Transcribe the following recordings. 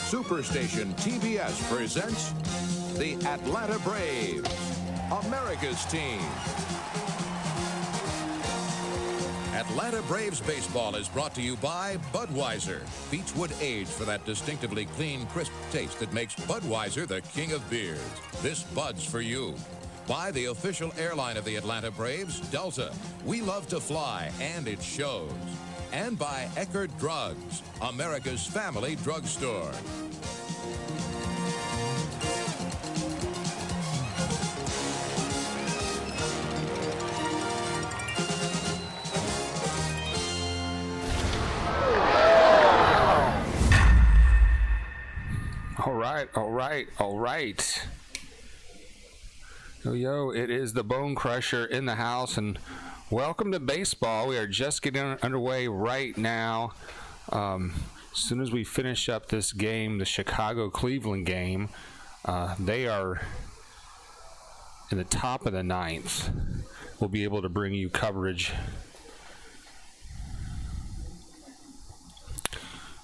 Superstation TBS presents the Atlanta Braves, America's team. Atlanta Braves baseball is brought to you by Budweiser. Beechwood aged for that distinctively clean, crisp taste that makes Budweiser the king of beers. This Bud's for you. By the official airline of the Atlanta Braves, Delta. We love to fly, and it shows. And by Eckerd Drugs, America's family drugstore. All right. Yo, it is the Bone Crusher in the house, and welcome to baseball. We are just getting underway right now. As soon as we finish up this game, the Chicago-Cleveland game, they are in the top of the ninth. We'll be able to bring you coverage.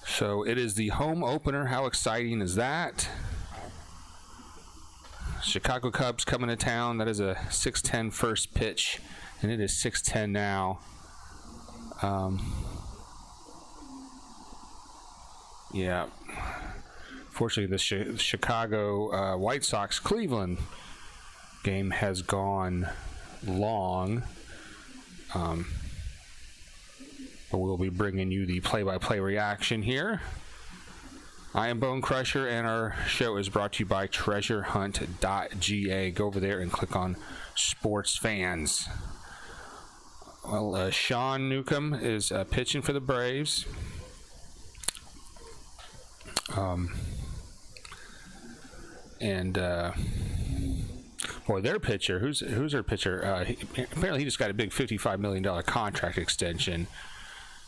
So it is the home opener. How exciting is that? Chicago Cubs coming to town. That is a 6:10 first pitch, and it is 6:10 now. Yeah. Fortunately, the Chicago White Sox Cleveland game has gone long. But we'll be bringing you the play-by-play reaction here. I am Bone Crusher, and our show is brought to you by treasurehunt.ga. Go over there and click on Sports Fans. Well, Sean Newcomb is pitching for the Braves. Their pitcher, who's their pitcher? Apparently he just got a big $55 million contract extension.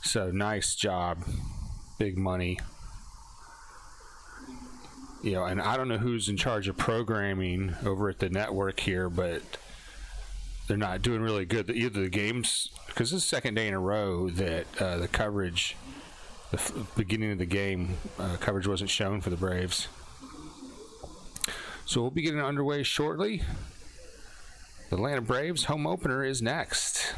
So nice job, big money. You know, and I don't know who's in charge of programming over at the network here, but they're not doing really good. Either the games, because this is the second day in a row that the coverage, the beginning of the game, coverage wasn't shown for the Braves. So we'll be getting underway shortly. The Atlanta Braves home opener is next.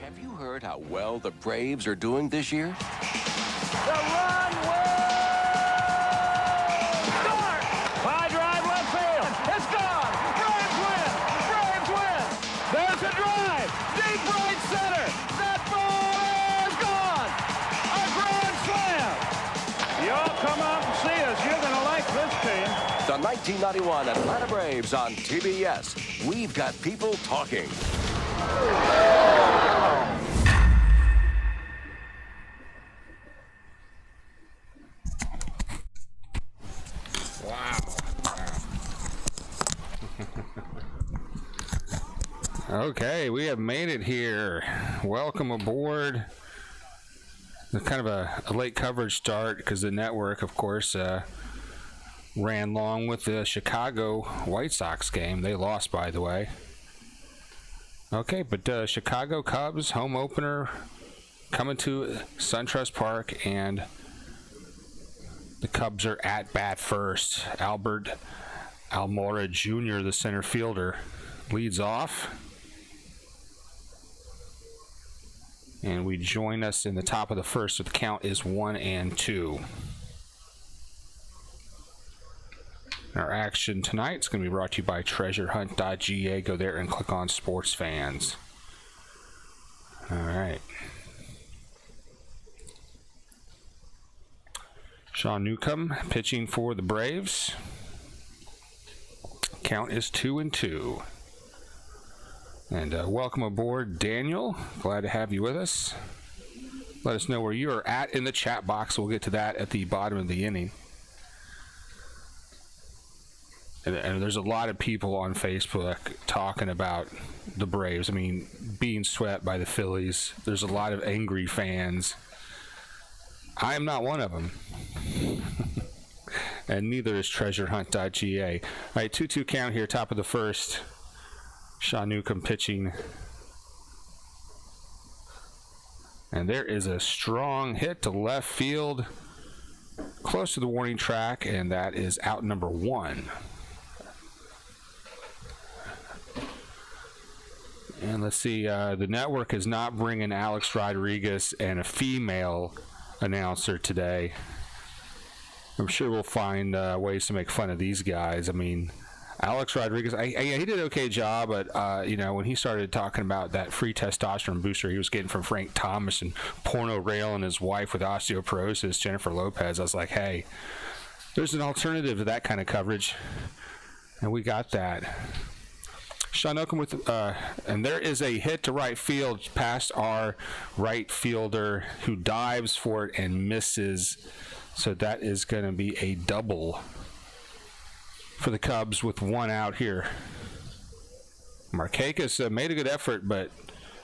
Have you heard how well the Braves are doing this year? The run will start! High drive left field. It's gone. Braves win. Braves win. There's a drive. Deep right center. That ball is gone. A grand slam. Y'all come out and see us. You're going to like this team. The 1991 Atlanta Braves on TBS. We've got people talking. Okay, we have made it here. Welcome aboard. It's kind of a late coverage start because the network, of course, ran long with the Chicago White Sox game. They lost, by the way. Okay, but Chicago Cubs home opener coming to SunTrust Park, and the Cubs are at bat first. Albert Almora Jr., the center fielder, leads off. And we join us in the top of the first, so the count is 1-2. Our action tonight is going to be brought to you by treasurehunt.ga. Go there and click on Sports Fans. All right. Sean Newcomb pitching for the Braves. Count is 2-2. And welcome aboard, Daniel. Glad to have you with us. Let us know where you are at in the chat box. We'll get to that at the bottom of the inning. And there's a lot of people on Facebook talking about the Braves. I mean, being swept by the Phillies. There's a lot of angry fans. I am not one of them. And neither is treasurehunt.ga. All right, 2-2 count here, top of the first. Sean Newcomb pitching. And there is a strong hit to left field, close to the warning track, and that is out number 1. And let's see, the network is not bringing Alex Rodriguez and a female announcer today. I'm sure we'll find ways to make fun of these guys. I mean, Alex Rodriguez, he did an okay job, but, you know, when he started talking about that free testosterone booster he was getting from Frank Thomas and porno railing his wife with osteoporosis, Jennifer Lopez, I was like, hey, there's an alternative to that kind of coverage, and we got that. Sean Newcomb with, and there is a hit to right field past our right fielder who dives for it and misses. So that is going to be a double for the Cubs with 1 out here. Markakis made a good effort, but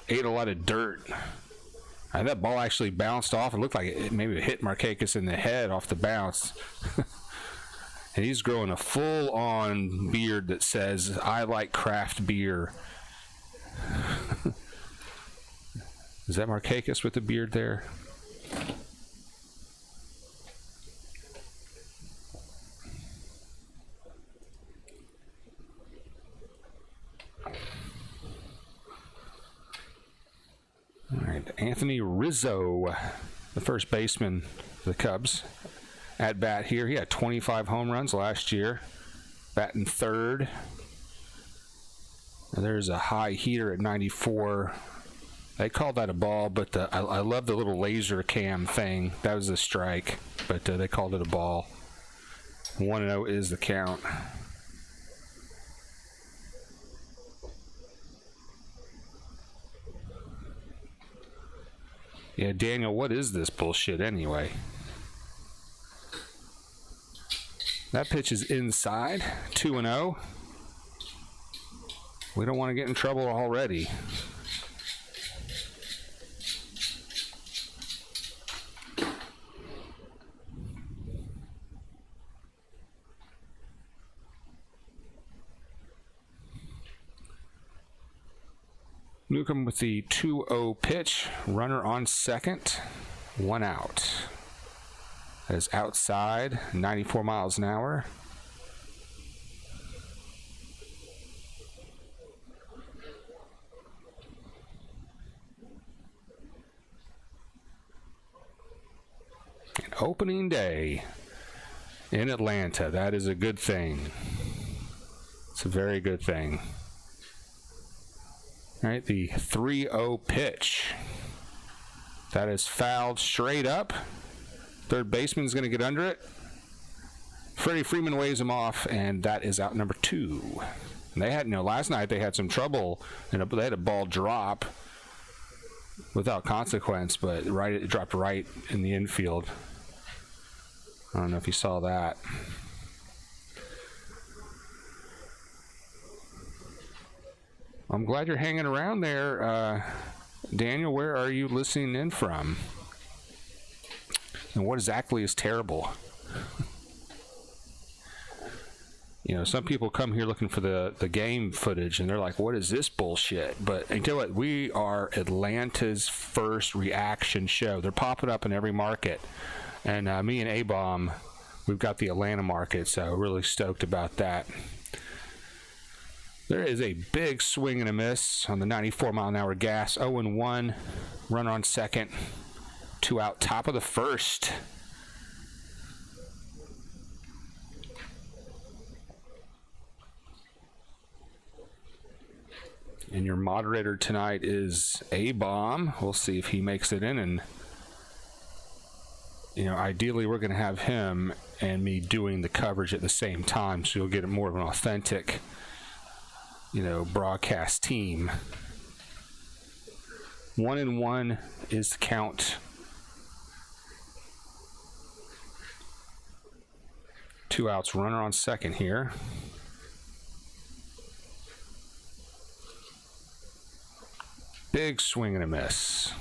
ate a lot of dirt. That ball actually bounced off. It looked like it maybe hit Markakis in the head off the bounce. And he's growing a full-on beard that says, I like craft beer. Is that Markakis with the beard there? All right, Anthony Rizzo, the first baseman for the Cubs. At bat here, he had 25 home runs last year, batting third. And there's a high heater at 94. They called that a ball, but I love the little laser cam thing. That was a strike, but they called it a ball. 1-0 is the count. Yeah, Daniel, what is this bullshit anyway? That pitch is inside, 2-0. We don't want to get in trouble already. Newcomb with the 2-0 pitch, runner on second, 1 out. That is outside, 94 miles an hour. And opening day in Atlanta. That is a good thing. It's a very good thing. All right, the 3-0 pitch. That is fouled straight up. Third baseman's going to get under it. Freddie Freeman waves him off, and that is out number 2. And they had, last night they had some trouble, and they had a ball drop without consequence, but it dropped right in the infield. I don't know if you saw that. I'm glad you're hanging around there. Daniel, where are you listening in from? And what exactly is terrible? You know, some people come here looking for the game footage, and they're like, what is this bullshit? But you know what? We are Atlanta's first reaction show. They're popping up in every market. And me and A-Bomb, we've got the Atlanta market, so really stoked about that. There is a big swing and a miss on the 94-mile-an-hour gas. 0-1, runner on second. 2 out, top of the first. And your moderator tonight is A-Bomb. We'll see if he makes it in. And, you know, ideally we're going to have him and me doing the coverage at the same time, so you'll get more of an authentic, you know, broadcast team. 1-1 is the count. 2 outs, runner on second here. Big swing and a miss.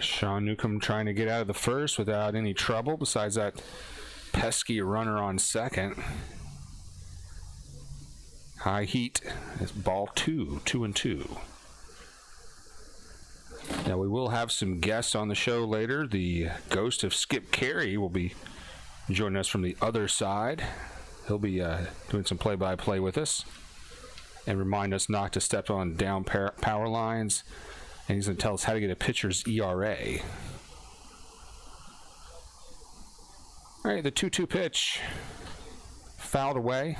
Sean Newcomb trying to get out of the first without any trouble, besides that pesky runner on second. High heat. It's ball 2, 2-2. Now we will have some guests on the show later. The ghost of Skip Carey will be joining us from the other side. He'll be doing some play-by-play with us and remind us not to step on down power lines. And he's going to tell us how to get a pitcher's ERA. All right, the 2-2 pitch. Fouled away.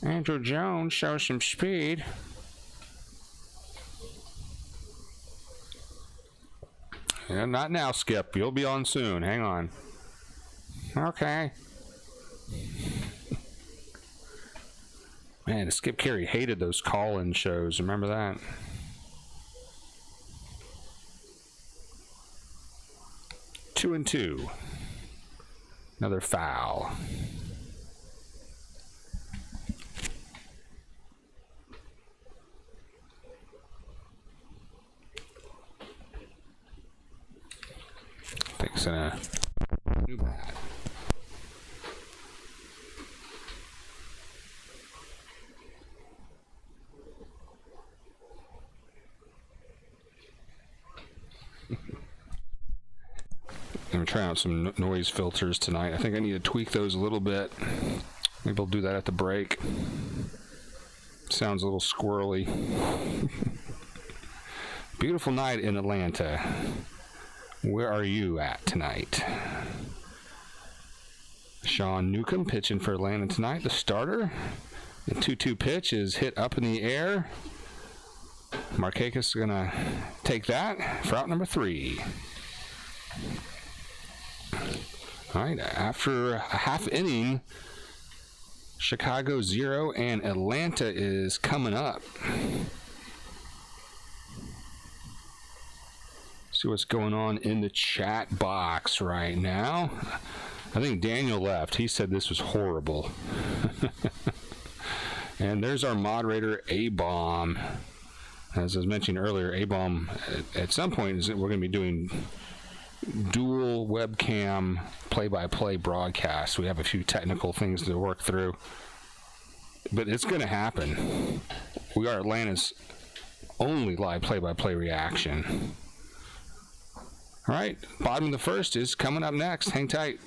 Andrew Jones shows some speed. Yeah, not now, Skip. You'll be on soon. Hang on. Okay. Man, Skip Carey hated those call-in shows. Remember that? Two and two. Another foul. Thanks in a new bat. I'm trying out some noise filters tonight. I think I need to tweak those a little bit. Maybe I'll do that at the break. Sounds a little squirrely. Beautiful night in Atlanta. Where are you at tonight? Sean Newcomb pitching for Atlanta tonight, the starter. The 2-2 pitch is hit up in the air. Markakis is going to take that for out number 3. All right, after a half inning, Chicago 0 and Atlanta is coming up. See what's going on in the chat box right now. I think Daniel left. He said this was horrible. And there's our moderator, A-Bomb. As I was mentioning earlier, A-Bomb, at some point, we're going to be doing dual webcam play-by-play broadcasts. We have a few technical things to work through, but it's going to happen. We are Atlanta's only live play-by-play reaction. All right, bottom of the first is coming up next. Hang tight.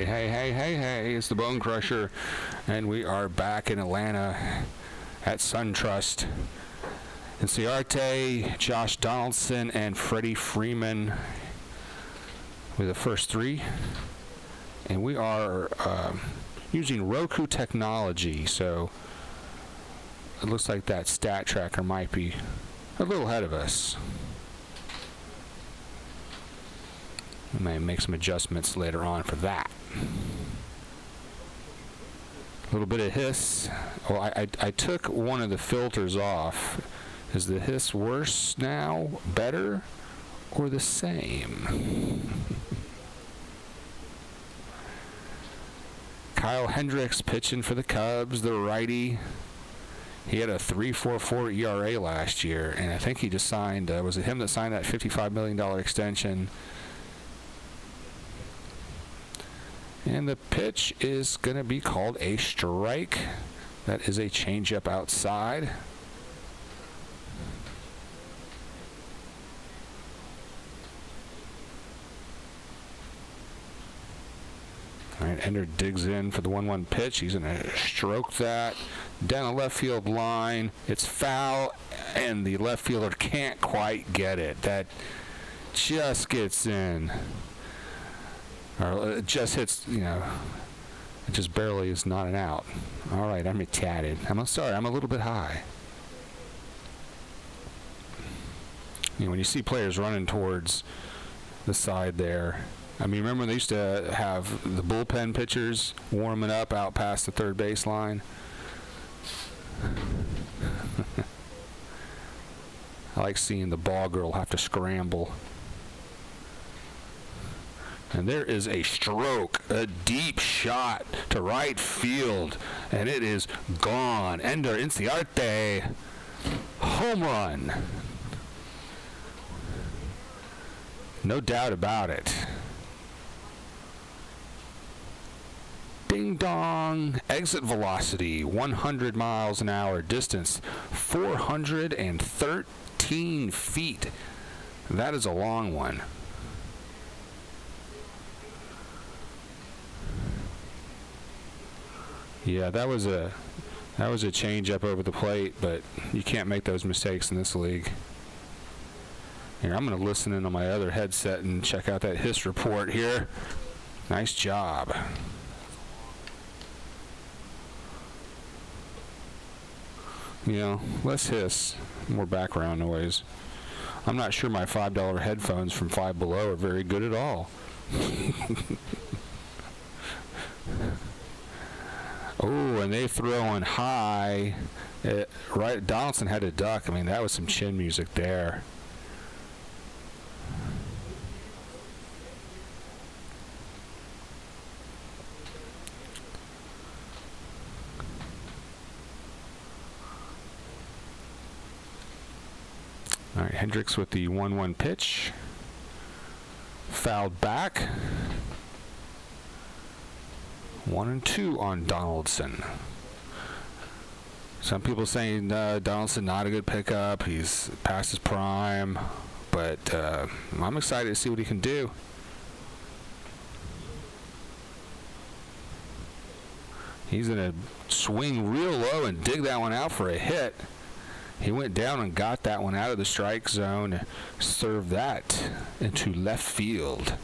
Hey, it's the Bone Crusher, and we are back in Atlanta at SunTrust. Inciarte, Josh Donaldson, and Freddie Freeman with the first three. And we are using Roku technology, so it looks like that stat tracker might be a little ahead of us. We may make some adjustments later on for that. A little bit of hiss. Oh, I took one of the filters off. Is the hiss worse now, better, or the same? Kyle Hendricks pitching for the Cubs, the righty. He had a 3.44 ERA last year, and I think he just signed, was it him that signed that $55 million extension? And the pitch is going to be called a strike. That is a changeup outside. All right, Ender digs in for the 1-1 pitch. He's going to stroke that down the left field line. It's foul, and the left fielder can't quite get it. That just gets in. Or it just hits, you know, it just barely is not an out. All right, I'm tatted. I'm sorry, I'm a little bit high. You know, when you see players running towards the side there, I mean, remember when they used to have the bullpen pitchers warming up out past the third base line? I like seeing the ball girl have to scramble. And there is a stroke, a deep shot to right field, and it is gone. Ender Inciarte, home run. No doubt about it. Ding dong. Exit velocity, 100 miles an hour. Distance, 413 feet. That is a long one. Yeah, that was a change up over the plate, but you can't make those mistakes in this league. Here, I'm going to listen in on my other headset and check out that hiss report here. Nice job. You know, less hiss, more background noise. I'm not sure my $5 headphones from Five Below are very good at all. Oh, and they throwing high. Right, Donaldson had a duck. I mean, that was some chin music there. All right, Hendricks with the 1-1 pitch. Fouled back. 1-2 on Donaldson. Some people saying Donaldson not a good pickup. He's past his prime, but I'm excited to see what he can do. He's going to swing real low and dig that one out for a hit. He went down and got that one out of the strike zone and served that into left field.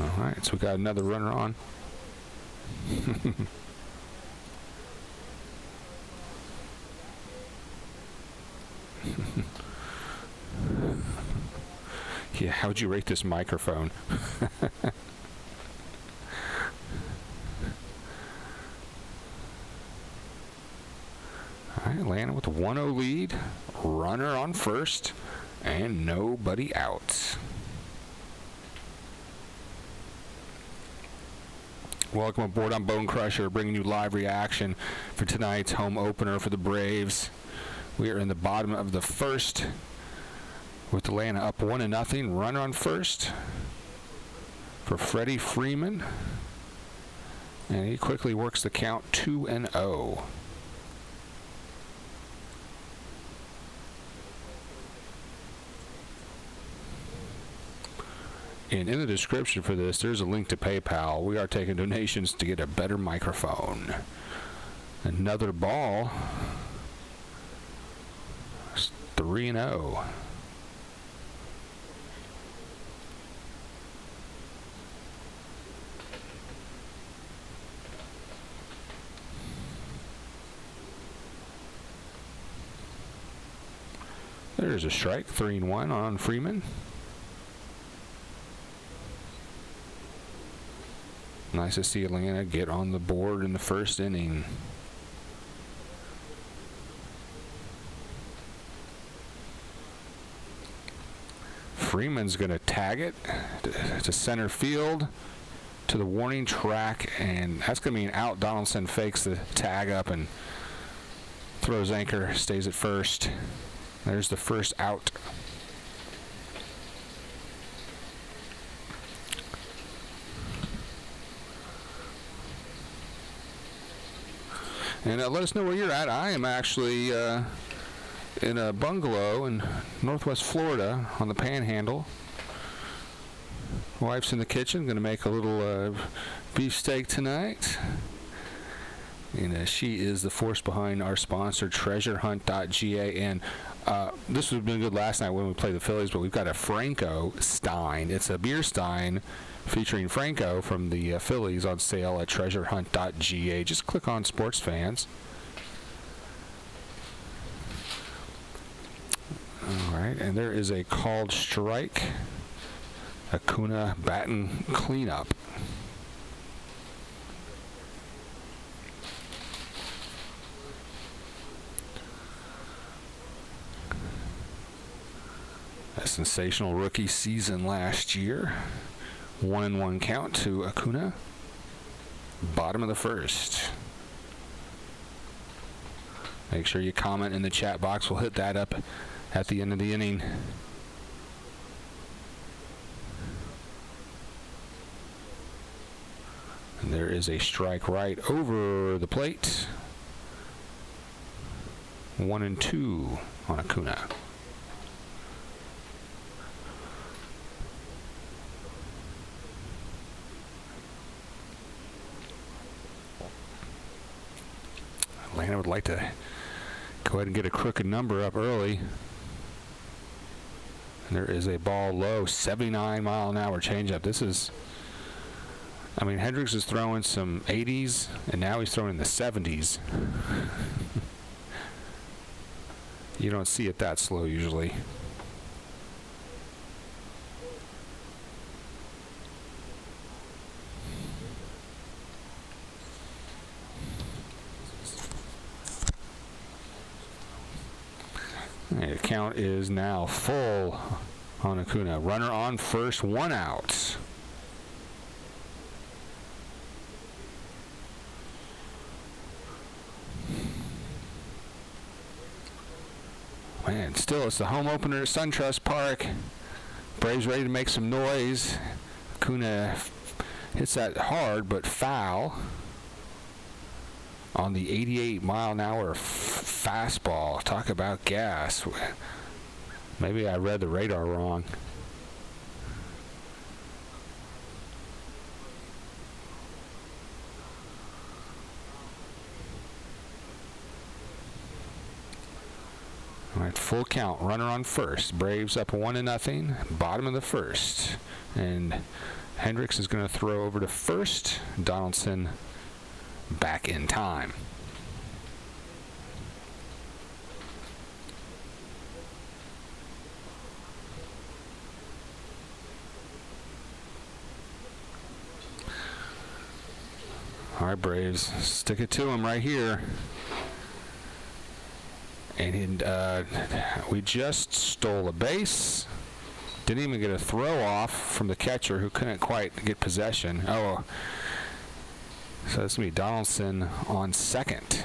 All right, so we got another runner on. Yeah, how'd you rate this microphone? All right, Atlanta with a 1-0 lead. Runner on first, and nobody out. Welcome aboard on Bone Crusher, bringing you live reaction for tonight's home opener for the Braves. We are in the bottom of the first, with Atlanta up 1-0. Runner on first for Freddie Freeman, and he quickly works the count 2-0. And in the description for this, there's a link to PayPal. We are taking donations to get a better microphone. Another ball. It's 3-0. There's a strike, 3-1 on Freeman. Nice to see Atlanta get on the board in the first inning. Freeman's going to tag it to center field to the warning track, and that's going to mean out. Donaldson fakes the tag up and throws anchor, stays at first. There's the first out. And let us know where you're at. I am actually in a bungalow in Northwest Florida on the Panhandle. Wife's in the kitchen, going to make a little beefsteak tonight. And she is the force behind our sponsor, TreasureHunt.ga. And this would have been good last night when we played the Phillies, but we've got a Franco Stein. It's a beer stein featuring Franco from the Phillies on sale at TreasureHunt.ga. Just click on Sports Fans. All right, and there is a called strike. Acuna batting cleanup. A sensational rookie season last year. 1-1 count to Acuna. Bottom of the first. Make sure you comment in the chat box. We'll hit that up at the end of the inning. And there is a strike right over the plate. 1-2 on Acuna. Atlanta would like to go ahead and get a crooked number up early. And there is a ball low, 79-mile-an-hour changeup. This is, I mean, Hendricks is throwing some 80s, and now he's throwing in the 70s. You don't see it that slow usually. The count is now full on Acuna. Runner on first, 1 out. Man, still it's the home opener at SunTrust Park. Braves ready to make some noise. Acuna hits that hard but foul on the 88-mile-an-hour fastball. Talk about gas. Maybe I read the radar wrong. All right, full count. Runner on first. Braves up 1-0. Bottom of the first. And Hendricks is going to throw over to first. Donaldson back in time. All right, Braves, stick it to him right here. And we just stole a base. Didn't even get a throw off from the catcher who couldn't quite get possession. Oh, so this is going to be Donaldson on second.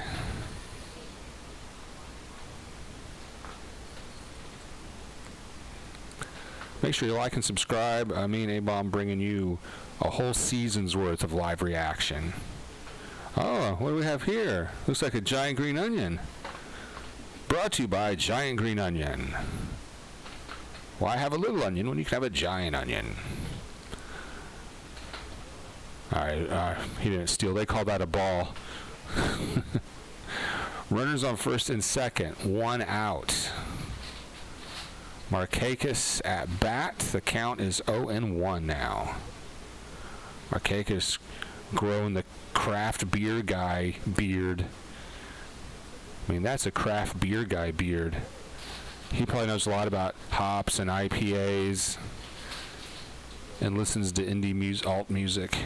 Make sure you like and subscribe. Me and A-Bomb bringing you a whole season's worth of live reaction. Oh, what do we have here? Looks like a giant green onion. Brought to you by Giant Green Onion. Why have a little onion when you can have a giant onion? All right, he didn't steal. They call that a ball. Runners on first and second, 1 out. Markakis at bat. The count is 0-1 now. Markakis growing the craft beer guy beard. I mean, that's a craft beer guy beard. He probably knows a lot about hops and IPAs and listens to indie alt music.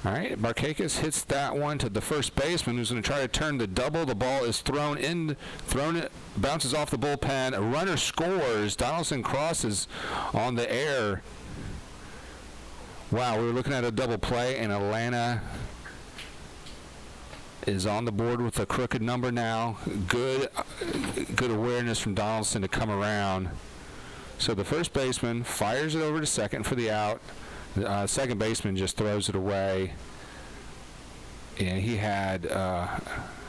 All right, Markakis hits that one to the first baseman, who's going to try to turn the double. The ball is thrown, bounces off the bullpen. A runner scores. Donaldson crosses on the air. Wow, we were looking at a double play, and Atlanta is on the board with a crooked number now. Good awareness from Donaldson to come around. So the first baseman fires it over to second for the out. Second baseman just throws it away, and he had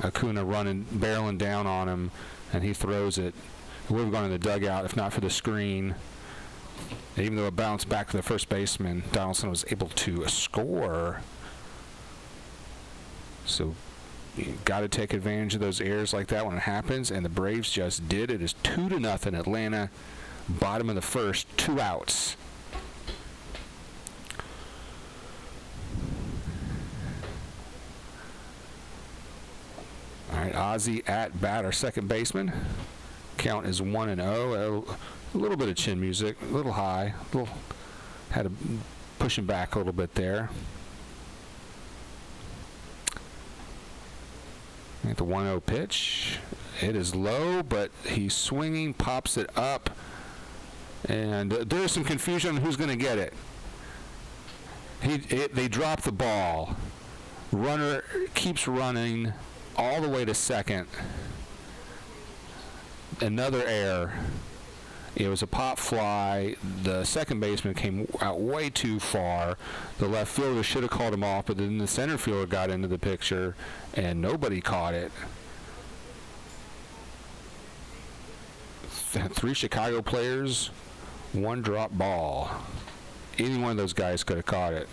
Acuna barreling down on him, and he throws it. It would have gone in the dugout if not for the screen. And even though it bounced back to the first baseman, Donaldson was able to score. So you got to take advantage of those errors like that when it happens, and the Braves just did. It is 2-0 Atlanta, bottom of the first, 2 outs. All right, Ozzie at bat, our second baseman. Count is 1-0. A little bit of chin music, a little high. Had to push him back a little bit there. At the 1-0 pitch. It is low, but he's swinging, pops it up. And there's some confusion on who's going to get it. They drop the ball. Runner keeps running all the way to second. Another error. It was a pop fly. The second baseman came out way too far. The left fielder should have called him off, but then the center fielder got into the picture, and nobody caught it. 3 Chicago players, 1 drop ball. Any one of those guys could have caught it.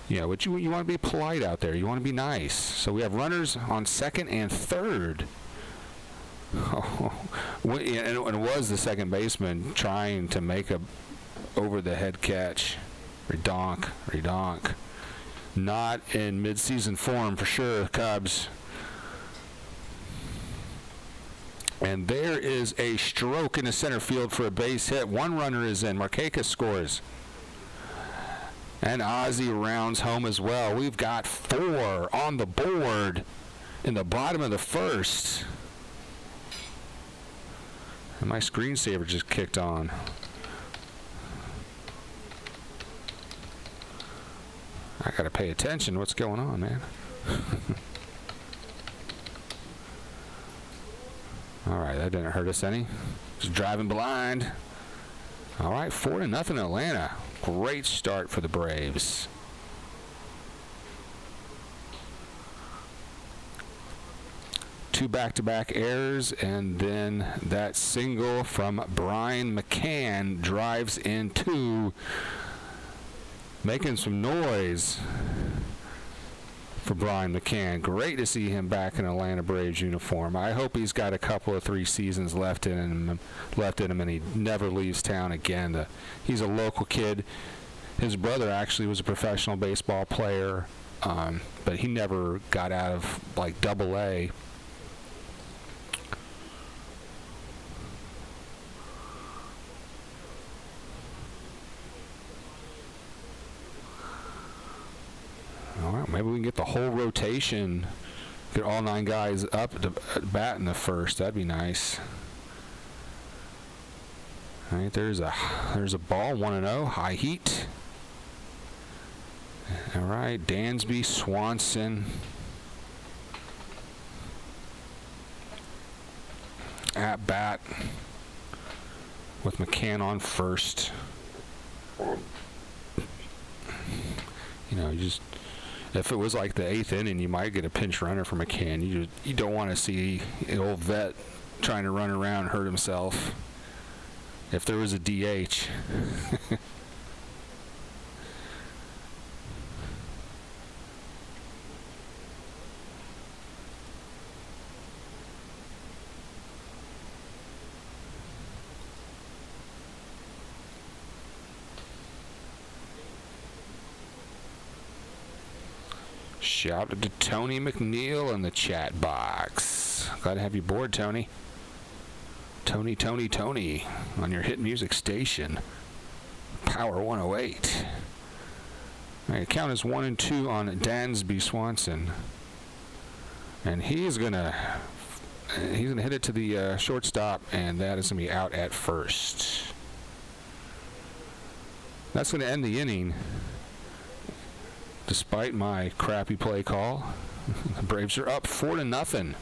Yeah, but you want to be polite out there. You want to be nice. So we have runners on second and third. Oh, and it was the second baseman trying to make a over-the-head catch. Redonk. Not in midseason form for sure, Cubs. And there is a stroke in the center field for a base hit. 1 runner is in. Markakis scores. And Ozzie rounds home as well. We've got 4 on the board in the bottom of the first. And my screensaver just kicked on. I gotta pay attention. What's going on, man? All right, that didn't hurt us any. Just driving blind. All right, 4-0 Atlanta. Great start for the Braves. Two back-to-back errors, and then that single from Brian McCann drives in 2, making some noise for Brian McCann. Great to see him back in Atlanta Braves uniform. I hope he's got a couple of 3 seasons left in him, and he never leaves town again. He's a local kid. His brother actually was a professional baseball player, but he never got out of like Double-A. All right, maybe we can get the whole rotation, get all 9 guys up at bat in the first. That'd be nice. All right, there's a ball, 1-0, high heat. All right, Dansby, Swanson. At bat with McCann on first. You know, if it was like the 8th inning, you might get a pinch runner for McCann. You don't want to see an old vet trying to run around and hurt himself. If there was a DH. Shout out to Tony McNeil in the chat box. Glad to have you aboard, Tony. Tony on your hit music station, Power 108. All right, count is 1-2 on Dansby Swanson, and he's gonna hit it to the shortstop, and that is gonna be out at first. That's gonna end the inning. Despite my crappy play call, the Braves are up 4-0.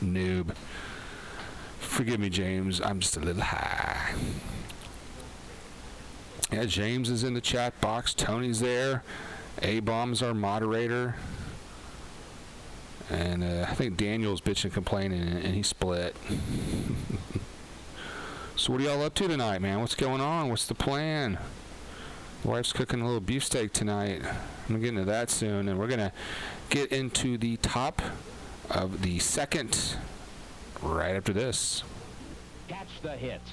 Noob. Forgive me, James. I'm just a little high. Yeah, James is in the chat box. Tony's there. A-Bomb's our moderator. And I think Daniel's bitching and complaining, and he split. So what are y'all up to tonight, man? What's going on? What's the plan? The wife's cooking a little beefsteak tonight. I'm going to get into that soon. And we're going to get into the top of the second right after this. Catch the hits.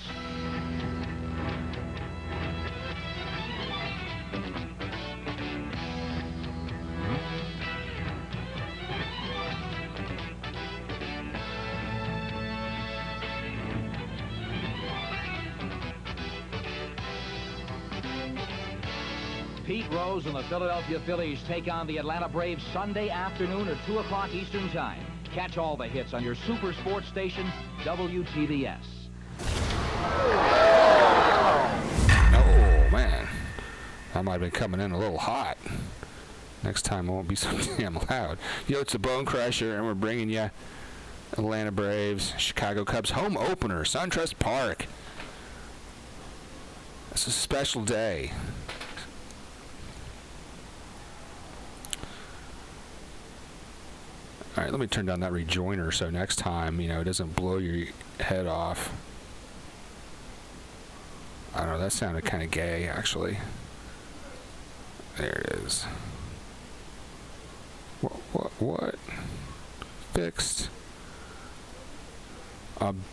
Pete Rose and the Philadelphia Phillies take on the Atlanta Braves Sunday afternoon at 2 o'clock Eastern Time. Catch all the hits on your super sports station, WTBS. Oh, man. That might have been coming in a little hot. Next time it won't be so damn loud. Yo, it's the Bone Crusher, and we're bringing you Atlanta Braves, Chicago Cubs home opener, SunTrust Park. It's a special day. All right, let me turn down that rejoiner so next time, it doesn't blow your head off. I don't know, that sounded kind of gay, actually. There it is. What? Fixed.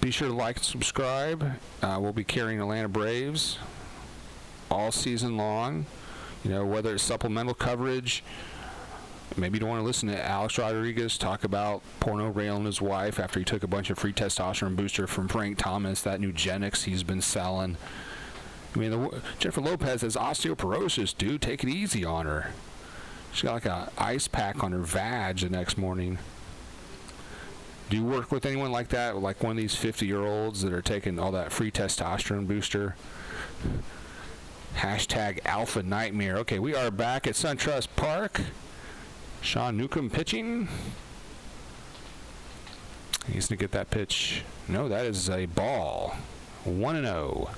Be sure to like and subscribe. We'll be carrying Atlanta Braves all season long. Whether it's supplemental coverage. Maybe you don't want to listen to Alex Rodriguez talk about porno railing his wife after he took a bunch of free testosterone booster from Frank Thomas, that new Genix he's been selling. Jennifer Lopez has osteoporosis, dude. Take it easy on her. She got like a ice pack on her vag the next morning. Do you work with anyone like that? Like one of these 50-year-olds that are taking all that free testosterone booster? Hashtag Alpha Nightmare. Okay, we are back at SunTrust Park. Sean Newcomb pitching. He's going to get that pitch. No, that is a ball. 1-0.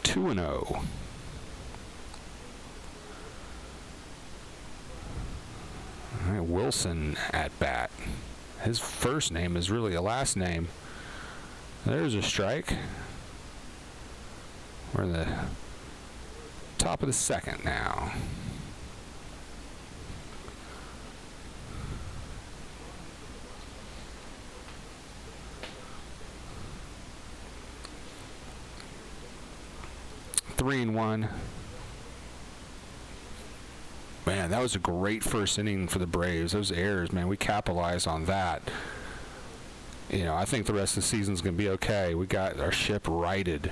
Two and 0. All right, Wilson at bat. His first name is really a last name. There's a strike. We're in the top of the second now. Three and 1. Man, that was a great first inning for the Braves. Those errors, man, we capitalized on that. I think the rest of the season's going to be okay. We got our ship righted.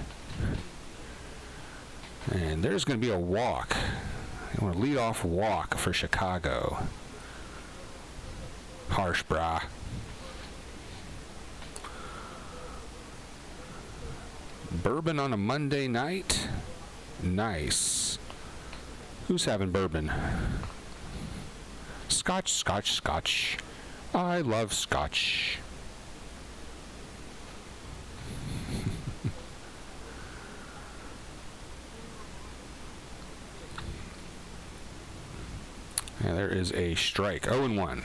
And there's going to be a walk. I want to lead off walk for Chicago. Harsh, brah. Bourbon on a Monday night? Nice. Who's having bourbon? Scotch, scotch, scotch. I love scotch. Yeah, there is a strike. 0-1.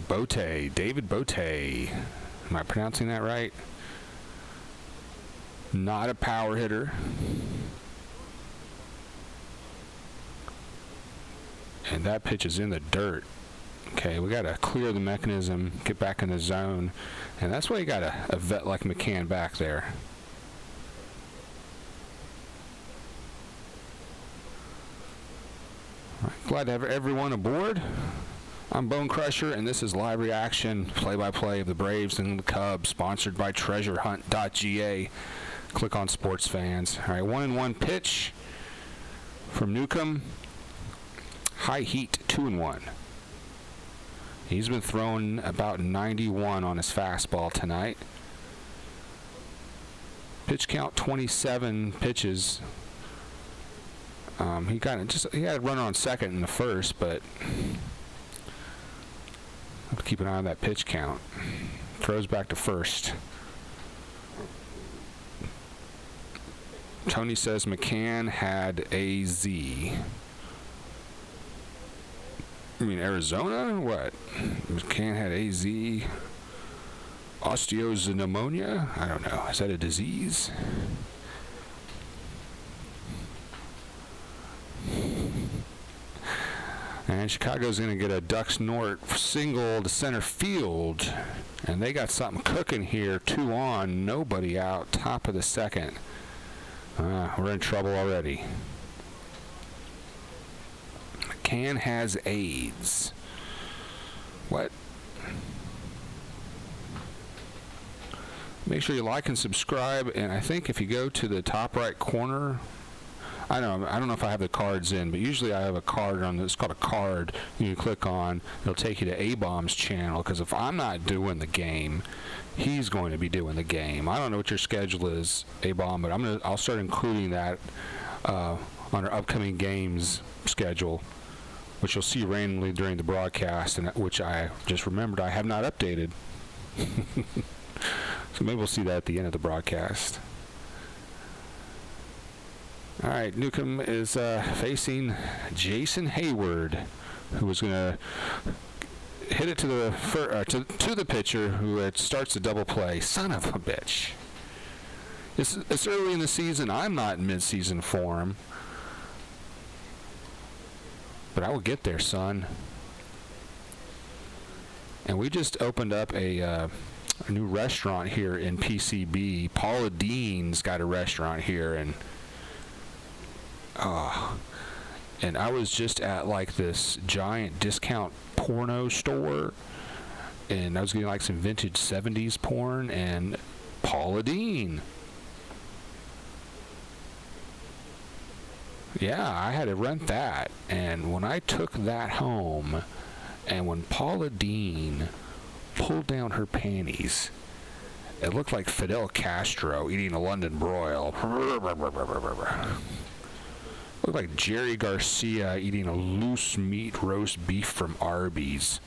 Bote, David Bote. Am I pronouncing that right? Not a power hitter. And that pitch is in the dirt. Okay, we got to clear the mechanism, get back in the zone. And that's why you got a vet like McCann back there. All right, glad to have everyone aboard. I'm Bone Crusher, and this is live reaction, play-by-play of the Braves and the Cubs, sponsored by TreasureHunt.ga. Click on Sports Fans. All right, 1-1 pitch from Newcomb. High heat, 2-1. He's been throwing about 91 on his fastball tonight. Pitch count 27 pitches. He had a runner on second in the first, but have to keep an eye on that pitch count. Throws back to first. Tony says McCann had AZ. You mean Arizona? What? McCann had AZ. Osteopneumonia? I don't know. Is that a disease? And Chicago's going to get a Ducks North single to center field. And they got something cooking here. 2 on, nobody out, top of the second. We're in trouble already. McCann has AIDS. What? Make sure you like and subscribe. And I think if you go to the top right corner, I don't know if I have the cards in, but usually I have a card on this. It's called a card. You can click on. It'll take you to A-Bomb's channel, because if I'm not doing the game, he's going to be doing the game. I don't know what your schedule is, A-Bomb, but I'll start including that on our upcoming games schedule, which you'll see randomly during the broadcast, and which I just remembered I have not updated. So maybe we'll see that at the end of the broadcast. All right, Newcomb is facing Jason Hayward, who is going to hit it to the pitcher, who starts the double play. Son of a bitch! It's early in the season. I'm not in mid-season form, but I will get there, son. And we just opened up a new restaurant here in PCB. Paula Deen's got a restaurant here, and I was just at like this giant discount porno store, and I was getting like some vintage 70s porn, and Paula Deen. Yeah, I had to rent that, and when I took that home, and when Paula Deen pulled down her panties, it looked like Fidel Castro eating a London broil. Looked like Jerry Garcia eating a loose meat roast beef from Arby's.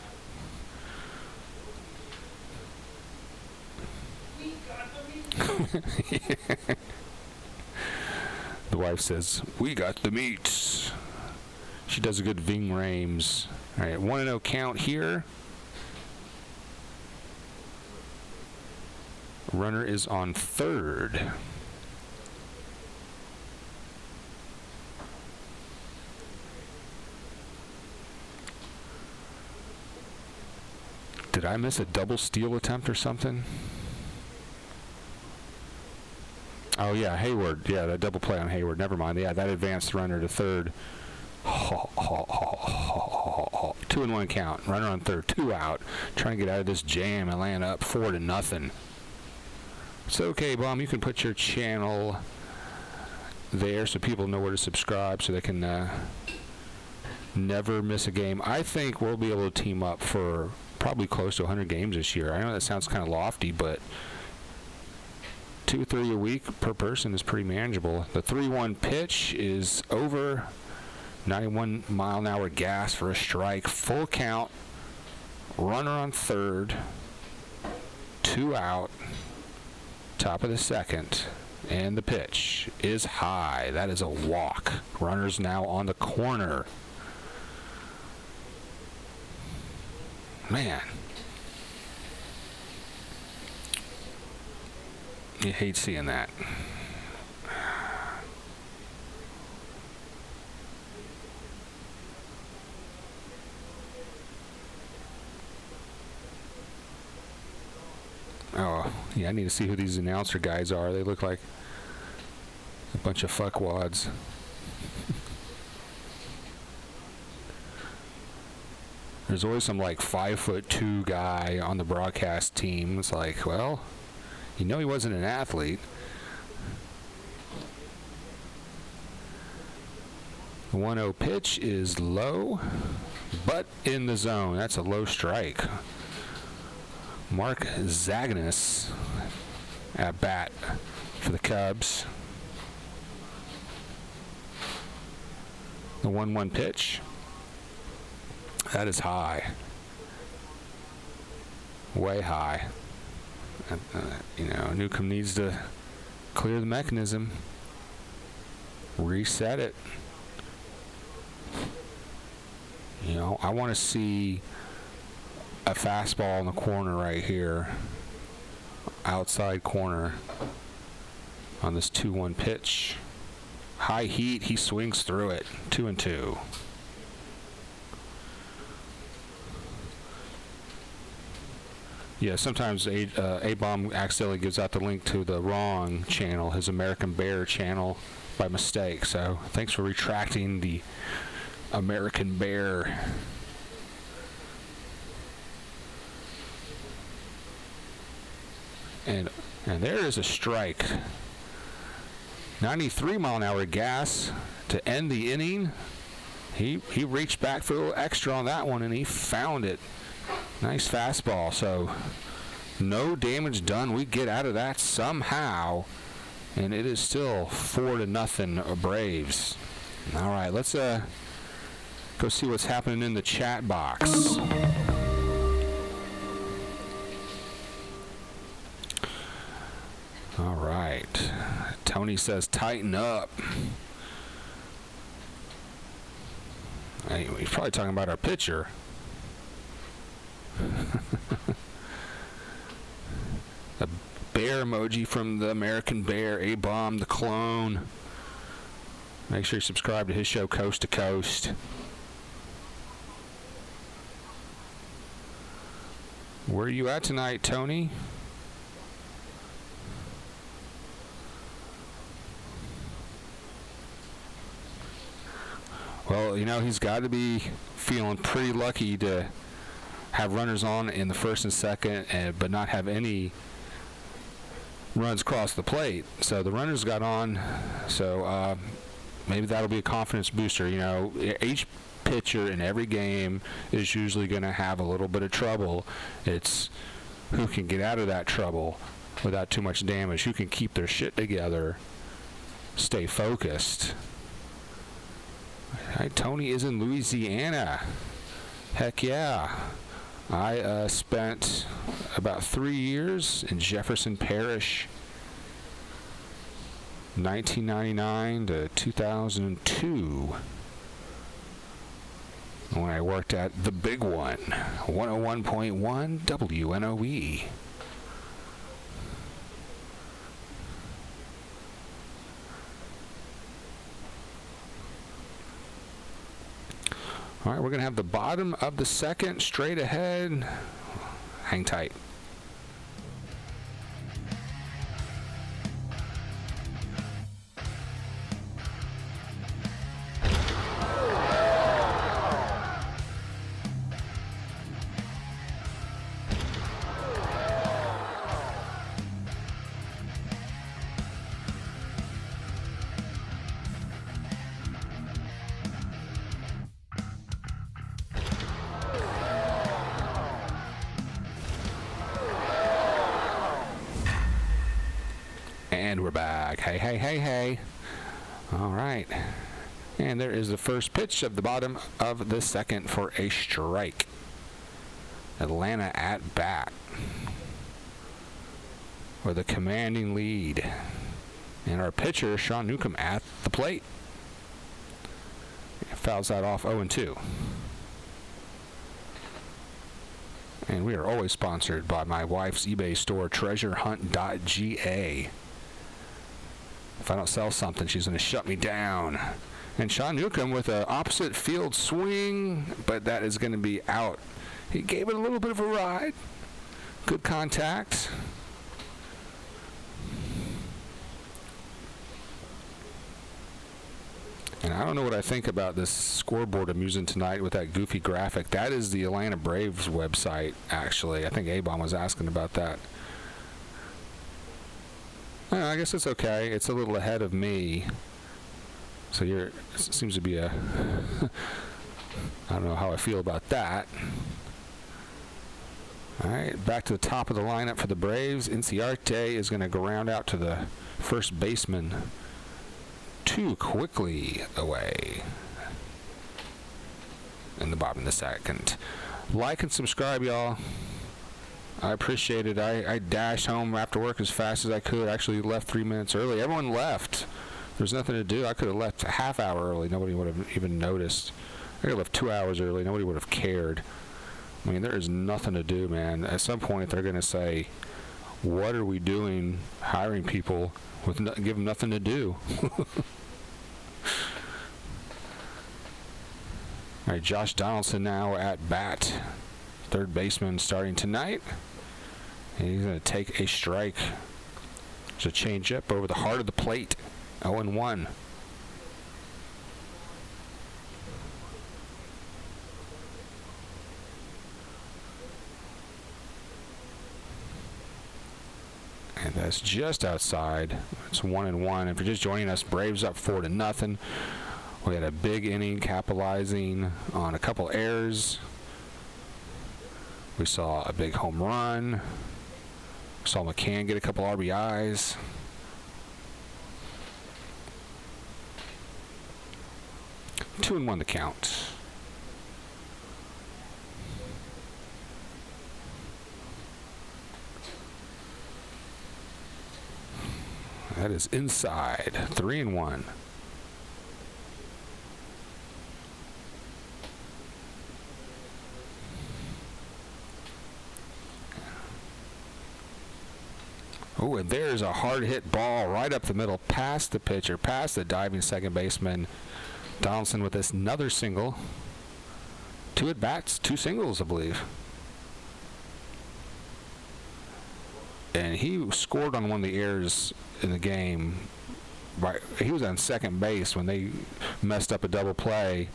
The wife says, "We got the meats." She does a good Ving Rhames. All right, 1-0 count here. Runner is on third. Did I miss a double steal attempt or something? Oh, yeah, Hayward. Yeah, that double play on Hayward. Never mind. Yeah, that advanced runner to third. 2-1 count. Runner on third. 2 out. Trying to get out of this jam. Atlanta up 4-0. It's okay, Bomb. You can put your channel there so people know where to subscribe, so they can never miss a game. I think we'll be able to team up for probably close to 100 games this year. I know that sounds kind of lofty, but 2 or 3 a week per person is pretty manageable. The 3-1 pitch is over. 91 mile an hour gas for a strike. Full count. Runner on third. 2 out. Top of the second. And the pitch is high. That is a walk. Runner's now on the corner. Man. You hate seeing that. Yeah, I need to see who these announcer guys are. They look like a bunch of fuckwads. There's always some like 5'2" guy on the broadcast team. It's like, well, you know he wasn't an athlete. The 1-0 pitch is low, but in the zone. That's a low strike. Mark Zagnus at bat for the Cubs. The 1-1 pitch. That is high. Way high. Newcomb needs to clear the mechanism. Reset it. I want to see a fastball in the corner right here. Outside corner on this 2-1 pitch. High heat, he swings through it. 2-2. Yeah, sometimes A-Bomb accidentally gives out the link to the wrong channel, his American Bear channel, by mistake. So thanks for retracting the American Bear. And there is a strike. 93-mile-an-hour gas to end the inning. He reached back for a little extra on that one, and he found it. Nice fastball. So no damage done. We get out of that somehow, and it is still 4-0 Braves. All right, let's go see what's happening in the chat box. All right. Tony says, tighten up. He's probably talking about our pitcher. A bear emoji from the American Bear, A-Bomb, the clone. Make sure you subscribe to his show, Coast to Coast. Where are you at tonight, Tony? Well, he's got to be feeling pretty lucky to have runners on in the first and second, but not have any runs across the plate. So the runners got on, so maybe that'll be a confidence booster. Each pitcher in every game is usually going to have a little bit of trouble. It's who can get out of that trouble without too much damage, who can keep their shit together, stay focused. Right, Tony is in Louisiana. Heck yeah. I spent about 3 years in Jefferson Parish, 1999 to 2002, when I worked at The Big One, 101.1 WNOE. All right, we're going to have the bottom of the second straight ahead. Hang tight. And we're back. Hey. All right. And there is the first pitch of the bottom of the second for a strike. Atlanta at bat with a commanding lead. And our pitcher, Sean Newcomb, at the plate. Fouls that off 0-2. And we are always sponsored by my wife's eBay store, treasurehunt.ga. If I don't sell something, she's going to shut me down. And Sean Newcomb with an opposite field swing, but that is going to be out. He gave it a little bit of a ride. Good contact. And I don't know what I think about this scoreboard I'm using tonight with that goofy graphic. That is the Atlanta Braves website, actually. I think A-Bomb was asking about that. I guess it's okay. It's a little ahead of me. So it seems to be a... I don't know how I feel about that. All right, back to the top of the lineup for the Braves. Inciarte is going to ground out to the first baseman. Too quickly away in the bottom of the second. Like and subscribe, y'all. I appreciate it. I dashed home after work as fast as I could. Actually left 3 minutes early. Everyone left. There's nothing to do. I could have left a half hour early. Nobody would have even noticed. I could have left 2 hours early. Nobody would have cared. I mean, there is nothing to do, man. At some point, they're going to say, what are we doing hiring people with give them nothing to do? All right, Josh Donaldson now at bat. Third baseman starting tonight. And he's going to take a strike. There's a change-up over the heart of the plate. 0-1. And that's just outside. It's 1-1. If you're just joining us, Braves up 4-0. We had a big inning capitalizing on a couple errors. We saw a big home run. We saw McCann get a couple RBIs. 2-1 the count. That is inside. 3-1. Oh, and there's a hard hit ball right up the middle, past the pitcher, past the diving second baseman. Donaldson with this another single. 2 at bats, 2 singles, I believe. And he scored on one of the errors in the game. He was on second base when they messed up a double play.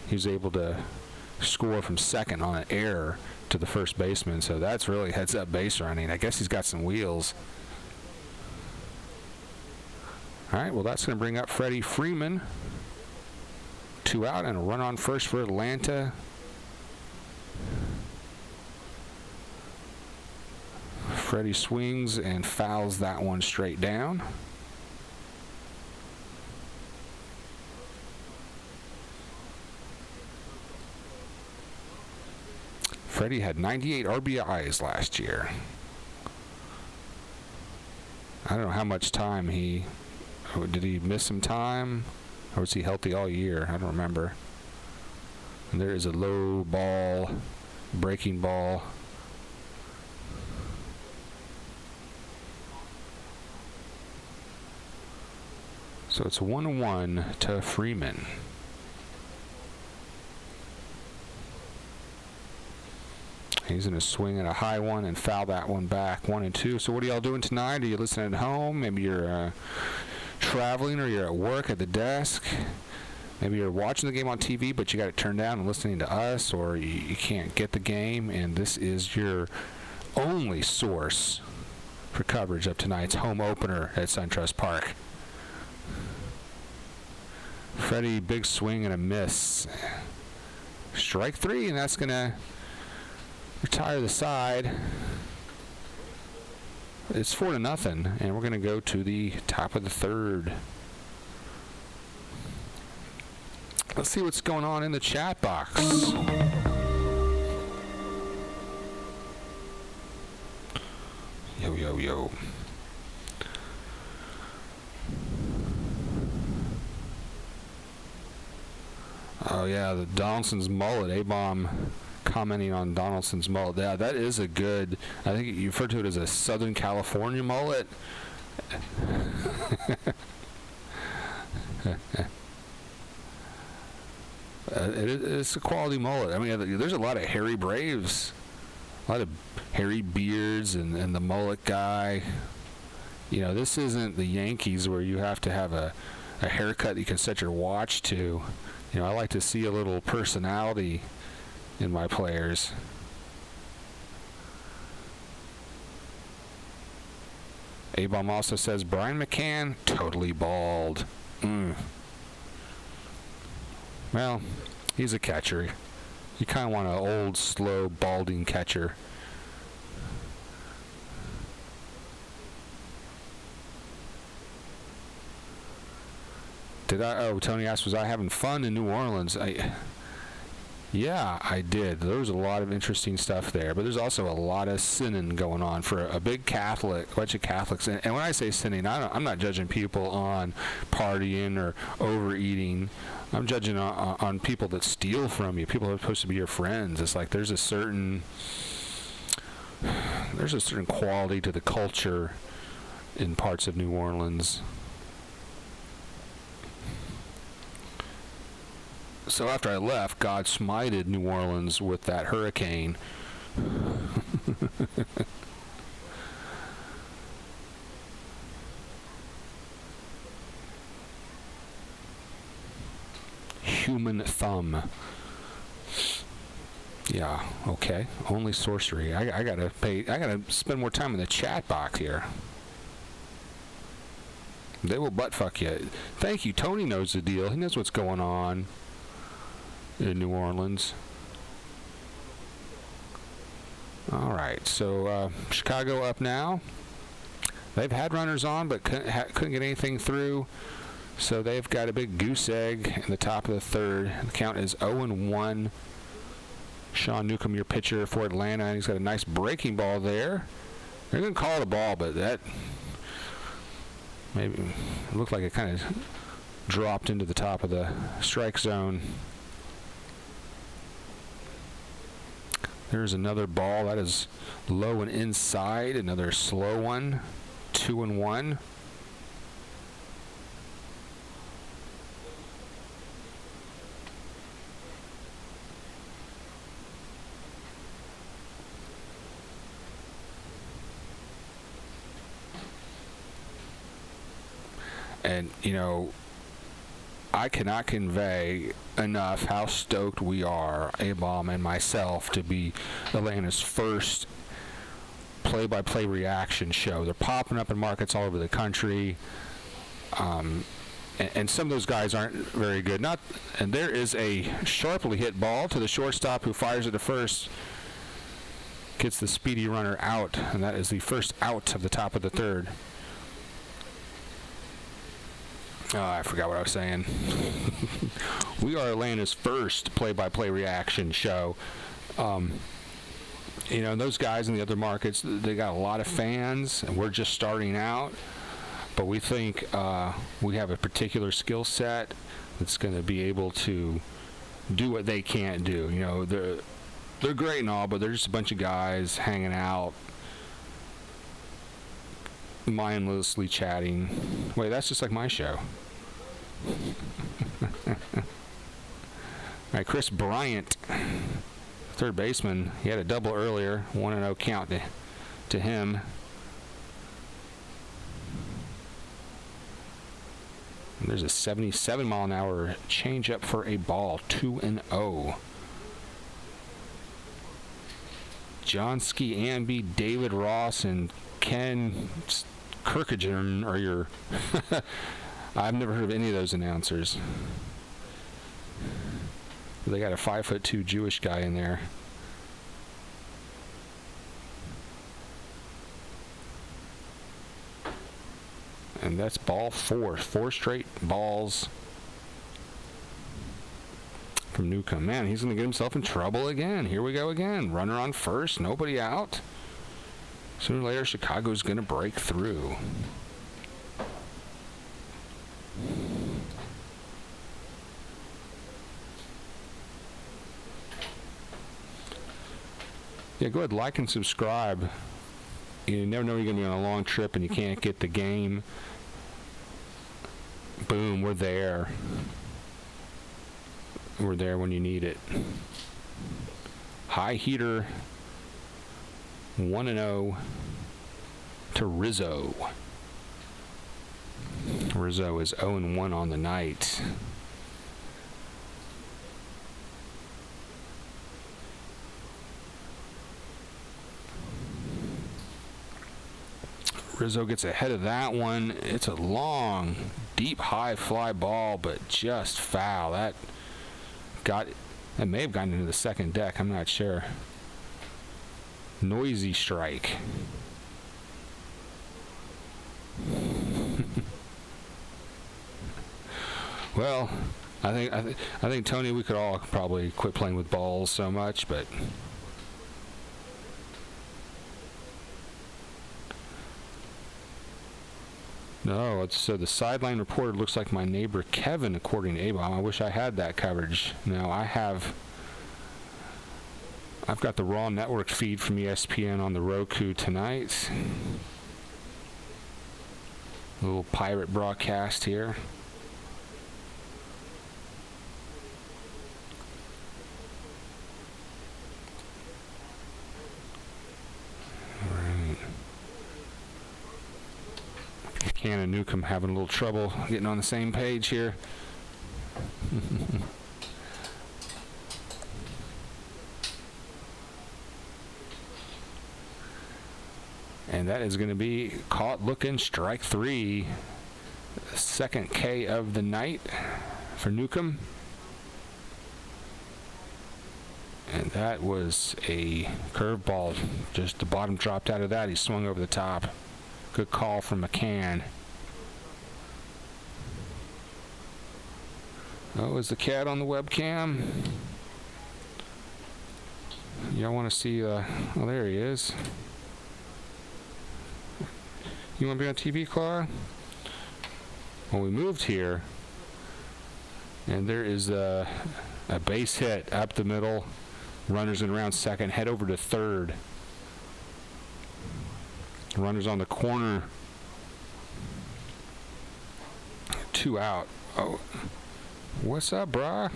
He was able to score from second on an error to the first baseman, so that's really heads-up base running. I guess he's got some wheels. All right, well, that's going to bring up Freddie Freeman. 2 out and a run on first for Atlanta. Freddie swings and fouls that one straight down. Freddie had 98 RBIs last year. I don't know how much time did he miss some time, or was he healthy all year? I don't remember. And there is a low ball, breaking ball. So it's 1-1 to Freeman. He's going to swing at a high one and foul that one back. 1-2. So what are y'all doing tonight? Are you listening at home? Maybe you're traveling, or you're at work at the desk. Maybe you're watching the game on TV, but you got it turned down and listening to us, or you can't get the game, and this is your only source for coverage of tonight's home opener at SunTrust Park. Freddie, big swing and a miss. Strike 3, and that's going to retire the side. It's 4-0, and we're going to go to the top of the third. Let's see what's going on in the chat box. Yo, yo, yo. Oh, yeah, the Donaldson's mullet. A-Bomb commenting on Donaldson's mullet. Yeah, that is a good, I think you refer to it as a Southern California mullet. It's a quality mullet. I mean, there's a lot of hairy Braves, a lot of hairy beards, and the mullet guy. You know, this isn't the Yankees where you have to have a a haircut you can set your watch to. You know, I like to see a little personality in my players. A-Bomb also says, Brian McCann, totally bald. Well, he's a catcher. You kind of want an old, slow, balding catcher. Tony asked, was I having fun in New Orleans? Yeah, I did. There was a lot of interesting stuff there, but there's also a lot of sinning going on for a big Catholic, bunch of Catholics. And when I say sinning, I'm not judging people on partying or overeating. I'm judging on people that steal from you, people that are supposed to be your friends. It's like there's a certain quality to the culture in parts of New Orleans. So after I left, God smited New Orleans with that hurricane. Human thumb. Yeah, okay. Only sorcery. I gotta spend more time in the chat box here. They will butt fuck you. Thank you. Tony knows the deal. He knows what's going on in New Orleans. All right, so Chicago up now. They've had runners on, but couldn't get anything through. So they've got a big goose egg in the top of the third. The count is 0-1. Sean Newcomb, your pitcher for Atlanta, and he's got a nice breaking ball there. They're going to call it a ball, but that maybe it looked like it kind of dropped into the top of the strike zone. There's another ball that is low and inside. Another slow one. 2-1. And, you know, I cannot convey enough how stoked we are, A-Bomb and myself, to be Atlanta's first play-by-play reaction show. They're popping up in markets all over the country, and some of those guys aren't very good. And there is a sharply hit ball to the shortstop, who fires it to first, gets the speedy runner out, and that is the first out of the top of the third. Oh, I forgot what I was saying. We are Atlanta's first play-by-play reaction show. You know, those guys in the other markets, they got a lot of fans, and we're just starting out. But we think we have a particular skill set that's going to be able to do what they can't do. You know, they're great and all, but they're just a bunch of guys hanging out, mindlessly chatting. Wait, that's just like my show. All right, Chris Bryant, third baseman. He had a double earlier. 1-0 count to him. And there's a 77-mile-an-hour changeup for a ball. 2-0. John Ski Amby, David Ross, and Ken Kirkagen are your... I've never heard of any of those announcers. They got a 5'2" Jewish guy in there. And that's ball 4. 4 straight balls from Newcomb. Man, he's going to get himself in trouble again. Here we go again. Runner on first, nobody out. Sooner or later, Chicago's going to break through. Yeah, go ahead, like and subscribe. You never know you're going to be on a long trip and you can't get the game. Boom, we're there. We're there when you need it. High heater, 1-0 to Rizzo. Rizzo is 0-1 on the night. Rizzo gets ahead of that one. It's a long, deep, high fly ball, but just foul. That may have gotten into the second deck. I'm not sure. Noisy strike. Well, I think Tony, we could all probably quit playing with balls so much, but. No, so the sideline reporter looks like my neighbor Kevin, according to A-Bomb. I wish I had that coverage. No, I've got the Raw Network feed from ESPN on the Roku tonight. A little pirate broadcast here. Ken and Newcomb having a little trouble getting on the same page here. And that is going to be caught looking, strike 3. Second K of the night for Newcomb. And that was a curveball. Just the bottom dropped out of that. He swung over the top. Good call from McCann. Oh, is the cat on the webcam? Y'all want to see, oh, there he is. You want to be on TV, Claude? Well, we moved here, and there is a base hit up the middle. Runners in around second. Head over to third. Runners on the corner. 2 out. Oh, what's up, brah?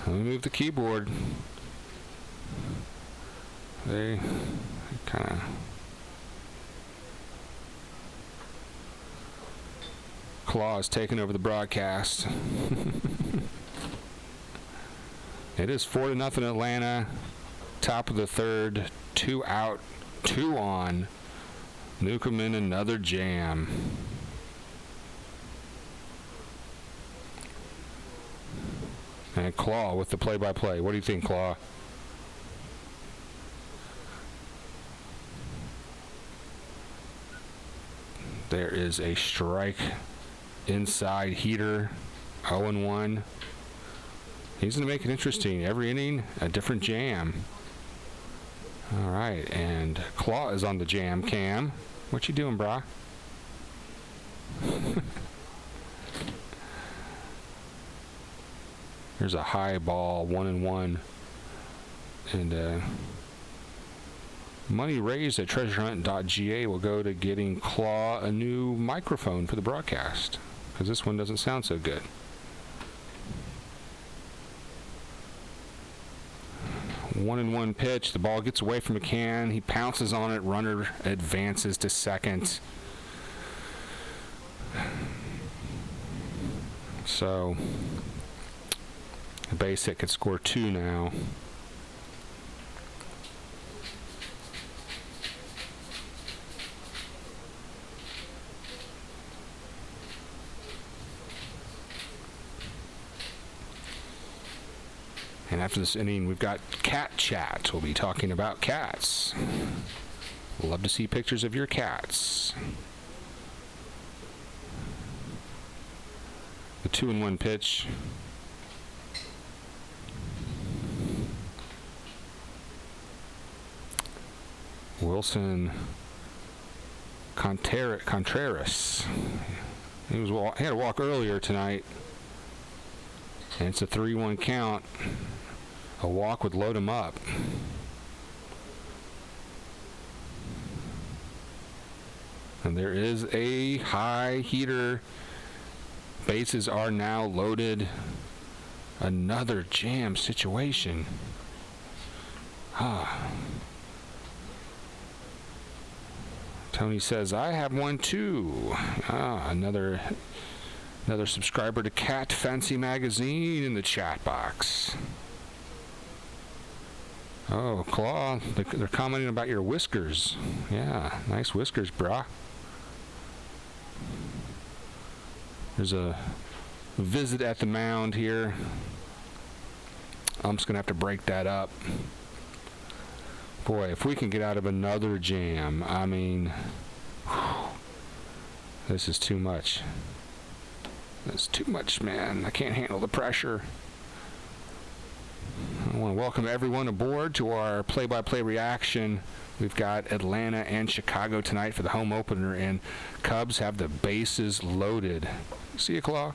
Let me move the keyboard. They kind of. Claus taking over the broadcast. It is 4-0 Atlanta. Top of the third. 2 out. 2 on. Newcomb in another jam. And Claw with the play-by-play. What do you think, Claw? There is a strike inside heater. 0-1. He's going to make it interesting. Every inning, a different jam. All right, and Claw is on the jam cam. What you doing, brah? There's a high ball, 1-1. And money raised at treasurehunt.ga will go to getting Claw a new microphone for the broadcast, because this one doesn't sound so good. 1-1 pitch. The ball gets away from McCann. He pounces on it. Runner advances to second. So a base hit could score 2 now. And after this inning, we've got cat chat. We'll be talking about cats. Love to see pictures of your cats. The 2-1 pitch. Wilson Contreras. He had a walk earlier tonight. And it's a 3-1 count. A walk would load him up. And there is a high heater. Bases are now loaded. Another jam situation. Tony says, I have one too. Another subscriber to Cat Fancy Magazine in the chat box. Oh, Claw, they're commenting about your whiskers. Yeah, nice whiskers, brah. There's a visit at the mound here. I'm just going to have to break that up. Boy, if we can get out of another jam, I mean, this is too much. That's too much, man. I can't handle the pressure. I want to welcome everyone aboard to our play-by-play reaction. We've got Atlanta and Chicago tonight for the home opener, and Cubs have the bases loaded. See you, Claw.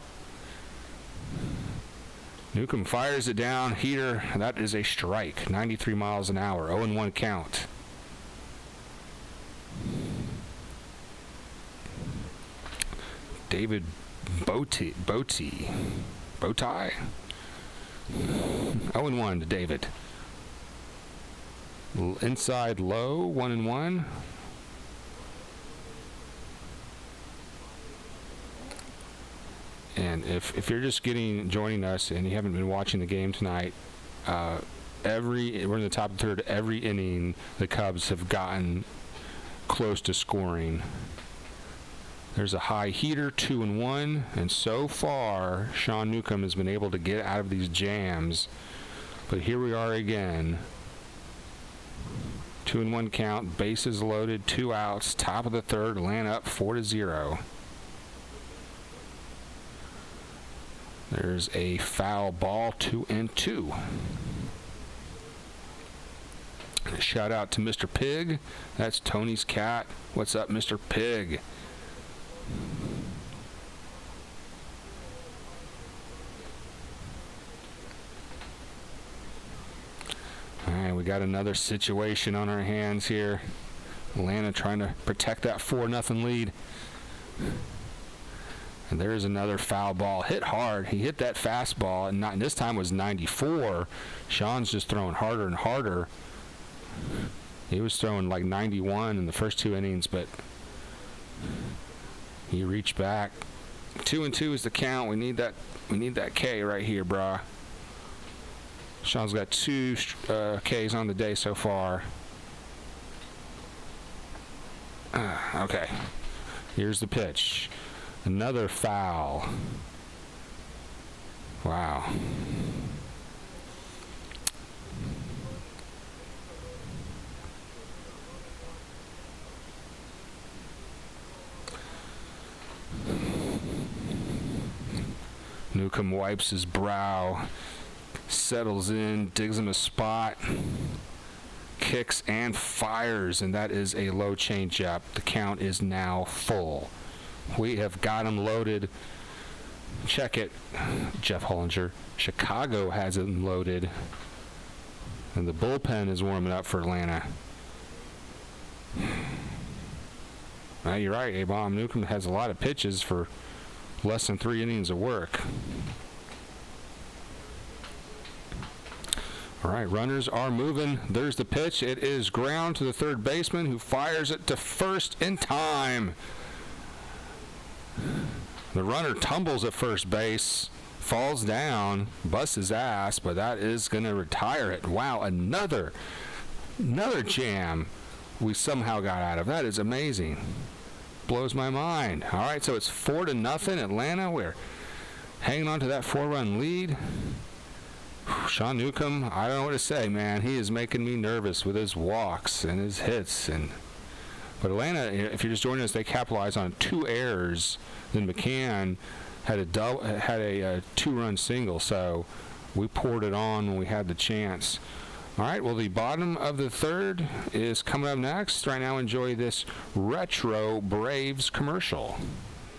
Newcomb fires it down. Heater, that is a strike. 93 miles an hour. 0-1 count. David Bowtie. 0-1 to David. Inside low, 1-1. And if you're just joining us and you haven't been watching the game tonight, we're in the top third. Every inning, the Cubs have gotten close to scoring. There's a high heater, 2-1, and so far, Sean Newcomb has been able to get out of these jams. But here we are again. 2-1 count, bases loaded, 2 outs, top of the third, Atlanta up 4-0. There's a foul ball, 2-2. A shout out to Mr. Pig. That's Tony's cat. What's up, Mr. Pig? All right, we got another situation on our hands here. Atlanta trying to protect that 4-0 lead. And there's another foul ball. Hit hard. He hit that fastball, and this time was 94. Sean's just throwing harder and harder. He was throwing like 91 in the first 2 innings, but he reached back. 2-2 is the count. We need that K right here, brah. Sean's got 2 Ks on the day so far. Okay. Here's the pitch. Another foul. Wow. Newcomb wipes his brow, settles in, digs him a spot, kicks and fires, and that is a low changeup. The count is now full. We have got him loaded. Check it, Jeff Hollinger. Chicago has him loaded, and the bullpen is warming up for Atlanta. You're right, A-Bomb. Newcomb has a lot of pitches for less than 3 innings of work. All right, runners are moving. There's the pitch. It is ground to the third baseman, who fires it to first in time. The runner tumbles at first base, falls down, busts his ass, but that is going to retire it. Wow, another jam we somehow got out of. That is amazing. Blows my mind. All right, so it's 4-0 Atlanta. We're hanging on to that 4-run lead. Sean Newcomb, I don't know what to say, man. He is making me nervous with his walks and his hits. But Atlanta, if you're just joining us, they capitalized on 2 errors. Then McCann had a 2-run single, so we poured it on when we had the chance. All right, well, the bottom of the third is coming up next. Right now, enjoy this retro Braves commercial.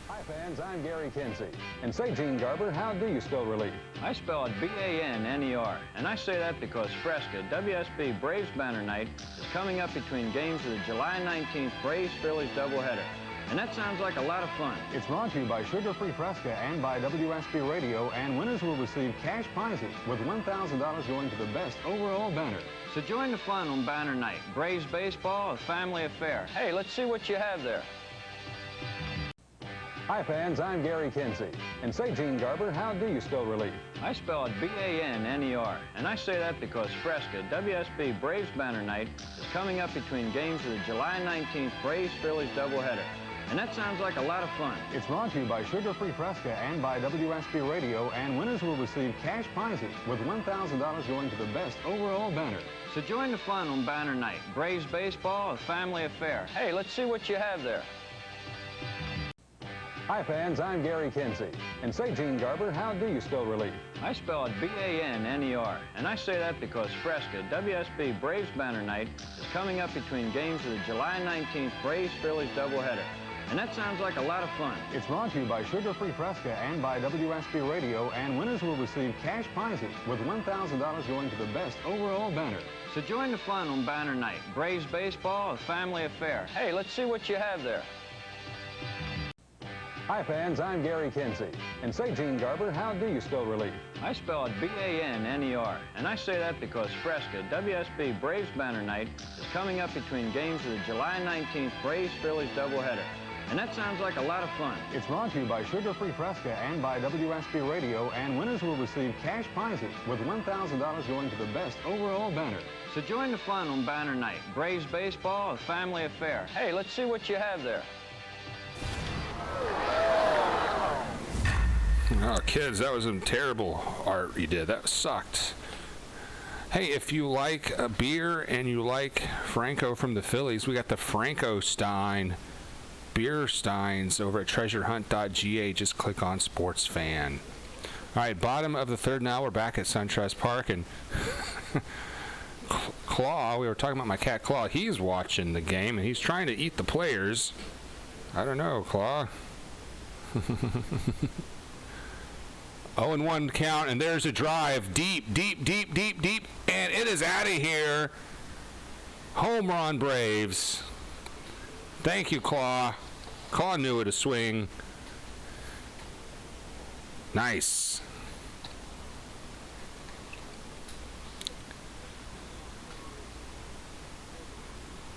Hi, fans. I'm Gary Kinsey. And say, Gene Garber, how do you spell relief? I spell it B-A-N-N-E-R. And I say that because Fresca WSB Braves Banner Night is coming up between games of the July 19th Braves-Phillies doubleheader. and that sounds like a lot of fun. It's brought to you by Sugar Free Fresca and by WSB Radio, and winners will receive cash prizes with $1,000 going to the best overall banner. So join the fun on banner night. Braves baseball, a family affair. Hey, let's see what you have there. Hi fans, I'm Gary Kinsey. And say, Gene Garber, how do you spell relief? I spell it B-A-N-N-E-R, and I say that because Fresca, WSB Braves banner night, is coming up between games of the July 19th Braves-Phillies doubleheader. And that sounds like a lot of fun. It's brought to you by Sugar Free Fresca and by WSB Radio, and winners will receive cash prizes with $1,000 going to the best overall banner. So join the fun on banner night. Braves baseball, a family affair. Hey, let's see what you have there. Hi fans, I'm Gary Kinsey. And say, Gene Garber, how do you spell relief? I spell it B-A-N-N-E-R, and I say that because Fresca, WSB Braves banner night, is coming up between games of the July 19th Braves-Phillies doubleheader. And that sounds like a lot of fun. It's brought to you by Sugar Free Fresca and by WSB Radio, and winners will receive cash prizes with $1,000 going to the best overall banner. So join the fun on banner night. Braves baseball, a family affair. Hey, let's see what you have there. Hi fans, I'm Gary Kinsey. And say, Gene Garber, how do you spell relief? I spell it B-A-N-N-E-R, and I say that because Fresca, WSB Braves banner night, is coming up between games of the July 19th Braves-Phillies doubleheader. And that sounds like a lot of fun. It's brought to you by Sugar Free Fresca and by WSB Radio, and winners will receive cash prizes with $1,000 going to the best overall banner. So join the fun on banner night. Braves baseball, a family affair. Hey, let's see what you have there. Oh, kids, that was some terrible art you did. That sucked. Hey, if you like a beer and you like Franco from the Phillies, we got the Franco Stein beer steins over at treasurehunt.ga. Just click on Sports Fan. All right, bottom of the third now. We're back at SunTrust Park, and Claw, we were talking about my cat Claw. He's watching the game, and he's trying to eat the players. I don't know, Claw. 0-1 count, and there's a drive. Deep, and it is out of here. Home run, Braves. Thank you, Claw. Claw knew it to swing. Nice.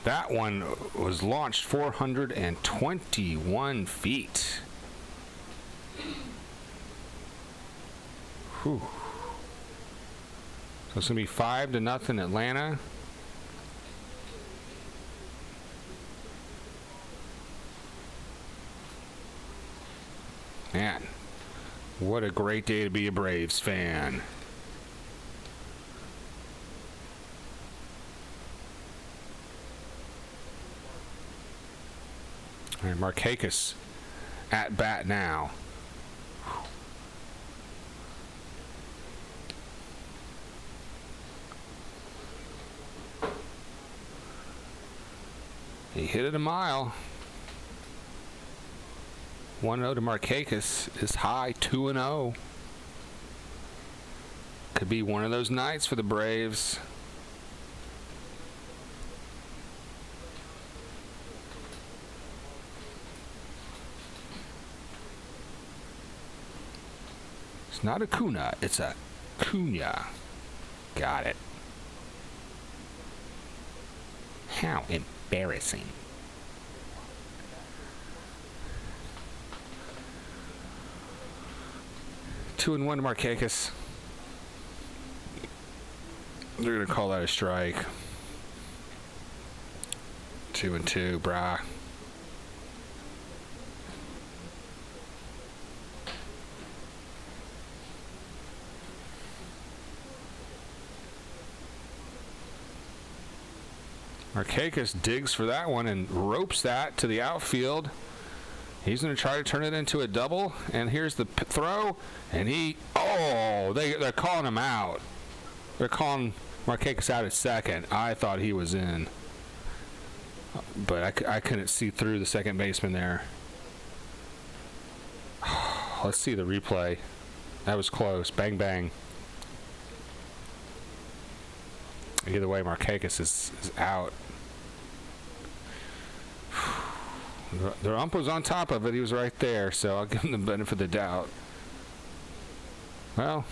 That one was launched 421 feet. Whew. So it's going to be 5-0 Atlanta. Man, what a great day to be a Braves fan. All right, Markakis at bat now. He hit it a mile. 1-0 to Markakis is high, 2-0. Could be one of those nights for the Braves. It's not a Cuna, it's a Cunha. Got it. How embarrassing. 2-1 to Markakis. They're going to call that a strike. 2-2, brah. Markakis digs for that one and ropes that to the outfield. He's going to try to turn it into a double, and here's the throw, and they're calling him out. They're calling Markakis out at second. I thought he was in, but I couldn't see through the second baseman there. Let's see the replay. That was close. Bang, bang. Either way, Markakis is out. The ump was on top of it. He was right there, so I'll give him the benefit of the doubt. Well,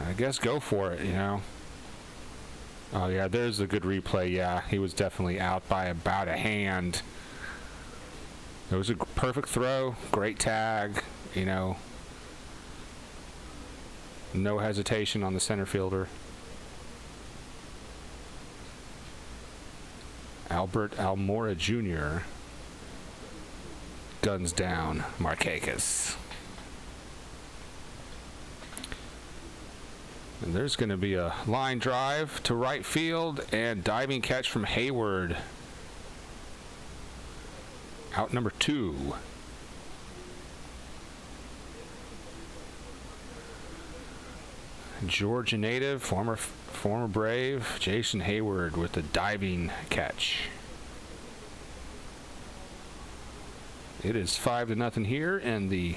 I guess go for it, you know. Oh, yeah, there's a good replay. Yeah, he was definitely out by about a hand. It was a perfect throw, great tag, you know. No hesitation on the center fielder. Albert Almora Jr. guns down Markakis. And there's going to be a line drive to right field and diving catch from Hayward. Out number 2. Georgia native, former Brave, Jason Hayward with the diving catch. It is 5-0 here in the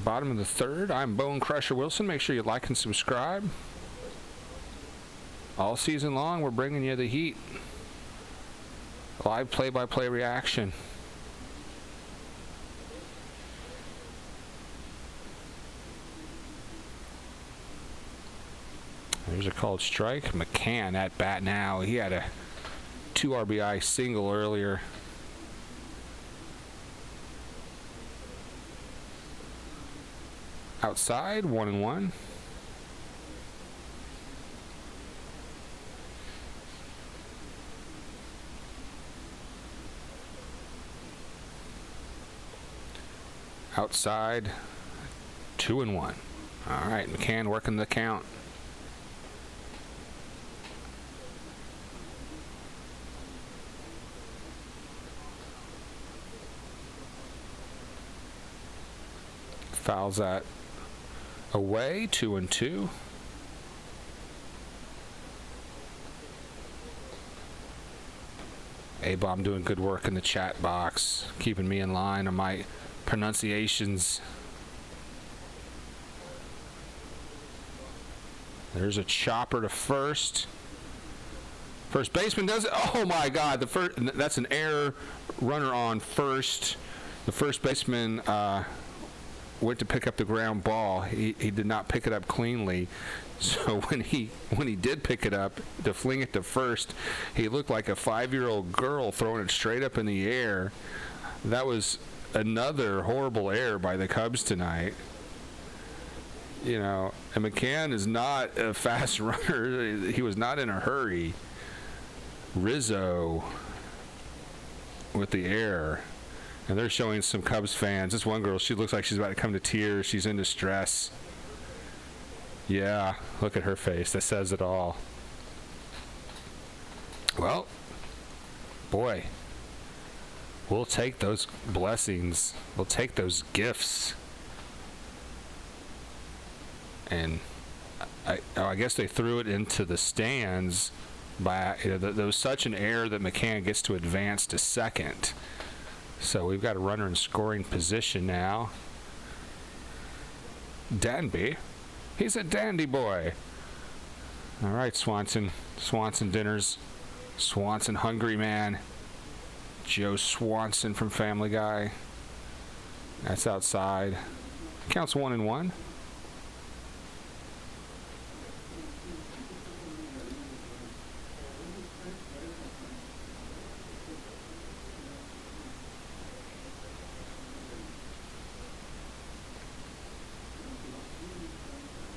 bottom of the third. I'm Bone Crusher Wilson. Make sure you like and subscribe. All season long, we're bringing you the heat. Live play-by-play reaction. There's a called strike. McCann at bat now. He had a 2 RBI single earlier. Outside, 1-1. Outside, 2-1. All right, McCann working the count. Fouls that away, 2-2. A-Bomb doing good work in the chat box, keeping me in line on my pronunciations. There's a chopper to first. First baseman does it. Oh my God! That's an error. Runner on first. The first baseman went to pick up the ground ball. He did not pick it up cleanly. So when he did pick it up to fling it to first, he looked like a 5-year-old girl throwing it straight up in the air. That was another horrible error by the Cubs tonight. You know, and McCann is not a fast runner. He was not in a hurry. Rizzo with the error. And they're showing some Cubs fans. This one girl, she looks like she's about to come to tears. She's in distress. Yeah, look at her face. That says it all. Well, boy, we'll take those blessings. We'll take those gifts. And I guess they threw it into the stands by, there was such an error that McCann gets to advance to second. So we've got a runner in scoring position now. Danby. He's a dandy boy. All right, Swanson. Swanson dinners. Swanson hungry man. Joe Swanson from Family Guy. That's outside. Counts 1-1.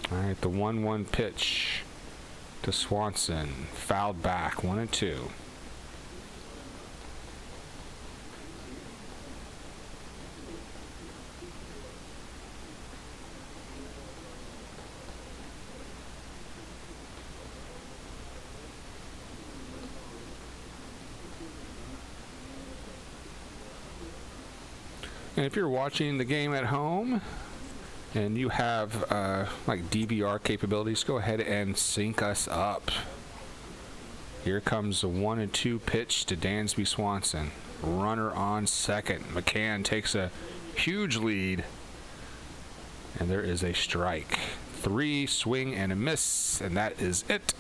All right, the 1-1 pitch to Swanson. Fouled back, 1-2. And if you're watching the game at home, and you have like DVR capabilities, go ahead and sync us up. Here comes the 1-2 pitch to Dansby Swanson. Runner on second. McCann takes a huge lead. And there is a strike. 3, swing and a miss, and that is it.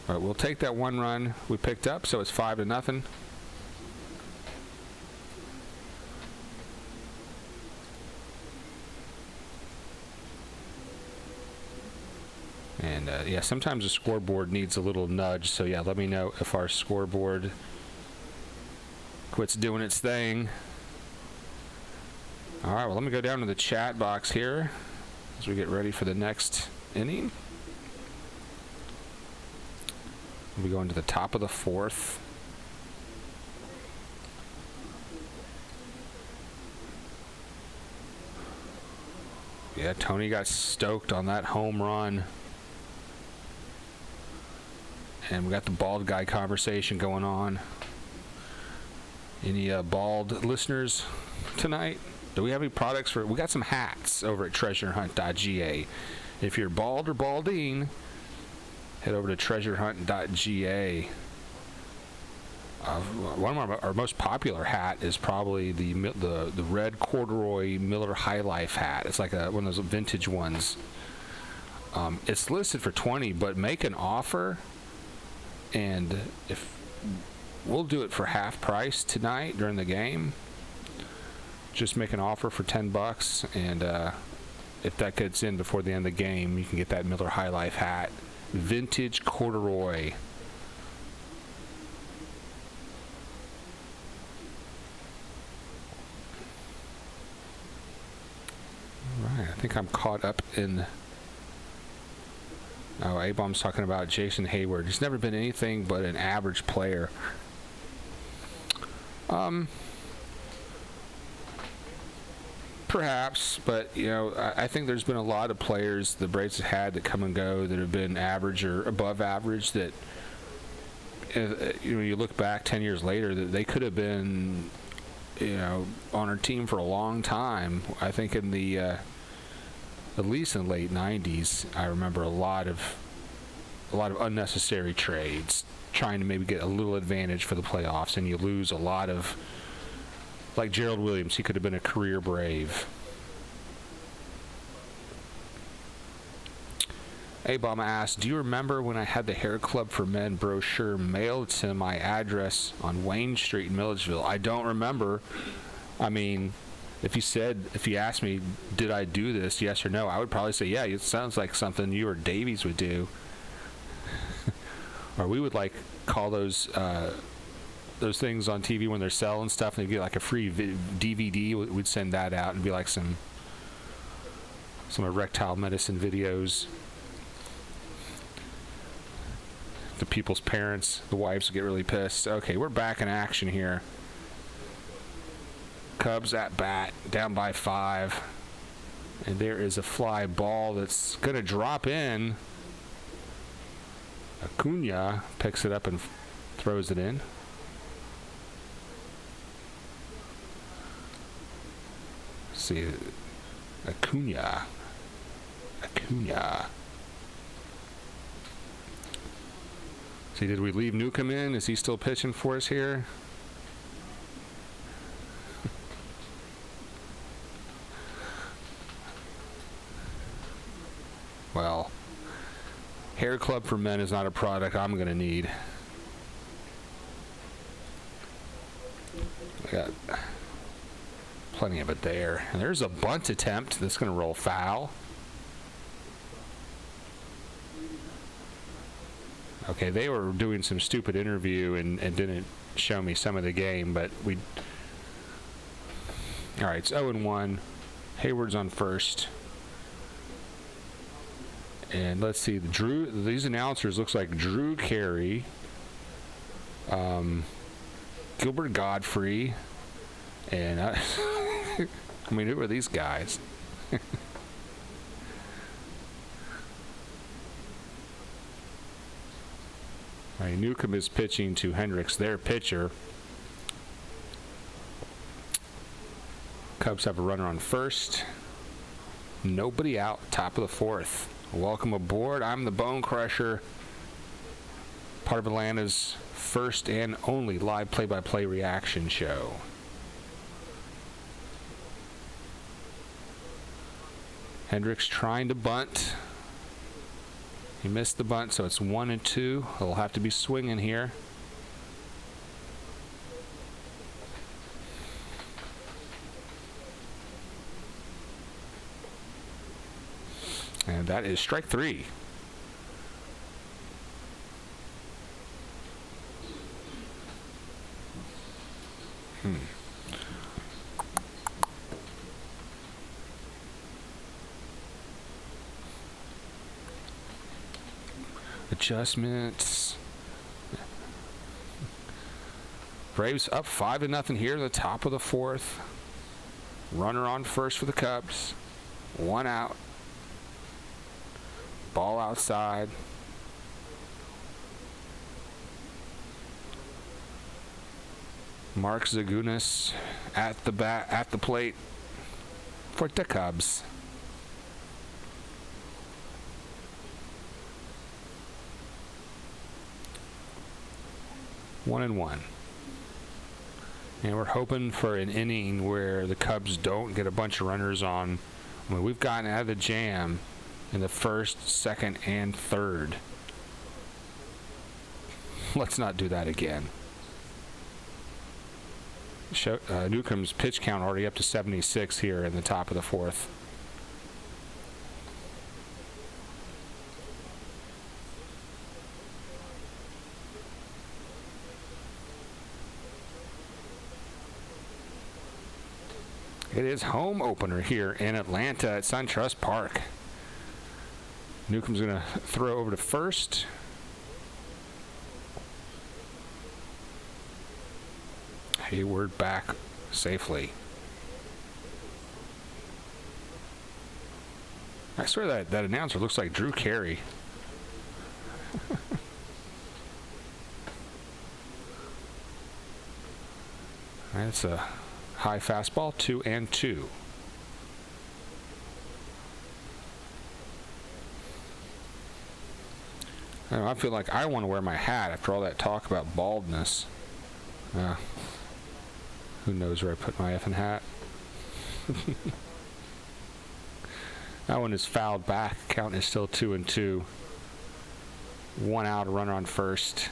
All right, we'll take that one run we picked up, so it's 5-0. And yeah, sometimes the scoreboard needs a little nudge, so yeah, let me know if our scoreboard quits doing its thing. All right, well, let me go down to the chat box here as we get ready for the next inning. We go into the top of the 4th. Yeah, Tony got stoked on that home run. And we got the bald guy conversation going on. Any bald listeners tonight? Do we have any products for? We got some hats over at treasurehunt.ga. If you're bald or balding, head over to treasurehunt.ga. One of our most popular hat is probably the red corduroy Miller High Life hat. It's like one of those vintage ones. It's listed for $20, but make an offer, and if we'll do it for half price tonight during the game. Just make an offer for $10, and if that gets in before the end of the game, you can get that Miller High Life hat, vintage corduroy. Right, I think I'm caught up in. Oh, A-Bomb's talking about Jason Hayward. He's never been anything but an average player. Perhaps, but you know, I think there's been a lot of players the Braves have had that come and go that have been average or above average. That you look back 10 years later, that they could have been, on our team for a long time. I think in the at least in the late 90s, I remember a lot of unnecessary trades, trying to maybe get a little advantage for the playoffs, and you lose a lot of. Like Gerald Williams, he could have been a career Brave. A-Bomb asked, do you remember when I had the Hair Club for Men brochure mailed to my address on Wayne Street in Milledgeville? I don't remember. I mean, if you asked me, did I do this, yes or no, I would probably say, yeah, it sounds like something you or Davies would do. Or we would call those things on TV when they're selling stuff, and they get like a free DVD. We'd send that out and be like some erectile medicine videos. The people's parents, the wives get really pissed. Okay, we're back in action here. Cubs at bat, down by 5, and there is a fly ball that's gonna drop in. Acuna picks it up and throws it in. See, Acuna. See, did we leave Newcomb in? Is he still pitching for us here? Well, Hair Club for Men is not a product I'm going to need. I got plenty of it there. And there's a bunt attempt that's going to roll foul. Okay, they were doing some stupid interview and didn't show me some of the game, but we... All right, it's 0-1. Hayward's on first. And let's see, these announcers looks like Drew Carey, Gilbert Godfrey, and I mean, who are these guys? All right, Newcomb is pitching to Hendricks, their pitcher. Cubs have a runner on first. Nobody out, top of the 4th. Welcome aboard. I'm the Bone Crusher, part of Atlanta's first and only live play-by-play reaction show. Hendricks trying to bunt. He missed the bunt, so it's 1-2. He'll have to be swinging here. And that is strike 3. Adjustments. Braves up 5-0 here in the top of the 4th. Runner on first for the Cubs. 1 out. Ball outside. Mark Zagunis at the plate for the Cubs. One and one. And we're hoping for an inning where the Cubs don't get a bunch of runners on. I mean, we've gotten out of the jam in the 1st, 2nd, and 3rd. Let's not do that again. Newcomb's pitch count already up to 76 here in the top of the 4th. It is home opener here in Atlanta at SunTrust Park. Newcomb's going to throw over to first. Hayward back safely. I swear that announcer looks like Drew Carey. That's a high fastball, 2-2. I feel like I want to wear my hat after all that talk about baldness. Who knows where I put my effing hat? That one is fouled back. Count is still 2-2. 1 out, a runner on first.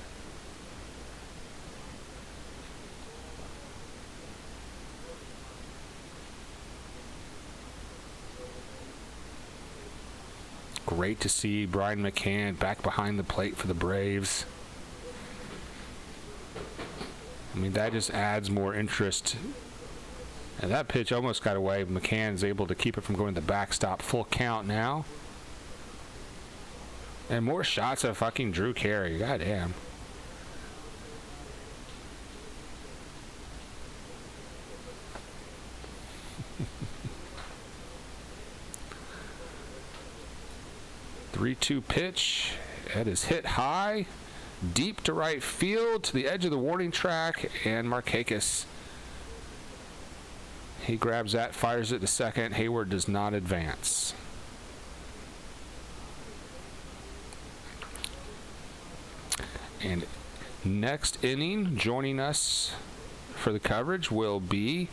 Great to see Brian McCann back behind the plate for the Braves. I mean, that just adds more interest. And that pitch almost got away. McCann's able to keep it from going to the backstop. Full count now. And more shots of fucking Drew Carey. Goddamn. Three-two pitch. That is hit high. Deep to right field, to the edge of the warning track, and Markakis. He grabs that, fires it to second. Hayward does not advance. And next inning, joining us for the coverage will be,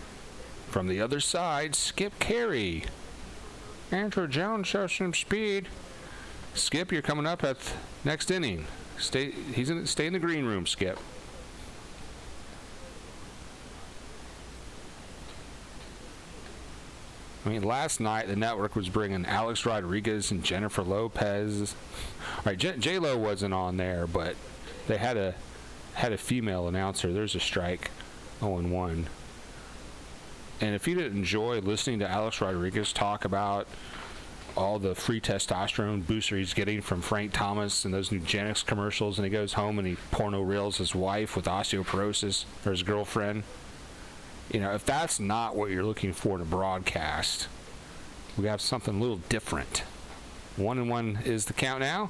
from the other side, Skip Carey. Andrew Jones shows some speed. Skip, you're coming up at next inning. Stay in the green room, Skip. I mean, last night the network was bringing Alex Rodriguez and Jennifer Lopez. All right, J-Lo wasn't on there, but they had a female announcer. There's a strike, 0-1. And if you didn't enjoy listening to Alex Rodriguez talk about all the free testosterone booster he's getting from Frank Thomas and those Nugenix commercials, and he goes home and he porno reels his wife with osteoporosis, or his girlfriend. You know, if that's not what you're looking for in a broadcast, we have something a little different. 1-1 is the count now.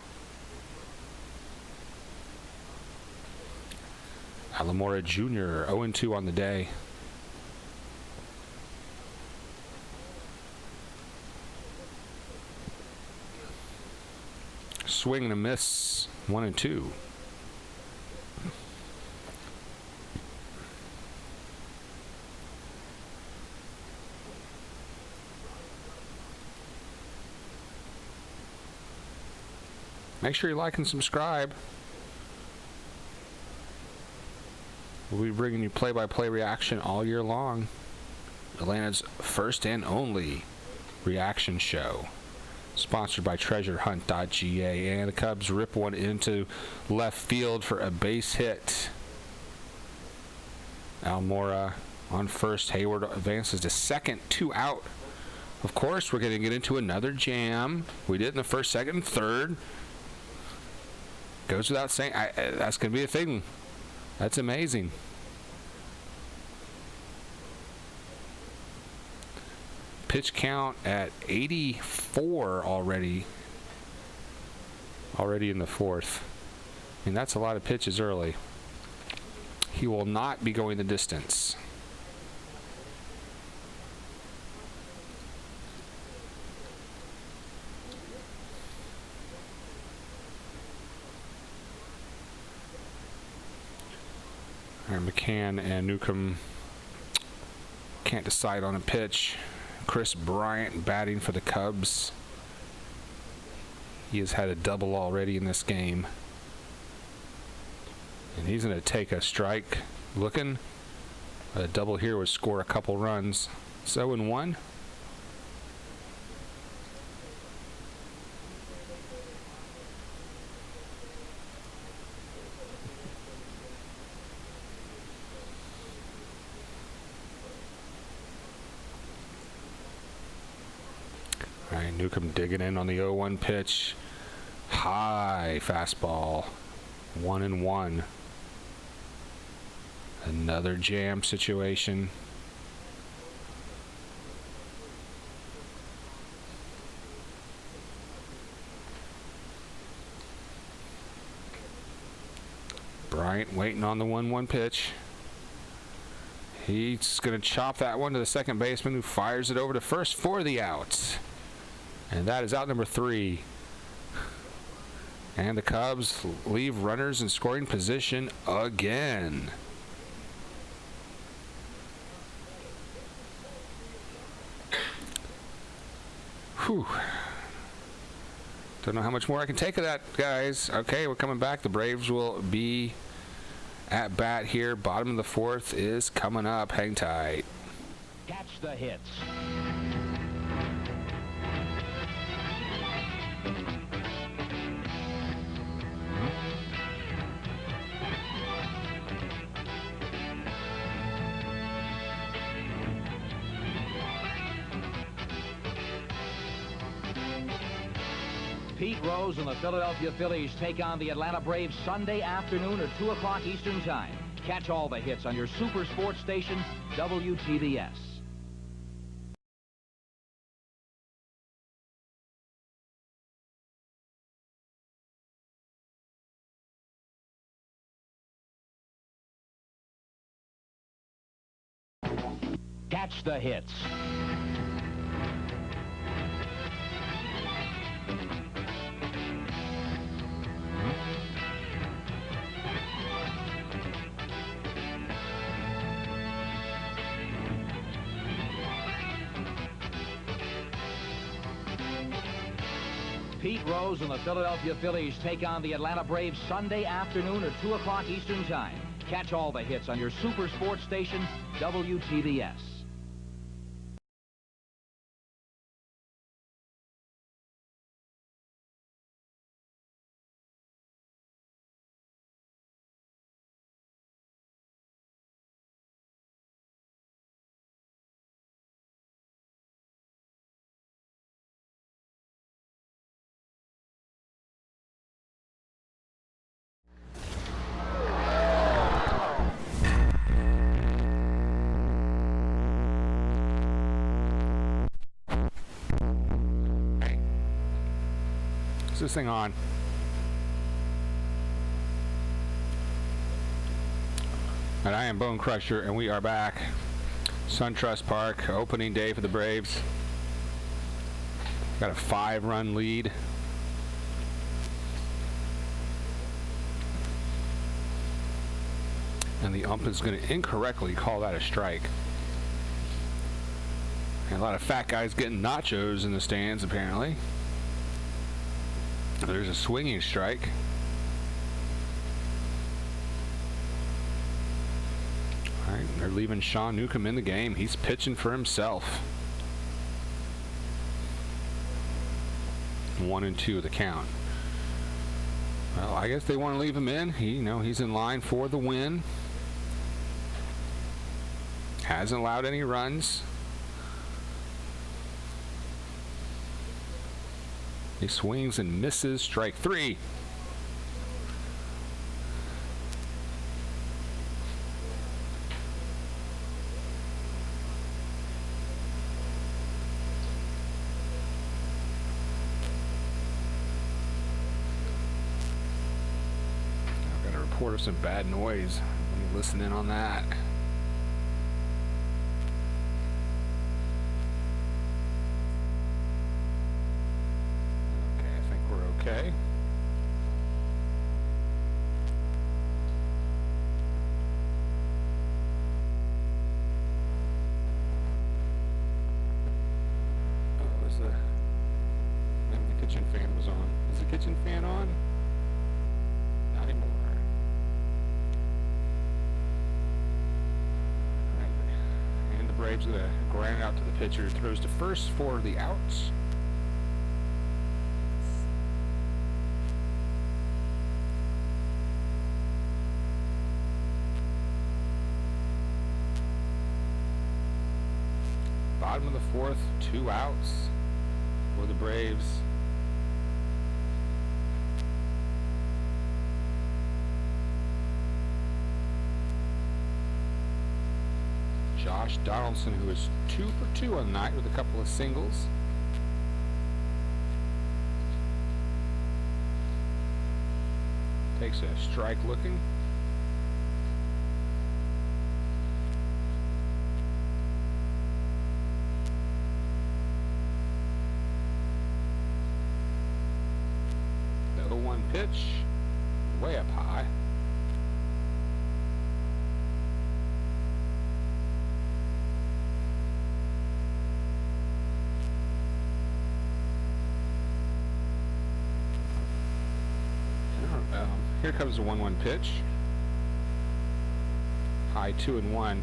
Alamora Jr., 0-2 on the day. Swing and a miss, 1-2. Make sure you like and subscribe. We'll be bringing you play-by-play reaction all year long. Atlanta's first and only reaction show. Sponsored by TreasureHunt.ga. And the Cubs rip one into left field for a base hit. Almora on first. Hayward advances to second, 2 out. Of course, we're going to get into another jam. We did in the first, second, and third. Goes without saying. That's going to be a thing. That's amazing. Pitch count at 84 already in the fourth. I mean, that's a lot of pitches early. He will not be going the distance. All right, McCann and Newcomb can't decide on a pitch. Chris Bryant batting for the Cubs. He has had a double already in this game. And he's going to take a strike. Looking. A double here would score a couple runs. 0-1. All right, Newcomb digging in on the 0-1 pitch. High fastball. 1-1. Another jam situation. Bryant waiting on the 1-1 pitch. He's going to chop that one to the second baseman, who fires it over to first for the out. And that is out number 3. And the Cubs leave runners in scoring position again. Whew. Don't know how much more I can take of that, guys. Okay, we're coming back. The Braves will be at bat here. Bottom of the fourth is coming up. Hang tight. Catch the hits. Pete Rose and the Philadelphia Phillies take on the Atlanta Braves Sunday afternoon at 2 o'clock Eastern Time. Catch all the hits on your super sports station, WTBS. Catch the hits. Pete Rose and the Philadelphia Phillies take on the Atlanta Braves Sunday afternoon at 2 o'clock Eastern Time. Catch all the hits on your super sports station, WTBS. Is this thing on? And I am Bone Crusher, and we are back. SunTrust Park, opening day for the Braves. Got a 5-run lead. And the ump is going to incorrectly call that a strike. And a lot of fat guys getting nachos in the stands, apparently. There's a swinging strike. All right, they're leaving Sean Newcomb in the game. He's pitching for himself. 1-2 the count. Well, I guess they want to leave him in. He's in line for the win. Hasn't allowed any runs. He swings and misses. Strike 3. I've got a report of some bad noise. Let me listen in on that. Okay. Maybe the kitchen fan was on. Is the kitchen fan on? Not anymore. Right. And the Braves gonna grind out to the pitcher. Throws to first for the outs. Bottom of the fourth, 2 outs for the Braves. Josh Donaldson, who is 2 for 2 on the night with a couple of singles. Takes a strike looking. Pitch way up high. Here comes the 1-1 pitch. High 2-1.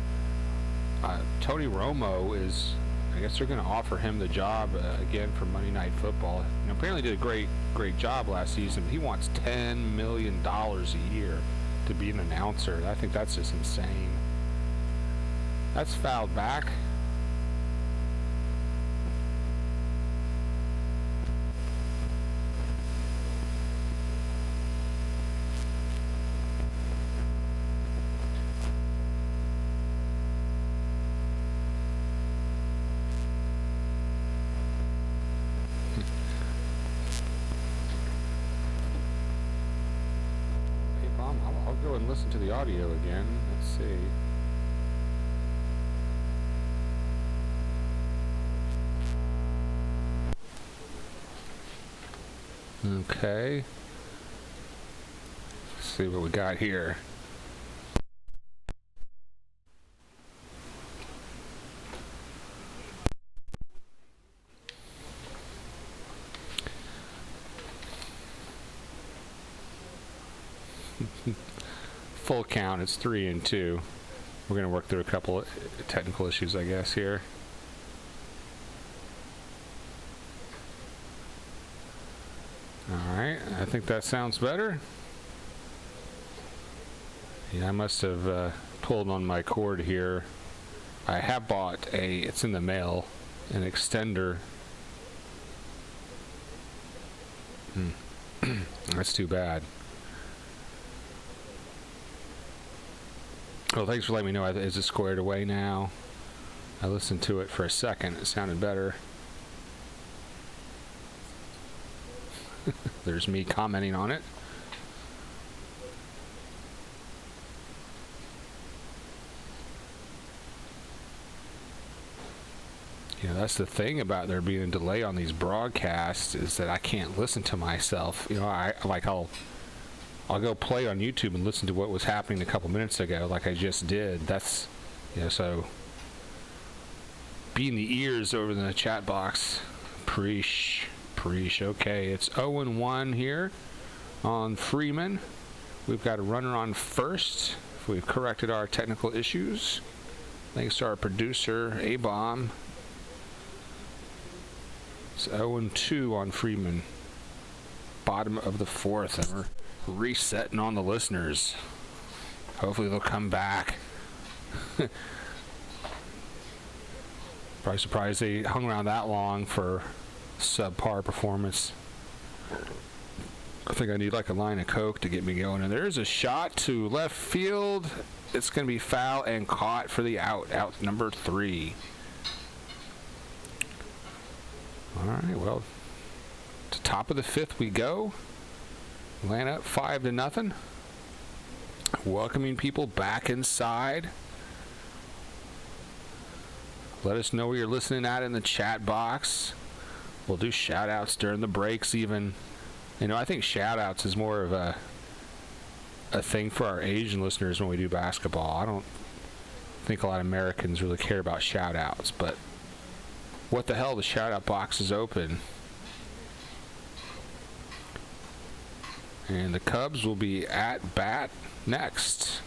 Tony Romo is, I guess they're going to offer him the job again for Monday Night Football. Apparently did a great job last season. But he wants $10 million a year to be an announcer. I think that's just insane. That's fouled back. Go and listen to the audio again. Let's see. Okay. Let's see what we got here. Full count, it's 3-2. We're going to work through a couple of technical issues, I guess, here. Alright, I think that sounds better. Yeah, I must have pulled on my cord here. I have bought it's in the mail, an extender. That's too bad. Well, thanks for letting me know. Is it squared away now? I listened to it for a second. It sounded better. There's me commenting on it. That's the thing about there being a delay on these broadcasts, is that I can't listen to myself. I'll go play on YouTube and listen to what was happening a couple minutes ago, like I just did. That's, so be in the ears over in the chat box. Preach. Preach. Okay, it's 0-1 here on Freeman. We've got a runner on first. We've corrected our technical issues. Thanks to our producer, A-Bomb. It's 0-2 on Freeman. Bottom of the fourth, and we're resetting on the listeners. Hopefully they'll come back. Probably surprised they hung around that long for subpar performance. I think I need like a line of Coke to get me going. And there's a shot to left field. It's going to be foul and caught for the out. Out number 3. All right, well, to top of the 5th we go. Atlanta up 5-0. Welcoming people back inside. Let us know where you're listening at in the chat box. We'll do shout-outs during the breaks even. You know, I think shout-outs is more of a thing for our Asian listeners when we do basketball. I don't think a lot of Americans really care about shout-outs, but what the hell, the shout-out box is open. And the Cubs will be at bat next.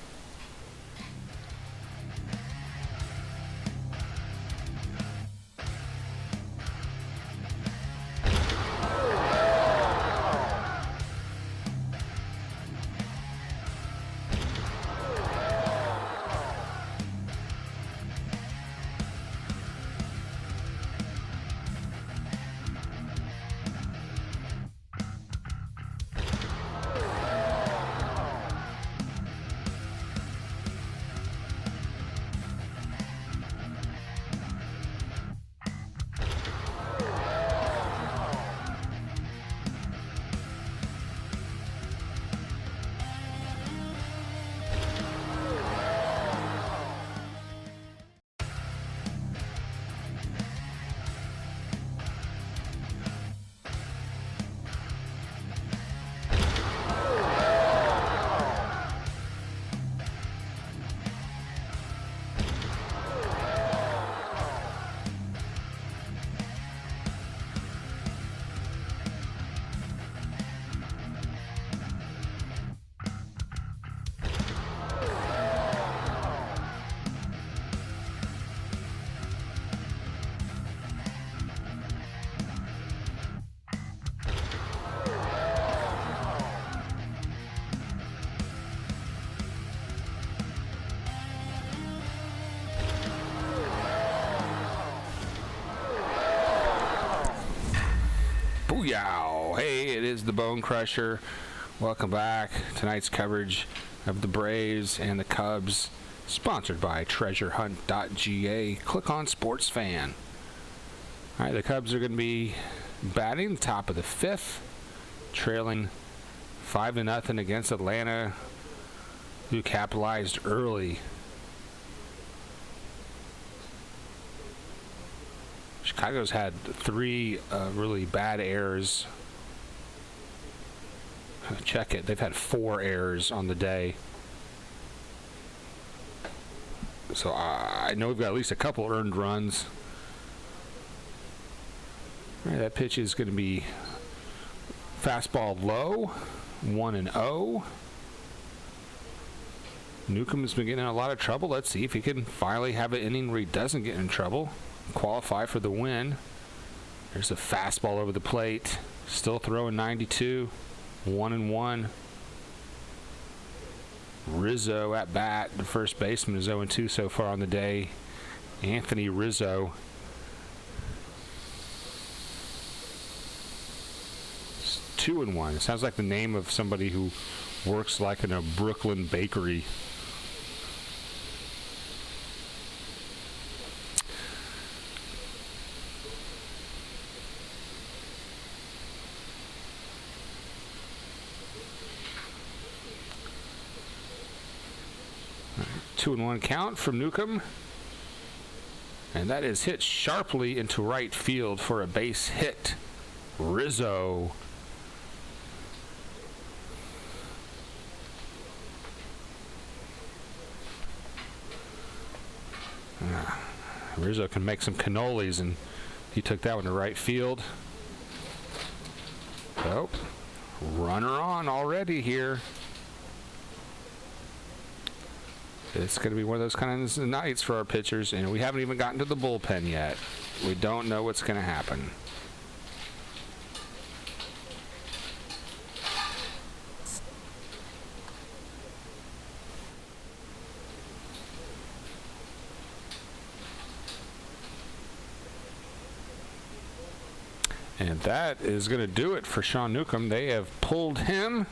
Booyah! Hey, it is the Bone Crusher. Welcome back. Tonight's coverage of the Braves and the Cubs, sponsored by TreasureHunt.ga. Click on Sports Fan. All right, the Cubs are going to be batting the top of the 5th, trailing 5-0 against Atlanta, who capitalized early. Chicago's had 3 really bad errors. Check it. They've had 4 errors on the day. So I know we've got at least a couple earned runs. All right, that pitch is going to be fastball low, 1-0. Newcomb's been getting in a lot of trouble. Let's see if he can finally have an inning where he doesn't get in trouble. Qualify for the win. There's a fastball over the plate. Still throwing 92. 1-1. Rizzo at bat. The first baseman is 0-2 so far on the day. Anthony Rizzo. It's 2-1. It sounds like the name of somebody who works like in a Brooklyn bakery. Right, 2-1 count from Newcomb. And that is hit sharply into right field for a base hit. Rizzo. Rizzo can make some cannolis, and he took that one to right field. Oh, runner on already here. It's going to be one of those kind of nights for our pitchers, and we haven't even gotten to the bullpen yet. We don't know what's going to happen. And that is going to do it for Sean Newcomb. They have pulled him.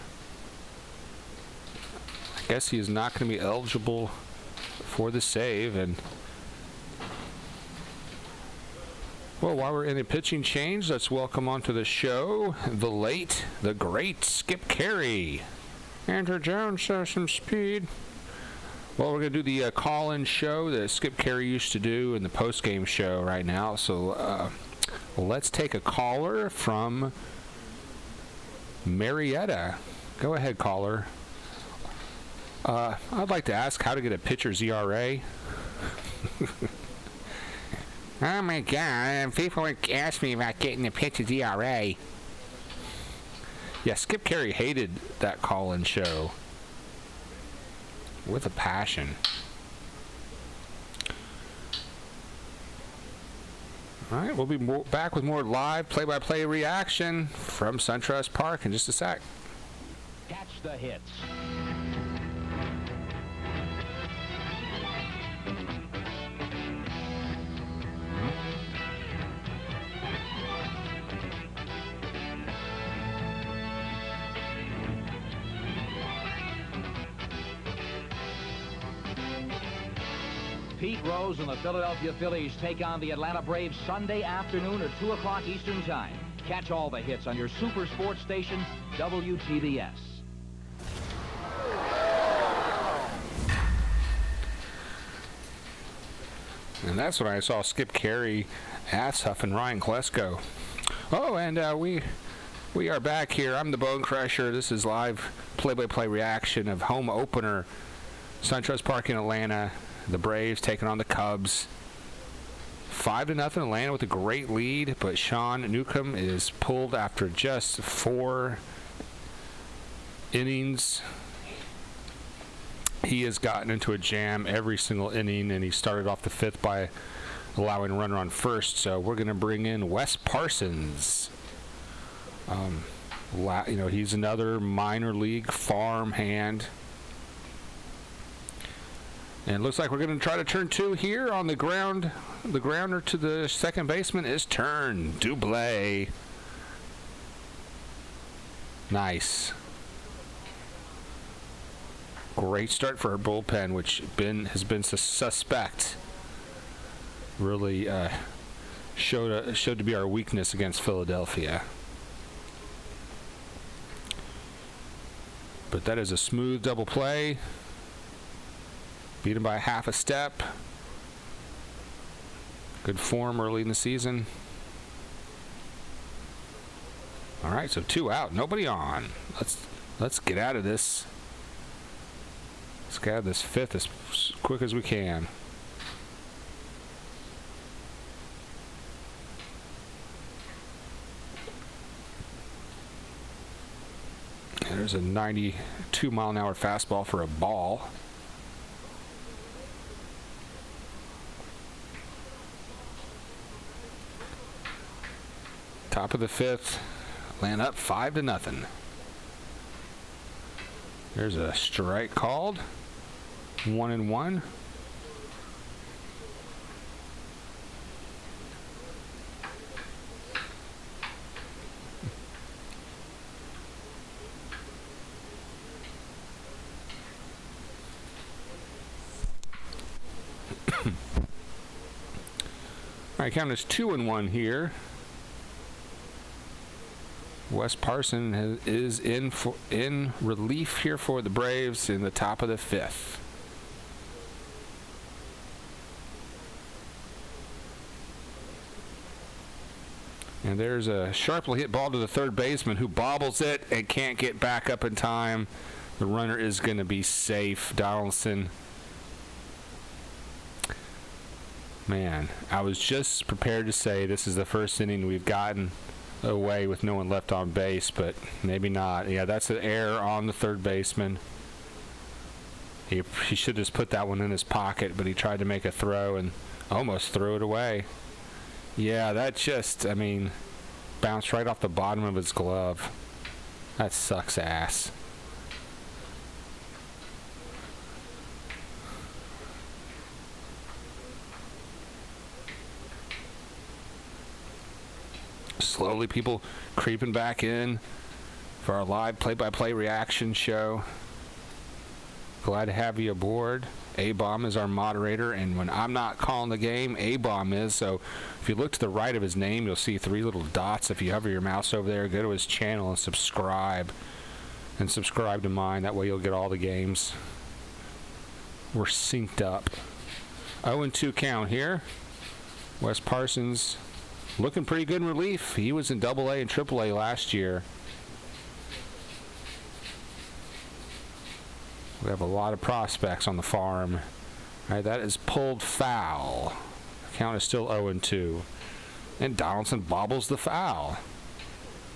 I guess he is not going to be eligible for the save. And well, while we're in a pitching change, let's welcome onto the show the late, the great Skip Carey. Andrew Jones shows some speed. Well, we're going to do the call-in show that Skip Carey used to do in the post-game show right now. So let's take a caller from Marietta. Go ahead, caller. I'd like to ask how to get a pitcher's ERA. Oh my God, people ask me about getting a pitcher's ERA. Yeah, Skip Carey hated that call-in show with a passion. All right, we'll be back with more live play-by-play reaction from SunTrust Park in just a sec. Catch the hits. Pete Rose and the Philadelphia Phillies take on the Atlanta Braves Sunday afternoon at 2 o'clock Eastern Time. Catch all the hits on your super sports station, WTBS. And that's when I saw Skip Carey ass huffing Ryan Klesko. Oh, and we are back here. I'm the Bone Crusher. This is live play-by-play reaction of home opener, SunTrust Park in Atlanta. The Braves taking on the Cubs. 5-0 Atlanta with a great lead, but Sean Newcomb is pulled after just 4 innings. He has gotten into a jam every single inning, and he started off the 5th by allowing a runner on first. So we're going to bring in Wes Parsons. He's another minor league farm hand. And it looks like we're going to try to turn 2 here on the ground. The grounder to the second baseman is turned. Double. Nice. Great start for her bullpen, which has been suspect. Really showed to be our weakness against Philadelphia. But that is a smooth double play. Beat him by half a step. Good form early in the season. All right, so 2 out, nobody on. Let's get out of this. Let's get out of this 5th as quick as we can. And there's a 92-mile-an-hour fastball for a ball. Top of the 5th, Atlanta up 5-0. There's a strike called. 1-1. All right, count is 2-1 here. Wes Parsons is in relief here for the Braves in the top of the 5th. And there's a sharply hit ball to the third baseman who bobbles it and can't get back up in time. The runner is going to be safe. Donaldson. Man, I was just prepared to say this is the first inning we've gotten away with no one left on base, but maybe not. Yeah, that's an error on the third baseman. He should have just put that one in his pocket, but he tried to make a throw and almost threw it away. Yeah, that just, bounced right off the bottom of his glove. That sucks ass. Slowly, people creeping back in for our live play-by-play reaction show. Glad to have you aboard. A-Bomb is our moderator, and when I'm not calling the game, A-Bomb is. So if you look to the right of his name, you'll see 3 little dots. If you hover your mouse over there, go to his channel and subscribe. And subscribe to mine. That way you'll get all the games. We're synced up. 0-2 count here. Wes Parsons looking pretty good in relief. He was in AA and AAA last year. We have a lot of prospects on the farm. All right, that is pulled foul. The count is still 0-2. And Donaldson bobbles the foul.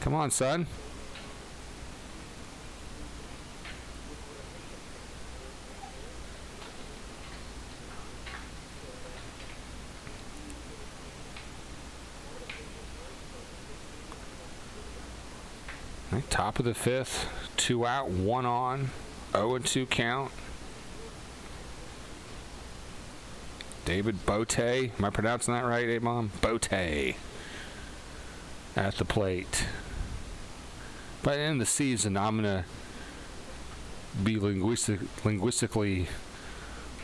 Come on, son. All right, top of the 5th. 2 out, 1 on. 0-2 count. David Bote. Am I pronouncing that right, A-Mom? Bote. At the plate. By the end of the season, I'm going to be linguistically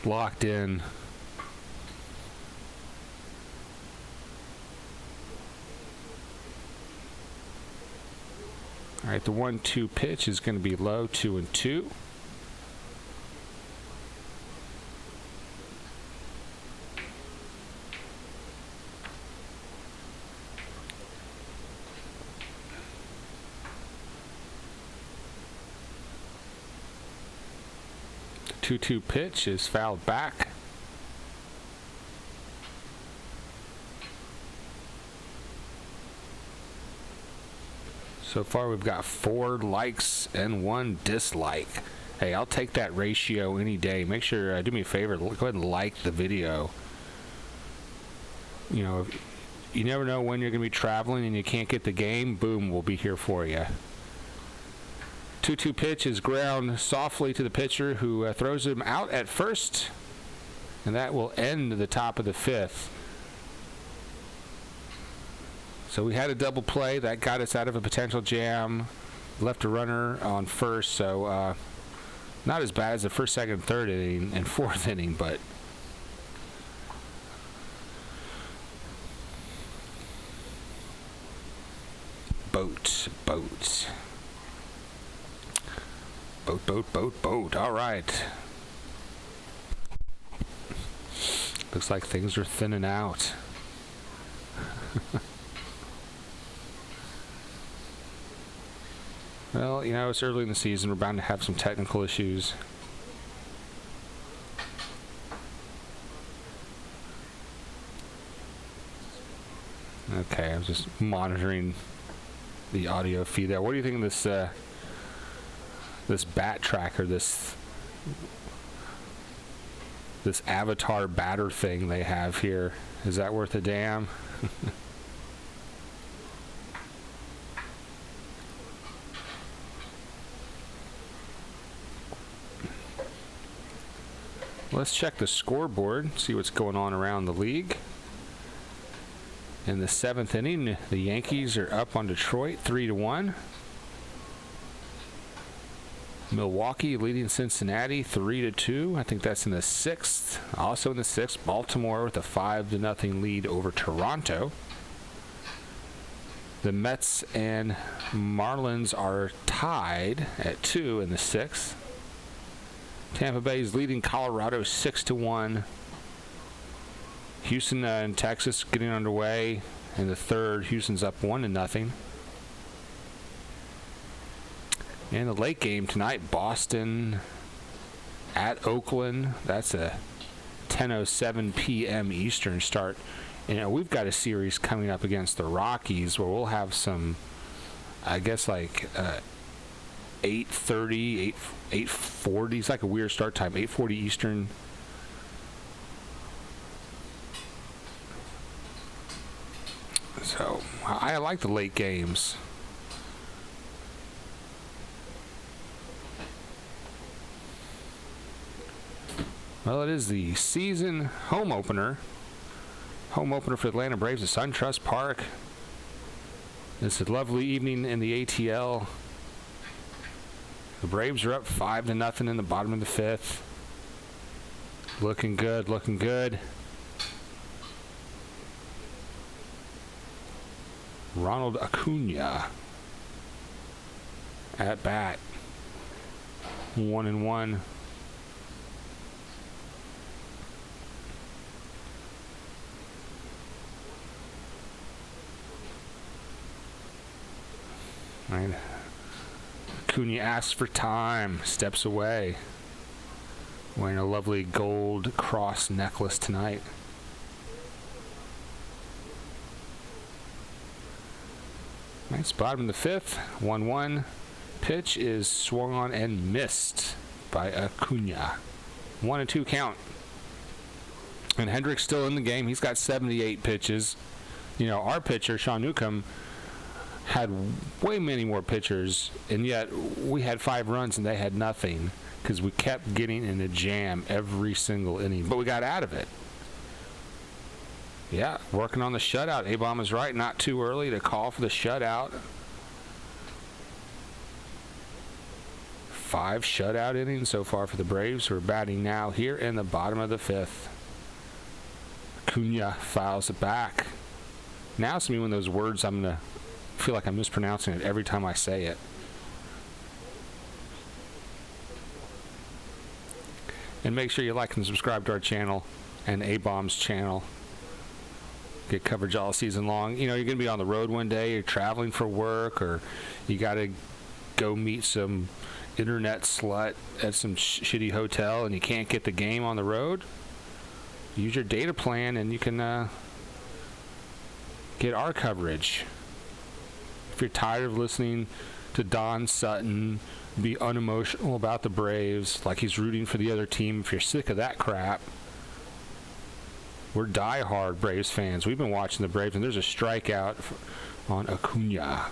locked in. All right, the 1-2 pitch is going to be low, 2-2. The 2-2 pitch is fouled back. So far, we've got 4 likes and 1 dislike. Hey, I'll take that ratio any day. Make sure, do me a favor, go ahead and like the video. You know, you never know when you're going to be traveling and you can't get the game. Boom, we'll be here for you. 2-2 pitch is ground softly to the pitcher, who throws him out at first. And that will end the top of the 5th. So we had a double play that got us out of a potential jam. Left a runner on first, so not as bad as the first, second, third inning and 4th inning, but boat. All right. Looks like things are thinning out. Well, you know, it's early in the season. We're bound to have some technical issues. Okay, I'm just monitoring the audio feed there. What do you think of this this bat tracker, this avatar batter thing they have here? Is that worth a damn? Let's check the scoreboard, see what's going on around the league. In the 7th inning, the Yankees are up on Detroit 3-1. Milwaukee leading Cincinnati 3-2. I think that's in the 6th. Also in the 6th, Baltimore with a 5-0 lead over Toronto. The Mets and Marlins are tied at 2 in the 6th. Tampa Bay is leading Colorado 6-1. Houston and Texas getting underway in the 3rd. Houston's up 1-0. And the late game tonight, Boston at Oakland. That's a 10:07 p.m. Eastern start. we've got a series coming up against the Rockies where we'll have some, I guess, like 8:30, 8:40. It's like a weird start time, 8:40 Eastern. So I like the late games. Well, it is the season home opener. Home opener for Atlanta Braves at SunTrust Park. It's a lovely evening in the ATL. The Braves are up 5-0 in the bottom of the fifth. Looking good, looking good. Ronald Acuna at bat. 1-1. Right. Acuna asks for time, steps away. Wearing a lovely gold cross necklace tonight. Nice bottom of the fifth, 1-1. Pitch is swung on and missed by Acuna. 1-2 count. And Hendricks still in the game. He's got 78 pitches. Our pitcher, Sean Newcomb, had way many more pitchers, and yet we had 5 runs and they had nothing because we kept getting in a jam every single inning. But we got out of it. Yeah, working on the shutout. A-Bomb is right. Not too early to call for the shutout. 5 shutout innings so far for the Braves, who are batting now here in the bottom of the fifth. Acuna fouls it back. Now it's going to be one of those words I'm going to feel like I'm mispronouncing it every time I say it. And make sure you like and subscribe to our channel and A-Bomb's channel. Get coverage all season long. You're going to be on the road one day, you're traveling for work, or you got to go meet some internet slut at some shitty hotel and you can't get the game on the road. Use your data plan and you can get our coverage. If you're tired of listening to Don Sutton be unemotional about the Braves, like he's rooting for the other team, if you're sick of that crap, we're diehard Braves fans. We've been watching the Braves, and there's a strikeout on Acuna.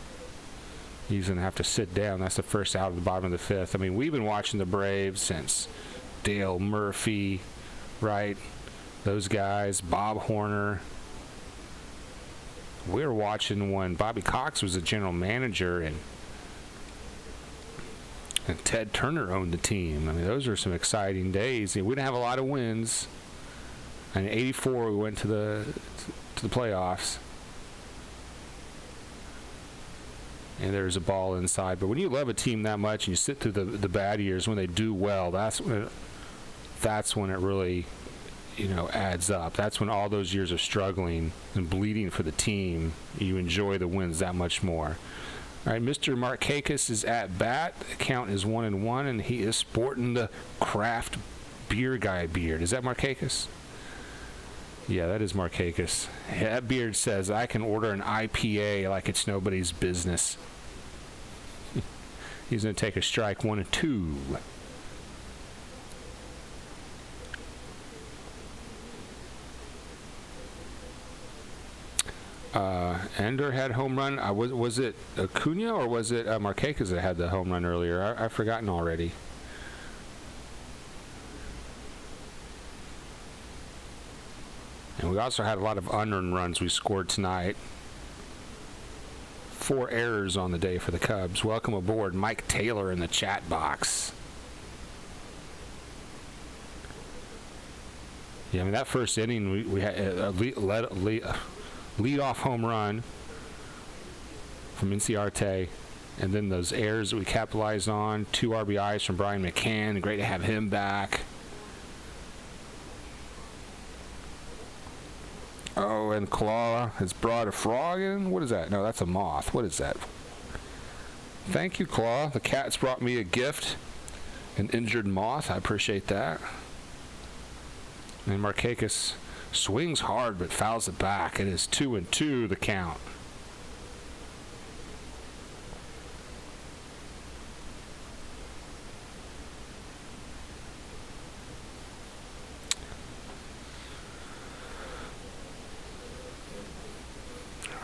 He's going to have to sit down. That's the first out of the bottom of the fifth. I mean, we've been watching the Braves since Dale Murphy, right? Those guys, Bob Horner. We were watching when Bobby Cox was the general manager and Ted Turner owned the team. I mean, those are some exciting days. We didn't have a lot of wins. And in '84, we went to the playoffs. And there's a ball inside. But when you love a team that much and you sit through the bad years, when they do well, that's when it really, adds up. That's when all those years of struggling and bleeding for the team, you enjoy the wins that much more. All right, Mr. Markakis is at bat. The count is 1-1, and he is sporting the craft beer guy beard. Is that Markakis? Yeah, that is Markakis. Yeah, that beard says, I can order an IPA like it's nobody's business. He's going to take a strike, 1-2. Ender had home run. Was it Acuna or was it Markakis that had the home run earlier? I've forgotten already. And we also had a lot of unearned runs we scored tonight. 4 errors on the day for the Cubs. Welcome aboard, Mike Taylor in the chat box. Yeah, I mean, that first inning, we had a lead-off home run from Inciarte, and then those errors that we capitalized on. 2 RBIs from Brian McCann. Great to have him back. Oh, and Claw has brought a frog in. What is that? No, that's a moth. What is that? Thank you, Claw. The cat's brought me a gift, an injured moth. I appreciate that. And Markakis Swings hard, but fouls it back. It is 2-2 the count.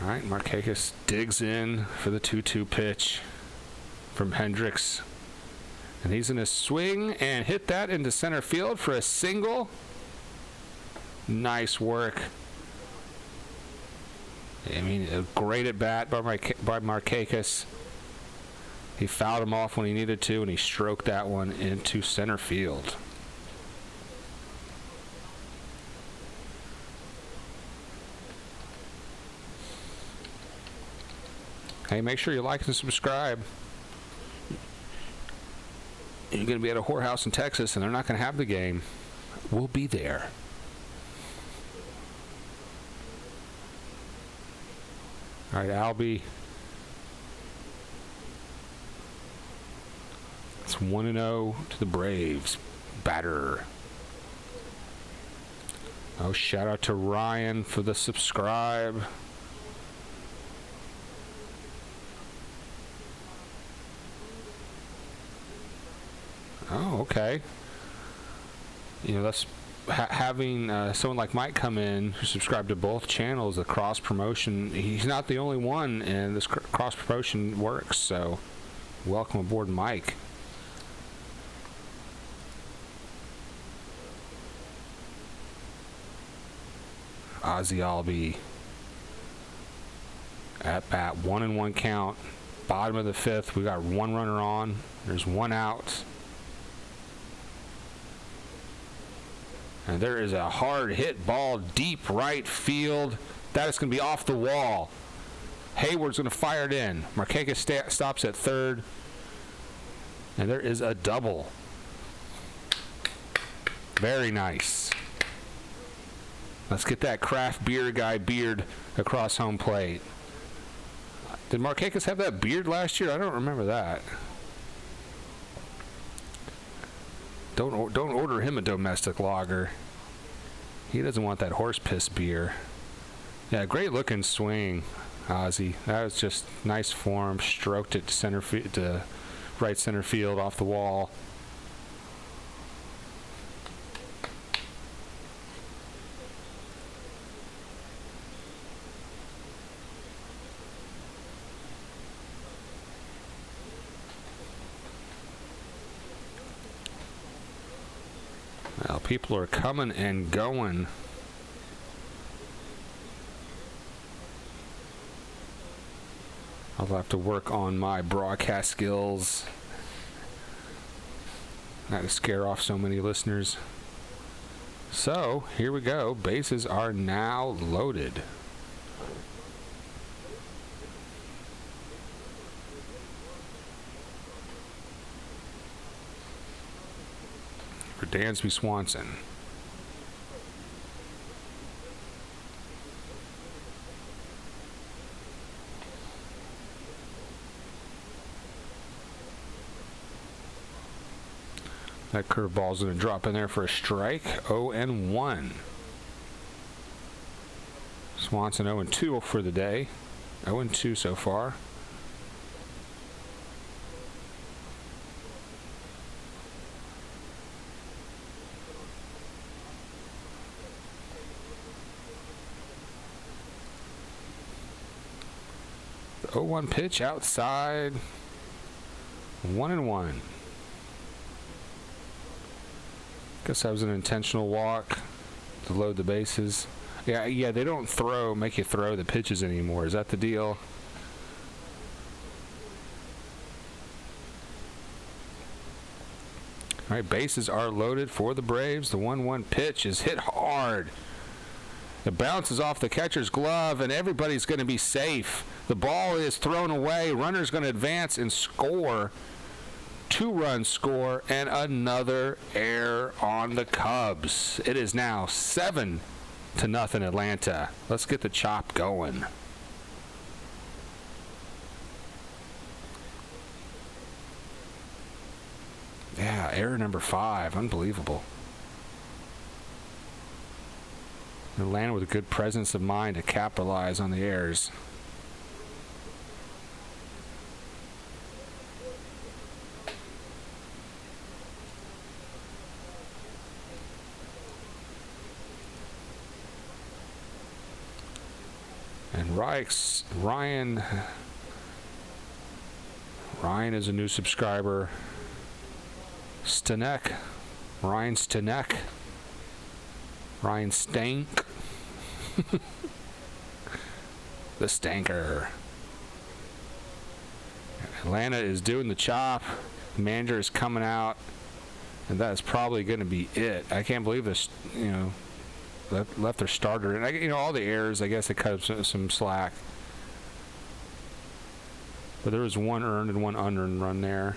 All right, Markakis digs in for the 2-2 pitch from Hendricks. And he's in a swing and hit that into center field for a single. Nice work. I mean, a great at bat by Markakis. He fouled him off when he needed to, and he stroked that one into center field. Hey, make sure you like and subscribe. You're going to be at a whorehouse in Texas, and they're not going to have the game. We'll be there. All right, Albie. It's 1-0 to the Braves. Batter. Oh, shout out to Ryan for the subscribe. Oh, okay. You know, that's having someone like Mike come in who subscribed to both channels, the cross promotion. He's not the only one, and this cross promotion works. So, welcome aboard, Mike. Ozzy Albies at bat, 1-1 count. Bottom of the fifth, we got one runner on. There's one out. And there is a hard hit ball deep right field. That is going to be off the wall. Hayward's going to fire it in. Markakis stops at third. And there is a double. Very nice. Let's get that craft beer guy beard across home plate. Did Markakis have that beard last year? I don't remember that. Don't order him a domestic lager. He doesn't want that horse piss beer. Yeah, great looking swing, Ozzy. That was just nice form. Stroked it to right center field off the wall. Well, people are coming and going. I'll have to work on my broadcast skills. Not to scare off so many listeners. So, here we go. Bases are now loaded. For Dansby Swanson. That curveball's going to drop in there for a strike. 0-1. Swanson 0-2 for the day. 0-2 so far. The 0-1 pitch outside. 1-1. Guess that was an intentional walk to load the bases. Yeah, they don't make you throw the pitches anymore. Is that the deal? All right, bases are loaded for the Braves. The 1-1 pitch is hit hard. It bounces off the catcher's glove, and everybody's going to be safe. The ball is thrown away. Runner's going to advance and score. 2-run score, and another error on the Cubs. It is now 7-0 Atlanta. Let's get the chop going. Yeah, error number 5. Unbelievable. Atlanta with a good presence of mind to capitalize on the errors. And Ryan is a new subscriber. Stanek. Ryan Stanek. Ryan Stank. The Stanker. Atlanta is doing the chop. The manager is coming out. And that's probably going to be it. I can't believe this, left their starter. And, all the errors, I guess they cut some slack. But there was one earned and one unearned run there.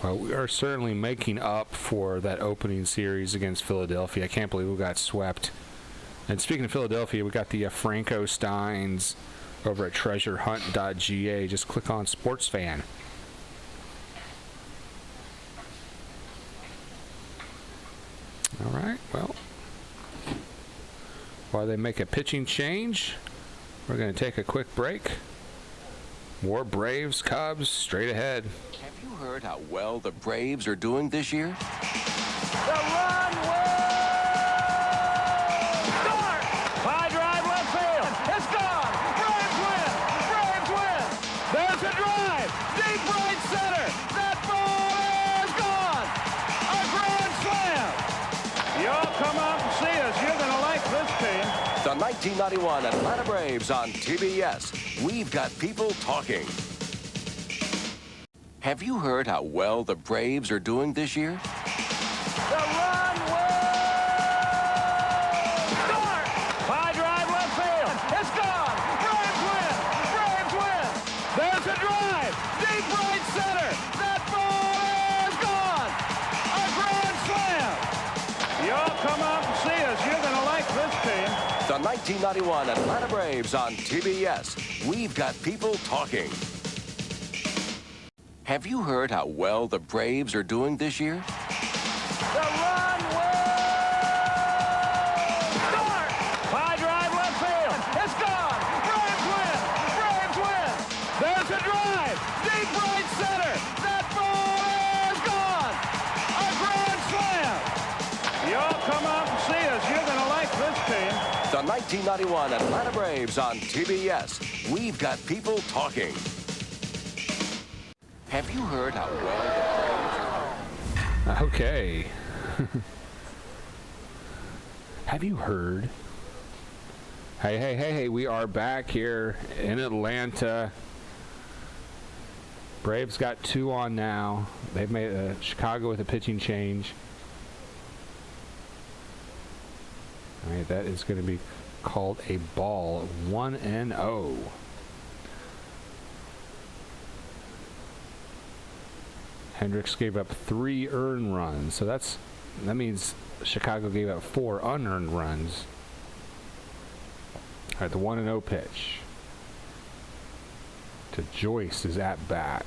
Well, we are certainly making up for that opening series against Philadelphia. I can't believe we got swept. And speaking of Philadelphia, we got the Franco Steins over at treasurehunt.ga. Just click on Sports Fan. All right, well, while they make a pitching change, we're going to take a quick break. More Braves, Cubs, straight ahead. Have you heard how well the Braves are doing this year? The run will start. High drive left field. It's gone. Braves win. Braves win. There's a drive. Deep right center. That ball is gone. A grand slam. Y'all come out and see us. You're going to like this team. The 1991 Atlanta Braves on TBS. We've got people talking. Have you heard how well the Braves are doing this year? The run will start. High drive left field. It's gone. Braves win. Braves win. There's a drive. Deep right center. That ball is gone. A grand slam. Y'all come out and see us. You're going to like this team. The 1991 Atlanta Braves on TBS. We've got people talking. Have you heard how well the Braves are doing this year? The run will start. High drive left field. It's gone. Braves win. Braves win. There's a drive. Deep right center. That ball is gone. A grand slam. Y'all come out and see us. You're going to like this team. The 1991 Atlanta Braves on TBS. We've got people talking. Have you heard how well the Braves are? Okay. Have you heard? Hey, we are back here in Atlanta. Braves got 2 on now. They've made Chicago with a pitching change. All right, that is going to be called a ball. 1-0. Hendricks gave up 3 earned runs, so that means Chicago gave up 4 unearned runs. All right, the 1-0 pitch to Joyce is at bat.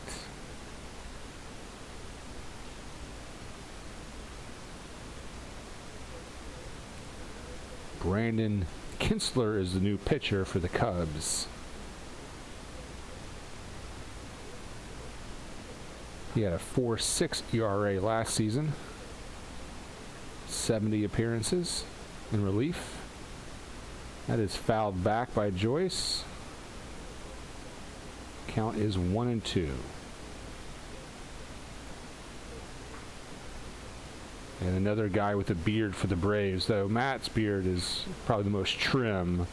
Brandon Kinsler is the new pitcher for the Cubs. He had a 4.6 ERA last season. 70 appearances in relief. That is fouled back by Joyce. Count is 1-2. And another guy with a beard for the Braves, though Matt's beard is probably the most trim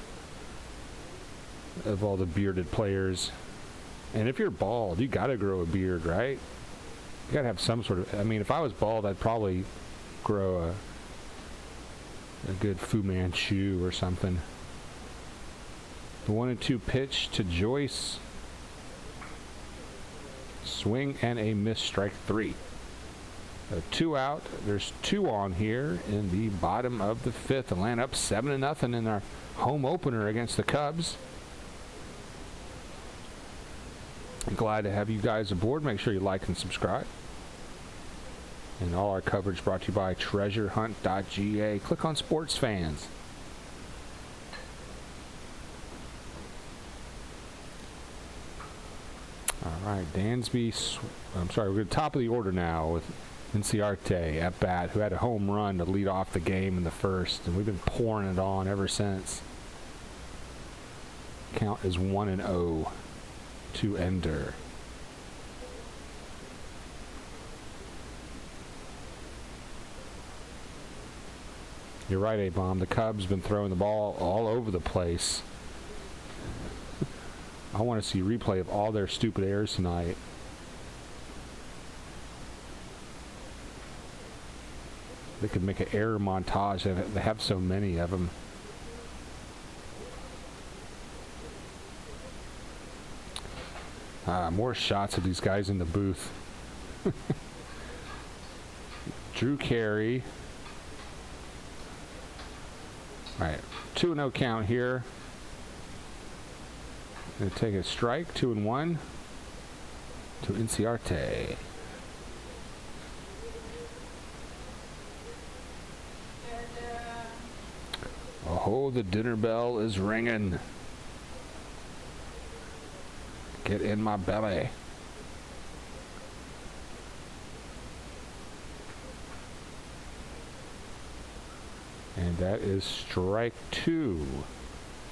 of all the bearded players. And if you're bald, you gotta grow a beard, right? You gotta have some sort of, if I was bald, I'd probably grow a good Fu Manchu or something. The 1-2 pitch to Joyce. Swing and a miss, strike 3. 2 out. There's 2 on here in the bottom of the 5th. Atlanta up 7-0 in our home opener against the Cubs. Glad to have you guys aboard. Make sure you like and subscribe. And all our coverage brought to you by treasurehunt.ga. Click on Sports Fans. All right, Dansby. I'm sorry, we're at the top of the order now with Inciarte at bat, who had a home run to lead off the game in the first, and we've been pouring it on ever since. Count is 1-0 to Ender. You're right, A-Bomb. The Cubs been throwing the ball all over the place. I want to see a replay of all their stupid errors tonight. They could make an error montage. They have so many of them. More shots of these guys in the booth. Drew Carey. All right, 2-0 count here. Going to take a strike, 2-1 to Inciarte. Oh, the dinner bell is ringing. Get in my belly. And that is strike 2.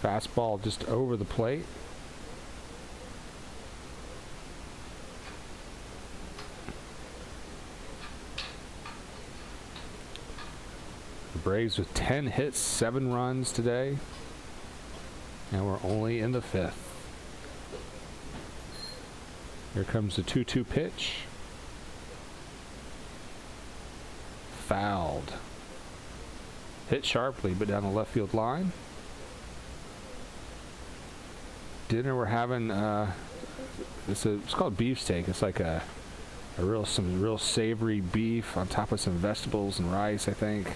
Fastball just over the plate. The Braves with 10 hits, 7 runs today. And we're only in the 5th. Here comes the 2-2 pitch. Fouled. Hit sharply, but down the left field line. Dinner we're having, it's called beefsteak. It's like some real savory beef on top of some vegetables and rice, I think.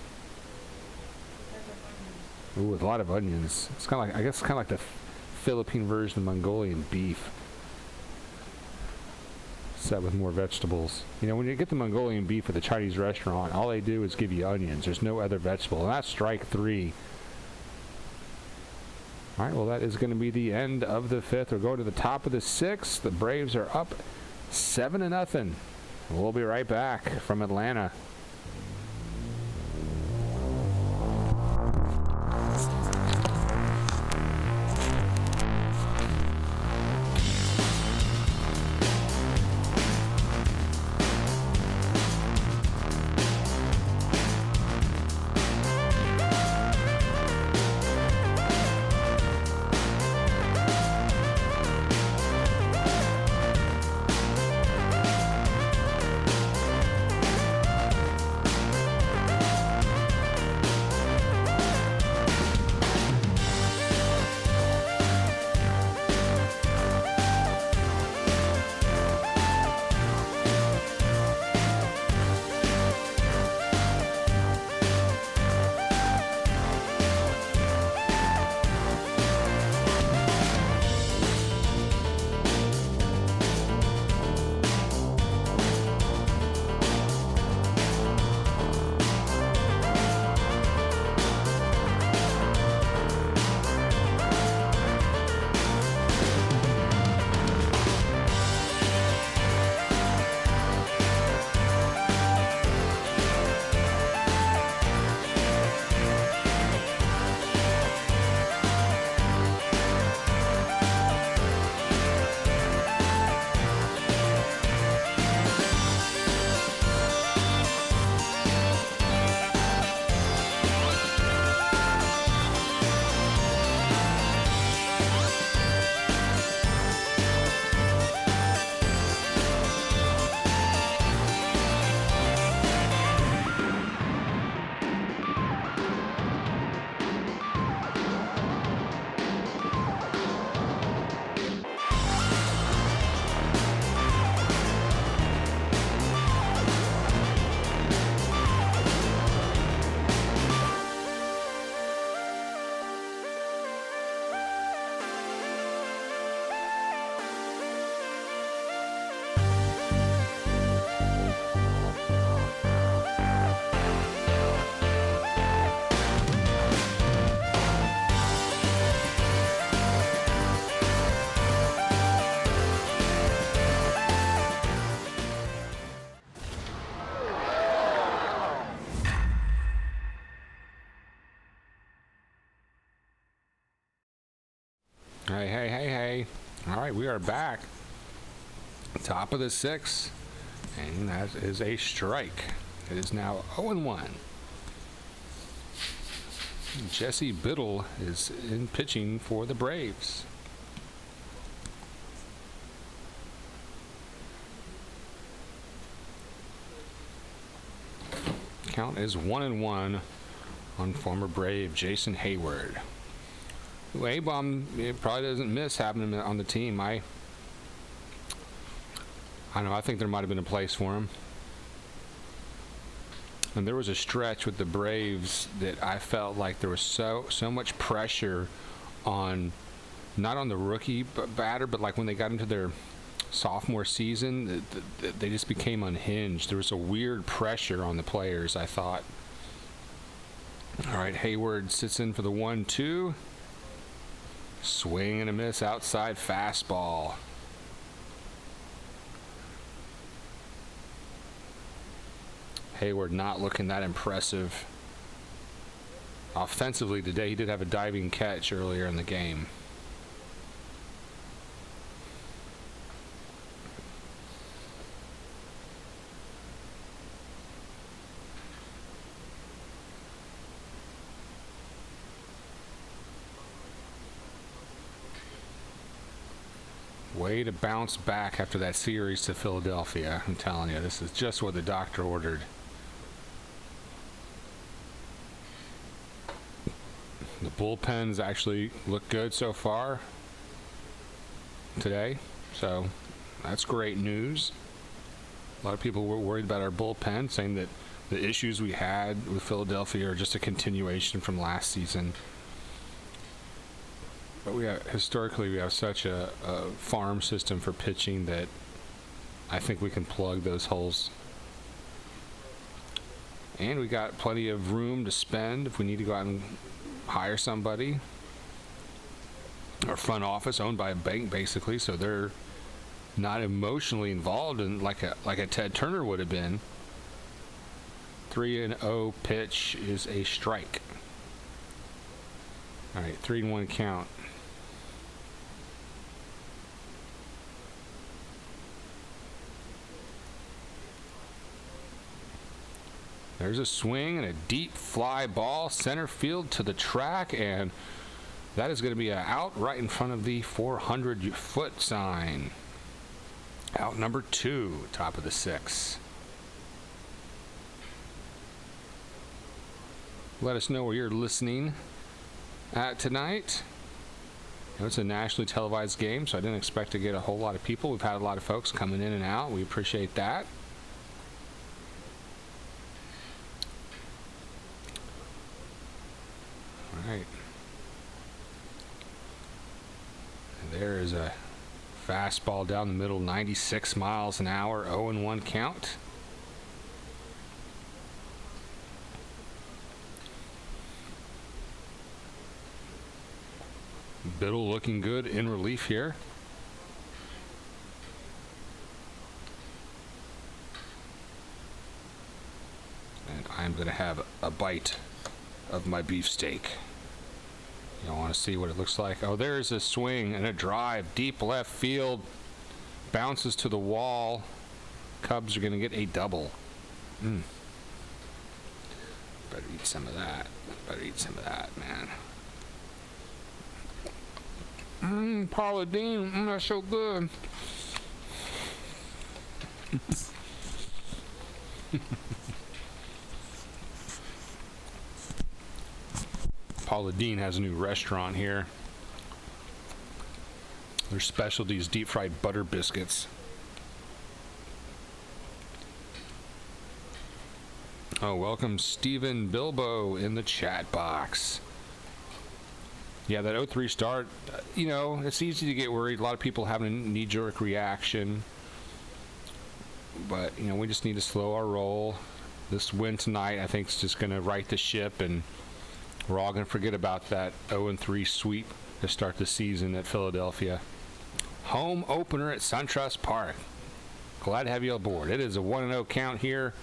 Ooh, with a lot of onions. It's kind of like, I guess, kind of like the Philippine version of Mongolian beef. Set with more vegetables. You know, when you get the Mongolian beef at the Chinese restaurant, all they do is give you onions. There's no other vegetable. And that's strike 3. All right, well, that is going to be the end of the 5th. We're going to the top of the 6th. The Braves are up 7-0. We'll be right back from Atlanta. Hey. All right, we are back. Top of the 6th. And that is a strike. It is now 0-1. Jesse Biddle is in pitching for the Braves. Count is 1-1 on former Brave Jason Heyward. A-Bomb, it probably doesn't miss having him on the team. I don't know. I think there might have been a place for him. And there was a stretch with the Braves that I felt like there was so much pressure on, not on the rookie batter, but like when they got into their sophomore season, they just became unhinged. There was a weird pressure on the players, I thought. All right, Heyward sits in for the 1-2. Swing and a miss, outside fastball. Heyward not looking that impressive offensively today. He did have a diving catch earlier in the game. Way to bounce back after that series to Philadelphia. I'm telling you, this is just what the doctor ordered. The bullpens actually look good so far today, so that's great news. A lot of people were worried about our bullpen, saying that the issues we had with Philadelphia are just a continuation from last season. But historically, we have such a farm system for pitching that I think we can plug those holes. And we got plenty of room to spend if we need to go out and hire somebody. Our front office owned by a bank, basically, so they're not emotionally involved in like a Ted Turner would have been. 3-0 pitch is a strike. All right, 3-1 count. There's a swing and a deep fly ball center field to the track, and that is going to be an out right in front of the 400-foot sign. Out number 2, top of the 6th. Let us know where you're listening at tonight. It's a nationally televised game, so I didn't expect to get a whole lot of people. We've had a lot of folks coming in and out. We appreciate that. Right. And there is a fastball down the middle, 96 miles an hour, 0-1 count. Biddle looking good in relief here. And I'm going to have a bite of my beefsteak. You want to see what it looks like? Oh, there's a swing and a drive. Deep left field. Bounces to the wall. Cubs are going to get a double. Better eat some of that. Better eat some of that, man. Paula Deen. That's so good. Paula Deen has a new restaurant here. Their specialty is deep fried butter biscuits. Oh, welcome Stephen Bilbo in the chat box. Yeah, that 0-3 start, it's easy to get worried. A lot of people having a knee-jerk reaction. But, we just need to slow our roll. This win tonight, I think, is just going to right the ship, and we're all going to forget about that 0-3 sweep to start the season at Philadelphia. Home opener at SunTrust Park. Glad to have you aboard. It is a 1-0 count here.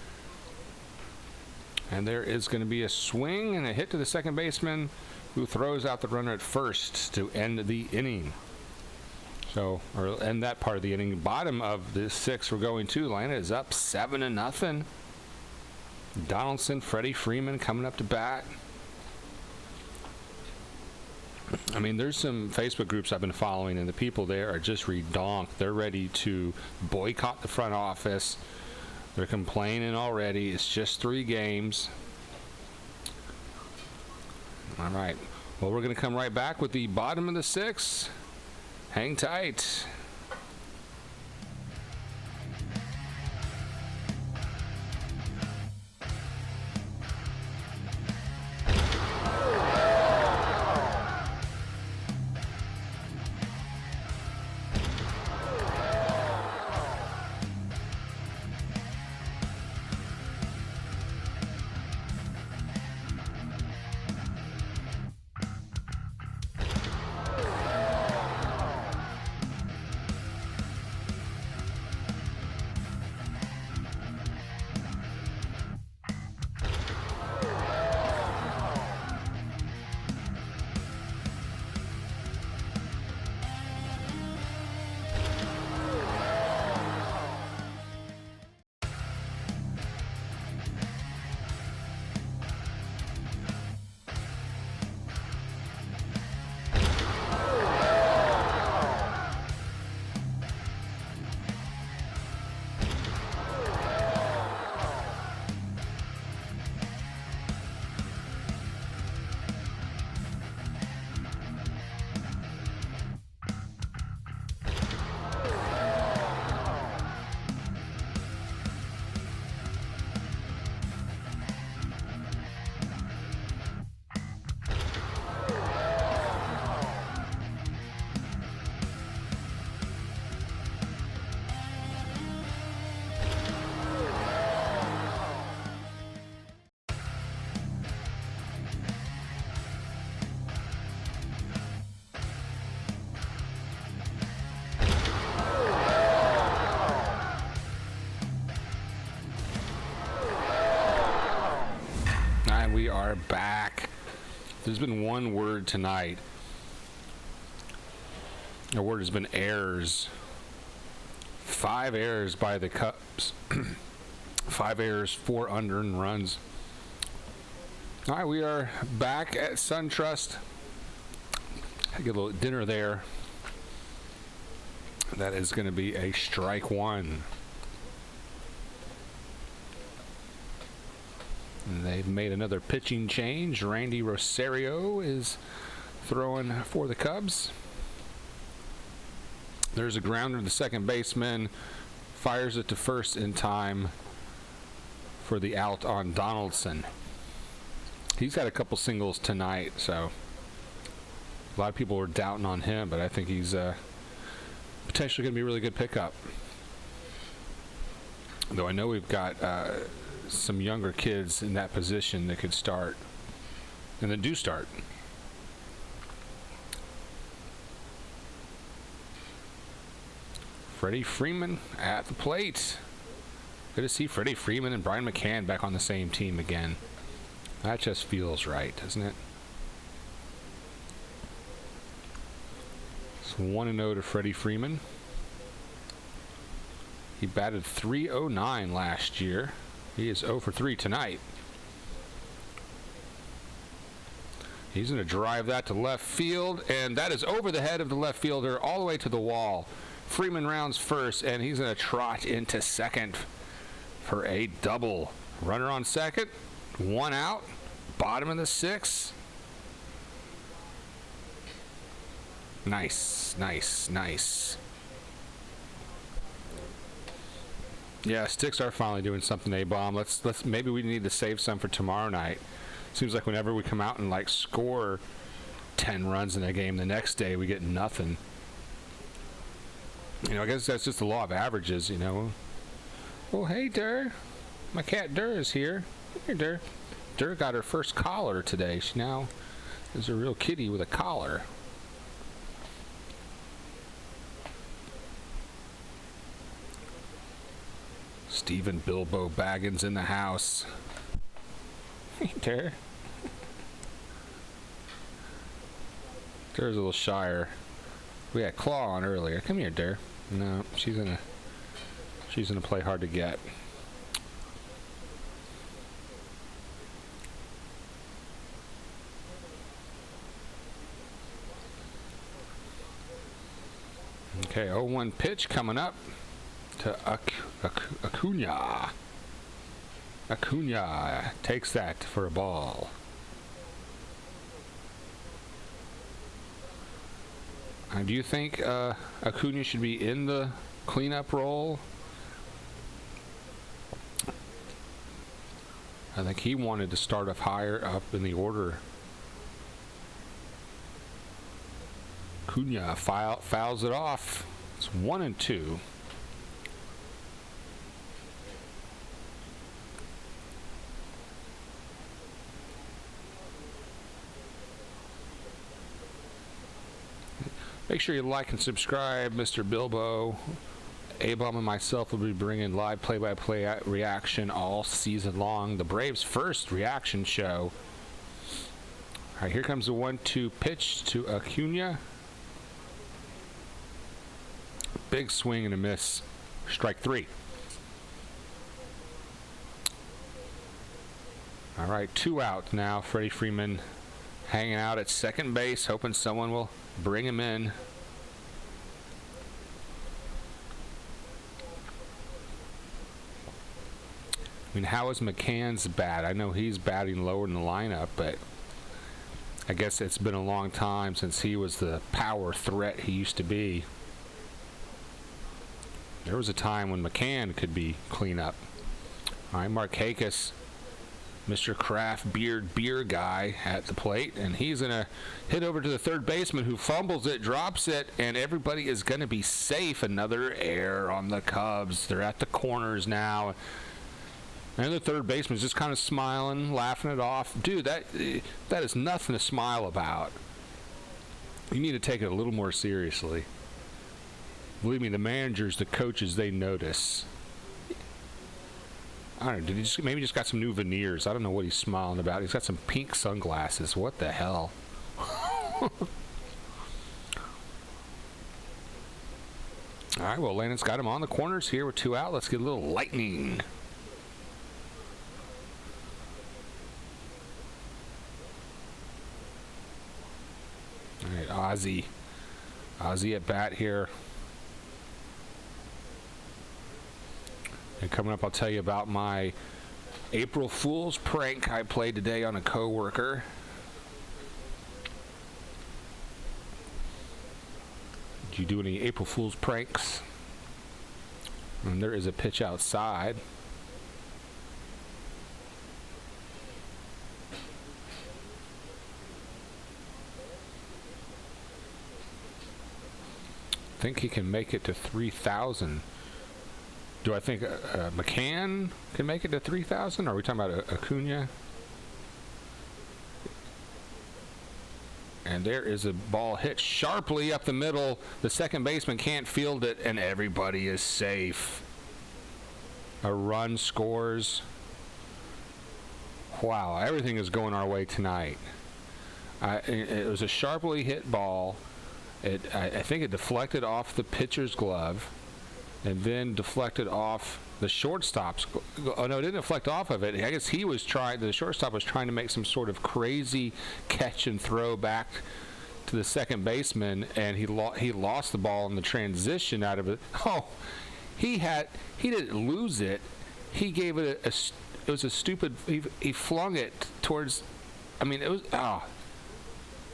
And there is going to be a swing and a hit to the second baseman. who throws out the runner at first to end the inning. So, or end that part of the inning. Bottom of the 6th we're going to. Atlanta is up 7-0. Donaldson, Freddie Freeman coming up to bat. I mean, there's some Facebook groups I've been following, and the people there are just redonked. They're ready to boycott the front office. They're complaining already. It's just 3 games. All right. Well, we're going to come right back with the bottom of the 6th. Hang tight. We are back. There's been one word tonight. The word has been errors. 5 errors by the Cubs. 5 errors, 4 unearned runs. All right, we are back at SunTrust. Get a little dinner there. That is going to be a strike 1. And they've made another pitching change. Randy Rosario is throwing for the Cubs. There's a grounder. The second baseman fires it to first in time for the out on Donaldson. He's got a couple singles tonight, so a lot of people were doubting on him, but I think he's potentially going to be a really good pickup. Though I know we've got some younger kids in that position that could start and that do start. Freddie Freeman at the plate. Good to see Freddie Freeman and Brian McCann back on the same team again. That just feels right, doesn't it? It's 1-0 to Freddie Freeman. He batted .309 last year. He is 0 for 3 tonight. He's going to drive that to left field, and that is over the head of the left fielder all the way to the wall. Freeman rounds first, and he's going to trot into second for a double. Runner on second, 1 out, bottom of the 6th. Nice, nice, nice. Yeah, sticks are finally doing something, A-Bomb. Let's maybe we need to save some for tomorrow night. Seems like whenever we come out and like score 10 runs in a game, the next day we get nothing. You know, I guess that's just the law of averages, you know. Well, hey, Durr. My cat Durr is here. Here, Durr. Durr got her first collar today. She now is a real kitty with a collar. Stephen Bilbo Baggins in the house. Hey, Durr. Dara's a little shyer. We had Claw on earlier. Come here, Dare. No, she's gonna play hard to get. Okay, 0-1 pitch coming up to Acuna. Acuna takes that for a ball. Do you think Acuna should be in the cleanup role? I think he wanted to start off higher up in the order. Acuna fouls it off. It's 1-2. Make sure you like and subscribe. Mr. Bilbo, A-Bomb, and myself will be bringing live play-by-play reaction all season long. The Braves' first reaction show. All right, here comes the 1-2 pitch to Acuna. Big swing and a miss. Strike 3. All right, 2 out now. Freddie Freeman hanging out at second base, hoping someone will bring him in. I mean, how is McCann's bat? I know he's batting lower in the lineup, but I guess it's been a long time since he was the power threat he used to be. There was a time when McCann could be cleanup. All right, Markakis, Mr. Kraft beer guy at the plate, and he's going to hit over to the third baseman who fumbles it, drops it, and everybody is going to be safe. Another error on the Cubs. They're at the corners now. And the third baseman's just kind of smiling, laughing it off. Dude, that is nothing to smile about. You need to take it a little more seriously. Believe me, the managers, the coaches, they notice. I don't know, did he maybe just got some new veneers? I don't know what he's smiling about. He's got some pink sunglasses. What the hell? All right, well, Landon's got him on the corners here with 2 out. Let's get a little lightning. All right, Ozzie at bat here. And coming up, I'll tell you about my April Fool's prank I played today on a coworker. Did you do any April Fool's pranks? And there is a pitch outside. I think he can make it to 3,000. Do I think McCann can make it to 3,000? Are we talking about Acuna? And there is a ball hit sharply up the middle. The second baseman can't field it, and everybody is safe. A run scores. Wow, everything is going our way tonight. It was a sharply hit ball. I think it deflected off the pitcher's glove. And then deflected off the shortstop's. Oh no, it didn't deflect off of it. I guess the shortstop was trying to make some sort of crazy catch and throw back to the second baseman, and he lost the ball in the transition out of it. Oh, he didn't lose it. He gave it it was a stupid. He flung it towards. I mean, it was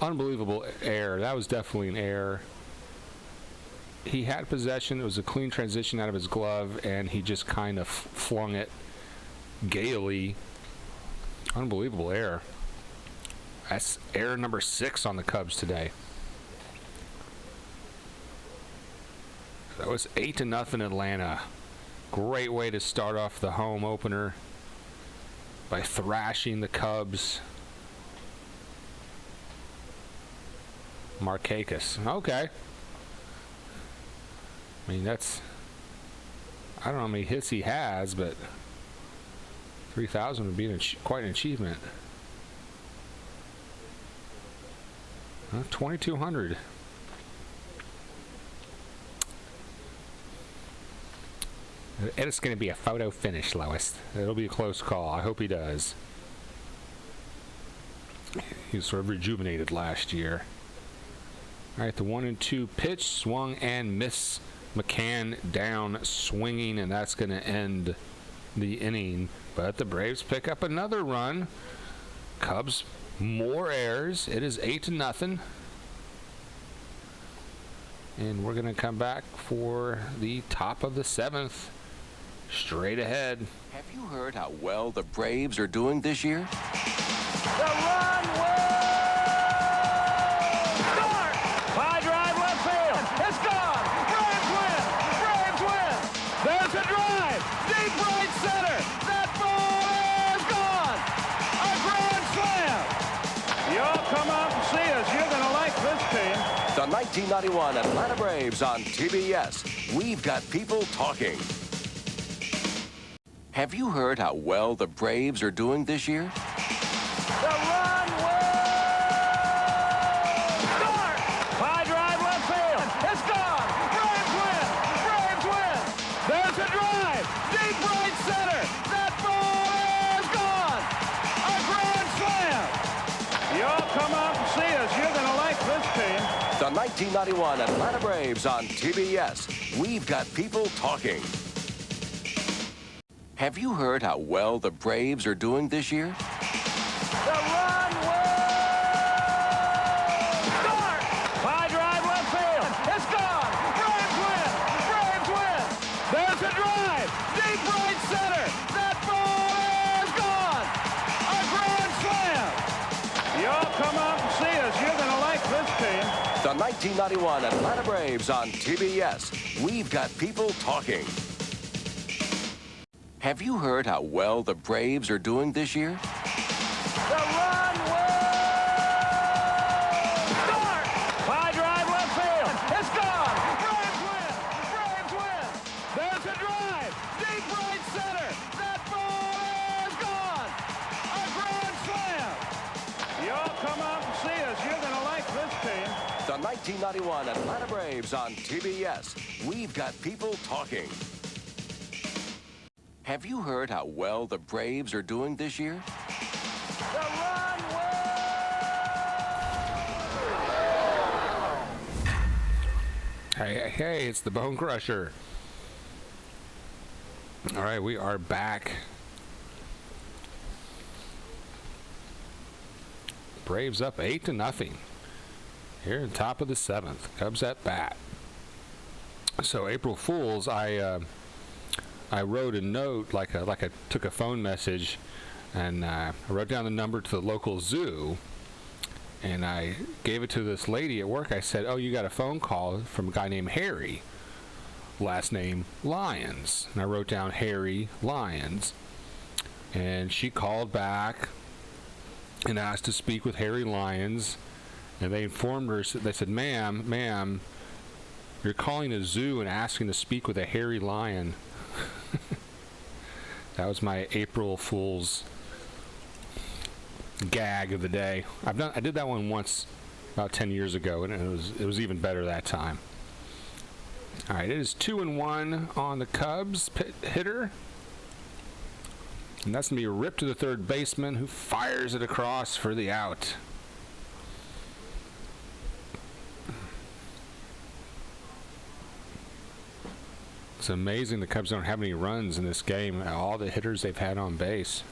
unbelievable error. That was definitely an error. He had possession. It was a clean transition out of his glove, and he just kind of flung it gaily. Unbelievable error. That's error number 6 on the Cubs today. That was 8-0 Atlanta. Great way to start off the home opener by thrashing the Cubs. Markakis. Okay. I mean, I don't know how many hits he has, but 3,000 would be quite an achievement. 2,200. It's going to be a photo finish, Lois. It'll be a close call. I hope he does. He was sort of rejuvenated last year. All right, the 1-2 pitch, swung and miss. McCann down swinging, and that's going to end the inning. But the Braves pick up another run. Cubs, more errors. It is 8-0. And we're going to come back for the top of the 7th. Straight ahead. Have you heard how well the Braves are doing this year? The run will start. High drive left field. It's gone. Braves win. Braves win. There's a drive. Deep right center. That ball is gone. A grand slam. Y'all come out and see us. You're going to like this team. The 1991 Atlanta Braves on TBS. We've got people talking. Have you heard how well the Braves are doing this year? The run will start. High drive left field. It's gone. Braves win. Braves win. There's a drive. Deep right center. That ball is gone. A grand slam. Y'all come out and see us. You're going to like this team. The 1991 Atlanta Braves on TBS. We've got people talking. Have you heard how well the Braves are doing this year? The run will start. High drive left field. It's gone. Braves win. Braves win. There's a drive. Deep right center. That ball is gone. A grand slam. Y'all come out and see us. You're going to like this team. The 1991 Atlanta Braves on TBS. We've got people talking. Have you heard how well the Braves are doing this year? The run will start. High drive left field. It's gone. Braves win. Braves win. There's a drive. Deep right center. That ball is gone. A grand slam. Y'all come out and see us. You're going to like this team. The 1991 Atlanta Braves on TBS. We've got people talking. Have you heard how well the Braves are doing this year? The run will. Hey, it's the Bone Crusher. All right, we are back. Braves up 8-0. Here in top of the 7th. Cubs at bat. So April Fools, I wrote a note, like I took a phone message, and I wrote down the number to the local zoo, and I gave it to this lady at work. I said, "Oh, you got a phone call from a guy named Harry, last name Lyons." And I wrote down Harry Lyons, and she called back and asked to speak with Harry Lyons, and they informed her. They said, "Ma'am, you're calling a zoo and asking to speak with a hairy lion." That was my April Fool's gag of the day. I did that one once about 10 years ago, and it was even better that time. All right, it is 2-1 on the Cubs hitter, and that's gonna be a rip to the third baseman, who fires it across for the out. It's amazing the Cubs don't have any runs in this game. All the hitters they've had on base.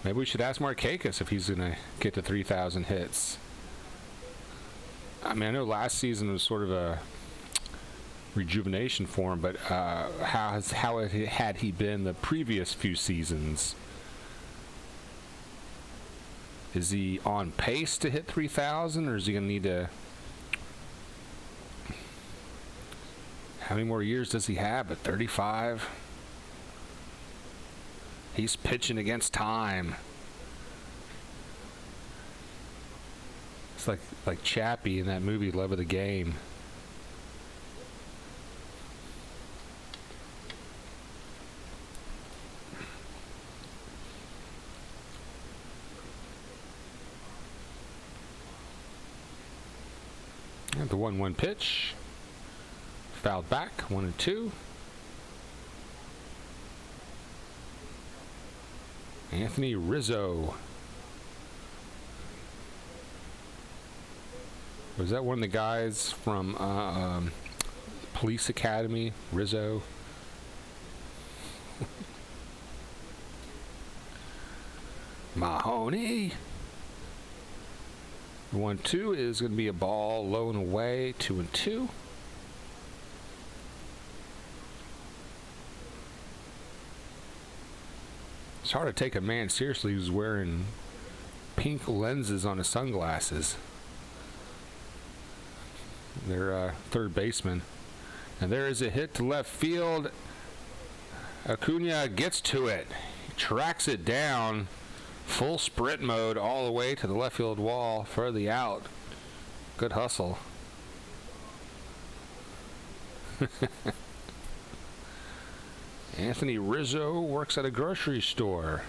Maybe we should ask Markakis if he's going to get to 3,000 hits. I mean, I know last season was sort of a rejuvenation for him, but how had he been the previous few seasons? Is he on pace to hit 3,000, or is he going to need to... How many more years does he have? At 35? He's pitching against time. It's like Chappie in that movie, Love of the Game. And the 1-1 pitch. Fouled back, 1-2. Anthony Rizzo. Was that one of the guys from Police Academy? Rizzo. Mahoney. 1-2 is going to be a ball low and away, 2-2. It's hard to take a man seriously who's wearing pink lenses on his sunglasses. Their third baseman. And there is a hit to left field. Acuna gets to it. He tracks it down. Full sprint mode all the way to the left field wall for the out. Good hustle. Anthony Rizzo works at a grocery store,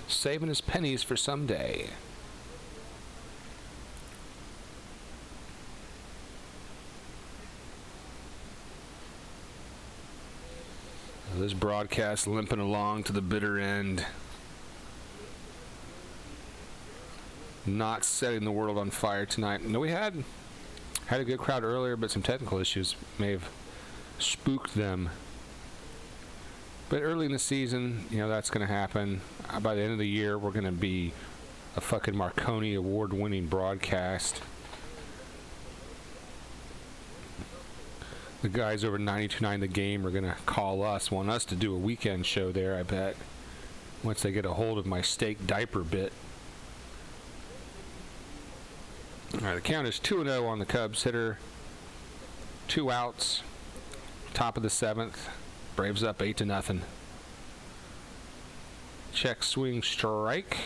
saving his pennies for someday. This broadcast limping along to the bitter end. Not setting the world on fire tonight. No, we had a good crowd earlier, but some technical issues may have spooked them. But early in the season, you know, that's going to happen. By the end of the year, we're going to be a fucking Marconi award-winning broadcast. The guys over 92.9 The Game are going to call us, want us to do a weekend show there, I bet, once they get a hold of my steak diaper bit. All right, the count is 2-0 on the Cubs hitter. 2 outs. Top of the 7th. Braves up 8-0. Check, swing, strike.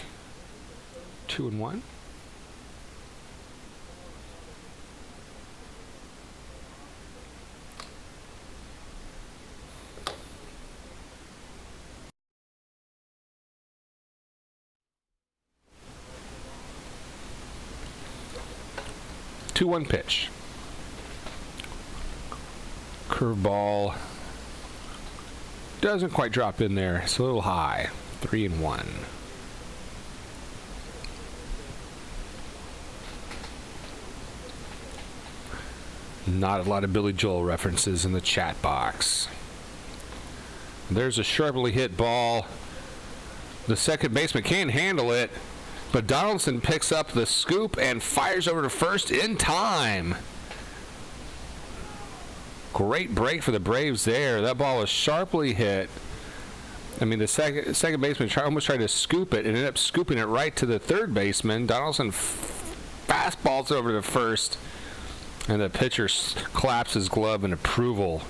2-1. Two-one pitch. Curveball doesn't quite drop in there. It's a little high. 3-1. Not a lot of Billy Joel references in the chat box. There's a sharply hit ball. The second baseman can't handle it, but Donaldson picks up the scoop and fires over to first in time. Great break for the Braves there. That ball was sharply hit. I mean, the second baseman almost tried to scoop it and ended up scooping it right to the third baseman. Donaldson fastballs over to first, and the pitcher claps his glove in approval.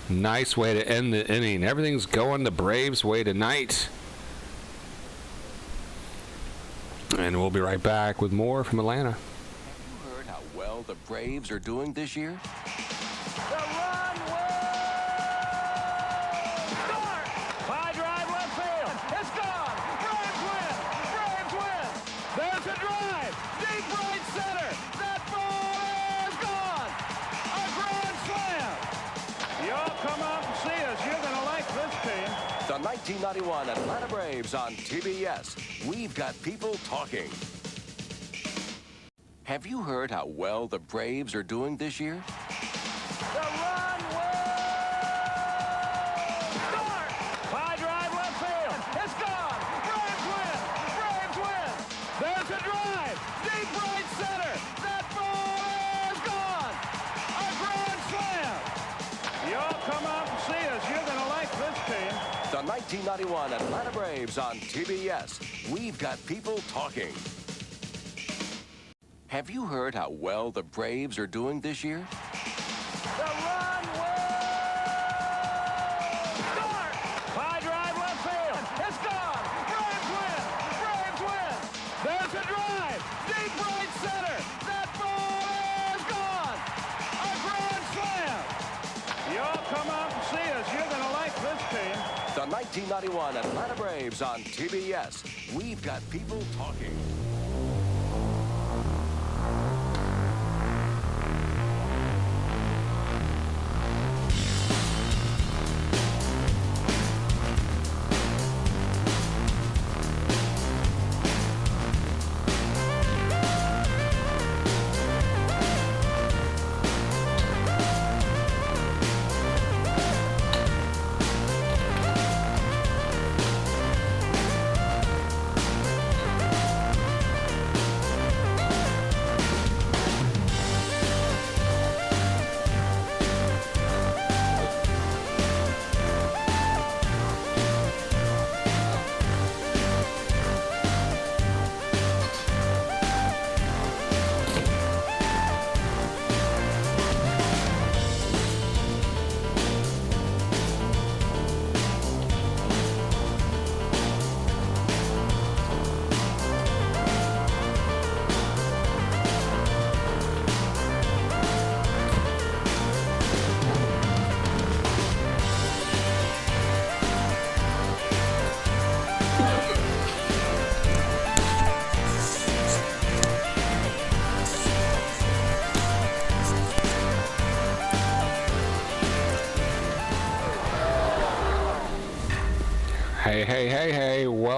Nice way to end the inning. Everything's going the Braves' way tonight. And we'll be right back with more from Atlanta. Have you heard how well the Braves are doing this year? The run will start. High drive left field. It's gone. Braves win. Braves win. There's a drive. Deep right center. That ball is gone. A grand slam. Y'all come out and see us. You're going to like this team. The 1991 Atlanta Braves on TBS. We've got people talking. Have you heard how well the Braves are doing this year? The run will start. High drive left field. It's gone. Braves win. Braves win. There's a drive. Deep right center. That ball is gone. A grand slam. Y'all come out and see us. You're going to like this team. The 1991 Atlanta Braves on TBS. We've got people talking. Have you heard how well the Braves are doing this year? The run will start. High drive left field. It's gone. Braves win. Braves win. There's a drive. Deep right center. That ball is gone. A grand slam. Y'all come out and see us. You're going to like this team. The 1991 Atlanta Braves on TBS. We've got people talking.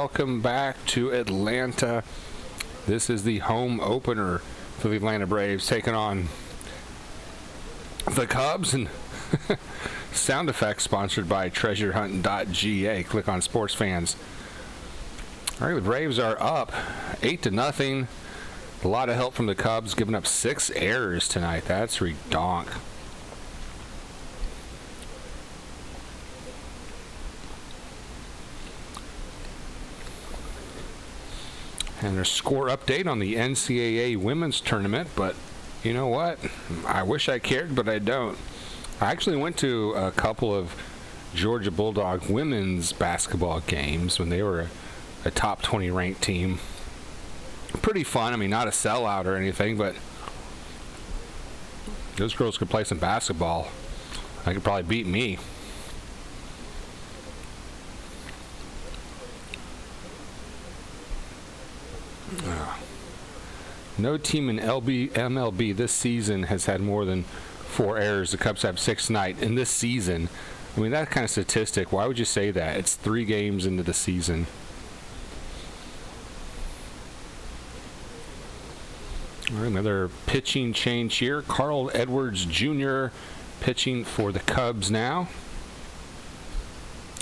welcome back to Atlanta. This is the home opener for the Atlanta Braves taking on the Cubs, and sound effects sponsored by treasurehunt.ga. Click on sports fans. All right, the Braves are up 8-0. A lot of help from the Cubs, giving up 6 errors tonight. That's redonk. And there's score update on the NCAA women's tournament, but you know what? I wish I cared, but I don't. I actually went to a couple of Georgia Bulldog women's basketball games when they were a top 20 ranked team. Pretty fun. I mean, not a sellout or anything, but those girls could play some basketball. I could probably beat me. No team in MLB this season has had more than 4 errors. The Cubs have 6 tonight in this season. I mean, that kind of statistic, why would you say that? It's 3 games into the season. All right, another pitching change here. Carl Edwards Jr. pitching for the Cubs now,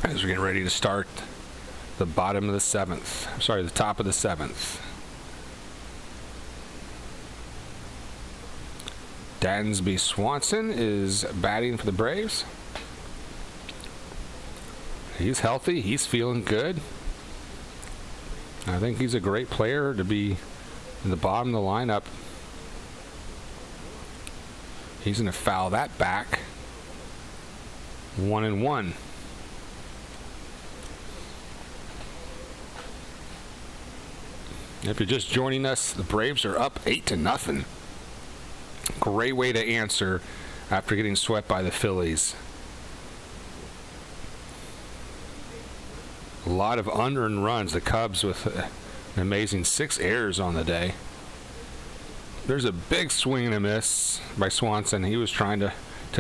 as we're getting ready to start the bottom of the 7th. Sorry, the top of the 7th. Dansby Swanson is batting for the Braves. He's healthy. He's feeling good. I think he's a great player to be in the bottom of the lineup. He's going to foul that back. 1-1. If you're just joining us, the Braves are up 8-0. Great way to answer after getting swept by the Phillies. A lot of unearned runs. The Cubs with an amazing 6 errors on the day. There's a big swing and a miss by Swanson. He was trying to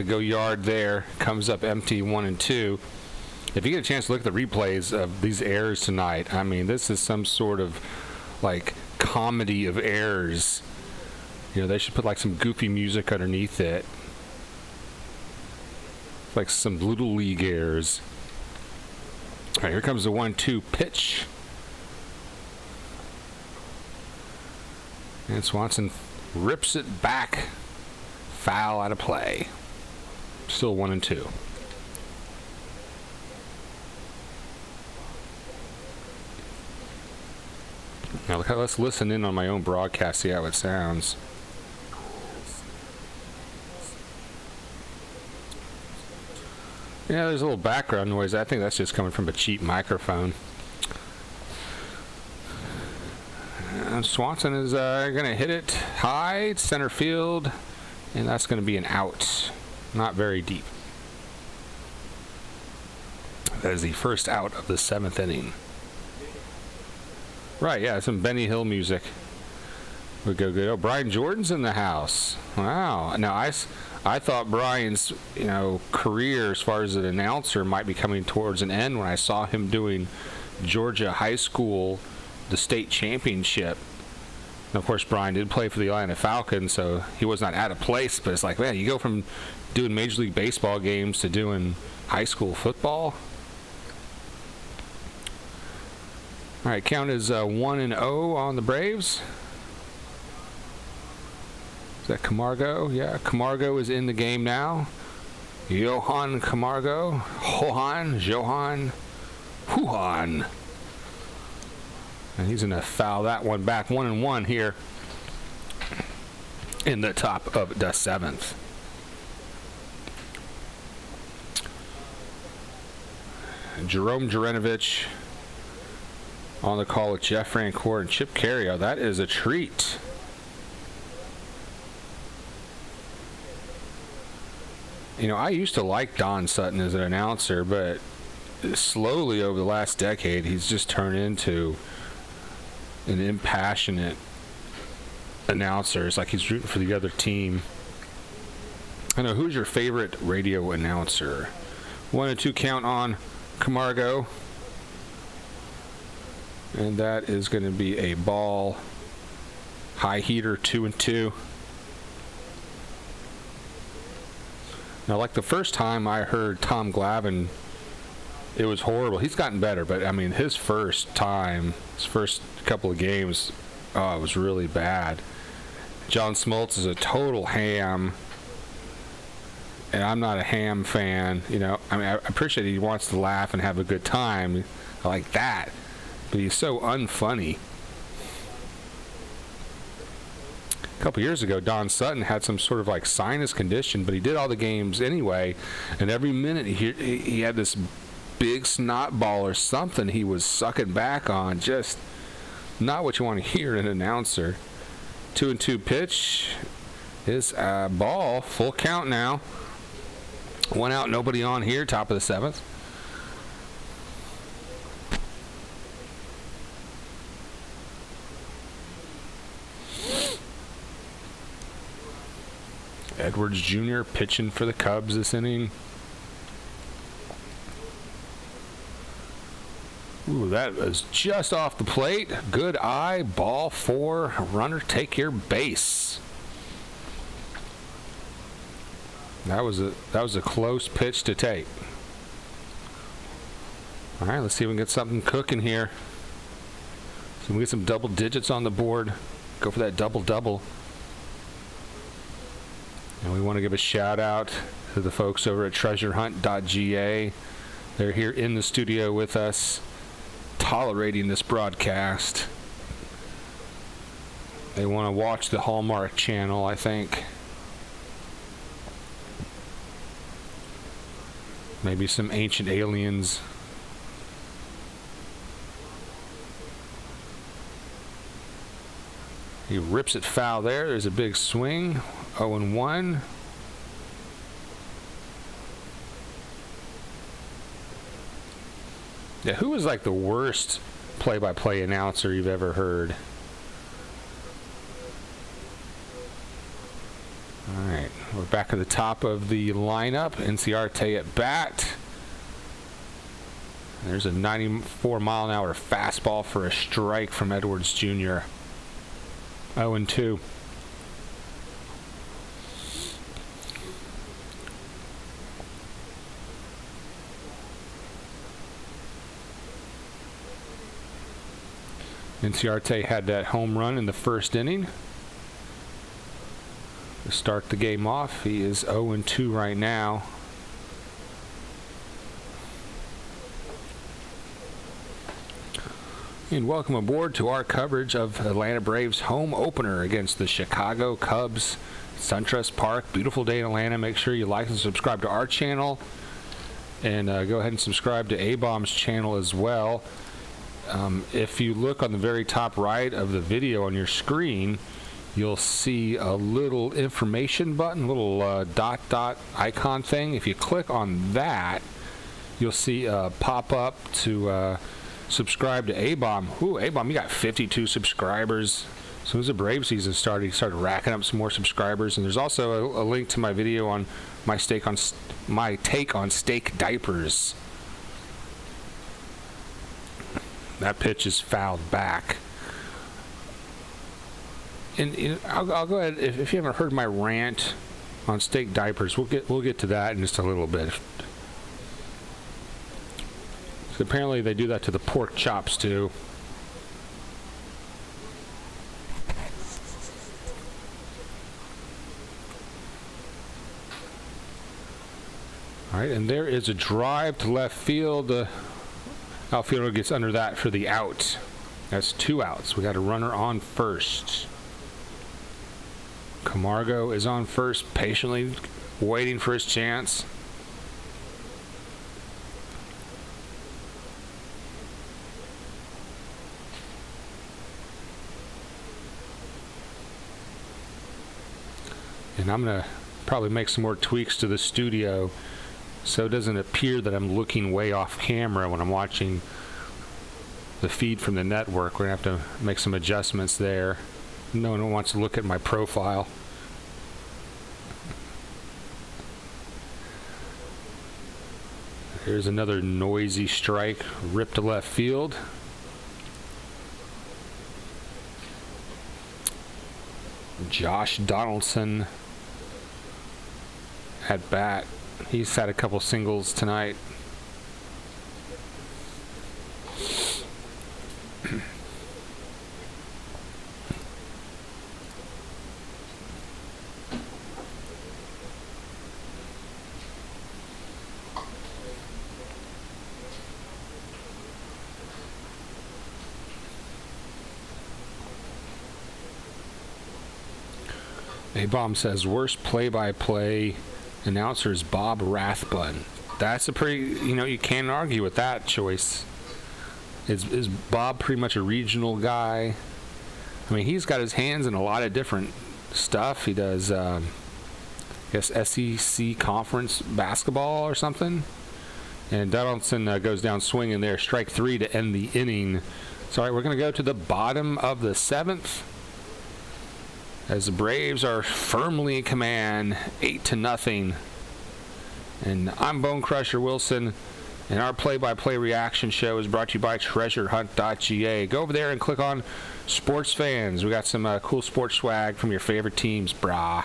go yard there. Comes up empty, 1-2. If you get a chance to look at the replays of these errors tonight, I mean, this is some sort of like comedy of errors. You know, they should put like some goofy music underneath it. Like some Little League errors. All right, here comes the 1-2 pitch. And Swanson rips it back. Foul out of play. Still 1-2. Now let's listen in on my own broadcast, see how it sounds. Yeah, there's a little background noise. I think that's just coming from a cheap microphone. And Swanson is going to hit it high, center field, and that's going to be an out. Not very deep. That is the first out of the 7th inning. Right, yeah, some Benny Hill music would go good. Oh, Brian Jordan's in the house. Wow. Now, I thought Brian's, career as far as an announcer might be coming towards an end when I saw him doing Georgia High School, the state championship. And of course, Brian did play for the Atlanta Falcons, so he was not out of place. But it's like, man, you go from doing Major League Baseball games to doing high school football. All right, count is 1-0 on the Braves. Is that Camargo? Yeah, Camargo is in the game now. Johan Camargo. Johan. And he's going to foul that one back. 1-1 here in the top of the 7th. Jerome Jurinovich on the call with Jeff Francoeur and Chip Carrier. That is a treat. I used to like Don Sutton as an announcer, but slowly over the last decade, he's just turned into an impassionate announcer. It's like he's rooting for the other team. I know, who's your favorite radio announcer? 1-2 count on Camargo. And that is going to be a ball. High heater, 2-2. Now, like the first time I heard Tom Glavine, it was horrible. He's gotten better, but I mean, his first couple of games, it was really bad. John Smoltz is a total ham, and I'm not a ham fan. You know, I mean, I appreciate he wants to laugh and have a good time. I like that, but he's so unfunny. A couple years ago, Don Sutton had some sort of like sinus condition, but he did all the games anyway, and every minute he had this big snot ball or something he was sucking back on. Just not what you want to hear in an announcer. 2-2 pitch is a ball. Full count now. 1 out, nobody on here. Top of the 7th. Edwards Jr. pitching for the Cubs this inning. Ooh, that was just off the plate. Good eye. Ball 4. Runner take your base. That was a close pitch to take. All right, let's see if we can get something cooking here. So we get some double digits on the board. Go for that double-double. And we want to give a shout out to the folks over at treasurehunt.ga. They're here in the studio with us, tolerating this broadcast. They want to watch the Hallmark Channel, I think. Maybe some Ancient Aliens. He rips it foul there. There's a big swing. 0-1. Yeah, who was like the worst play-by-play announcer you've ever heard? All right, we're back at the top of the lineup. Inciarte at bat. There's a 94-mile-an-hour fastball for a strike from Edwards Jr. 0-2. Inciarte had that home run in the first inning to start the game off. He is 0-2 right now. And welcome aboard to our coverage of Atlanta Braves home opener against the Chicago Cubs. SunTrust Park, beautiful day in Atlanta. Make sure you like and subscribe to our channel, and go ahead and subscribe to A-Bomb's channel as well. If you look on the very top right of the video on your screen, you'll see a little information button, little dot icon thing. If you click on that, you'll see a pop-up to subscribe to A-Bomb. Ooh, A-Bomb, you got 52 subscribers. As soon as the Brave season started, he started racking up some more subscribers. And there's also a link to my video on my take on steak diapers. That pitch is fouled back. And I'll go ahead. If you haven't heard my rant on steak diapers, we'll get to that in just a little bit. So apparently they do that to the pork chops too. All right, and there is a drive to left field. The outfielder gets under that for the out. That's 2 outs. We got a runner on first. Camargo is on first, patiently waiting for his chance. And I'm going to probably make some more tweaks to the studio so it doesn't appear that I'm looking way off camera when I'm watching the feed from the network. We're going to have to make some adjustments there. No one wants to look at my profile. Here's another noisy strike, ripped to left field. Josh Donaldson at bat. He's had a couple singles tonight. A-Bomb says, worst play-by-play announcer is Bob Rathbun. That's a pretty, you can't argue with that choice. Is Bob pretty much a regional guy? I mean, he's got his hands in a lot of different stuff. He does, I guess, SEC conference basketball or something. And Donaldson goes down swinging there. Strike 3 to end the inning. So, all right, we're going to go to the bottom of the 7th. As the Braves are firmly in command, 8-0. And I'm Bone Crusher Wilson, and our play-by-play reaction show is brought to you by TreasureHunt.ga. Go over there and click on Sports Fans. We got some cool sports swag from your favorite teams, brah.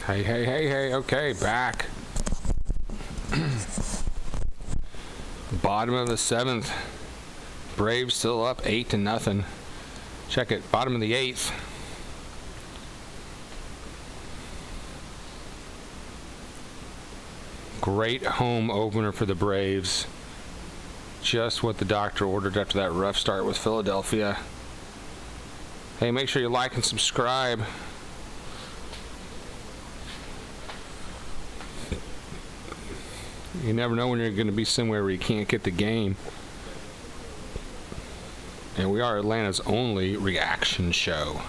Hey, okay, back. Bottom of the 7th. Braves still up 8-0. Check it, bottom of the 8th. Great home opener for the Braves. Just what the doctor ordered after that rough start with Philadelphia. Hey, make sure you like and subscribe. You never know when you're going to be somewhere where you can't get the game. And we are Atlanta's only reaction show.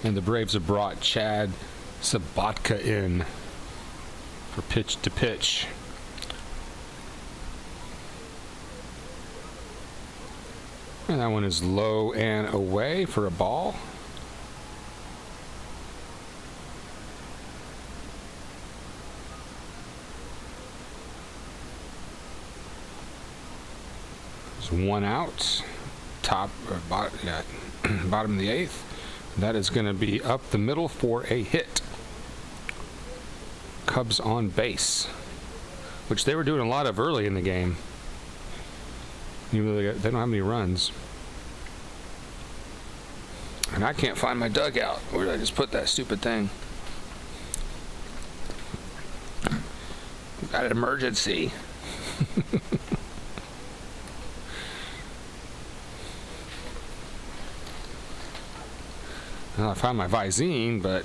And the Braves have brought Chad Sabatka in for pitch to pitch. And that one is low and away for a ball. There's one out. Top or bottom, yeah, bottom of the 8th. That is going to be up the middle for a hit. Cubs on base, which they were doing a lot of early in the game. Even though they don't have any runs. And I can't find my dugout. Where did I just put that stupid thing? Got an emergency. Well, I found my Visine, but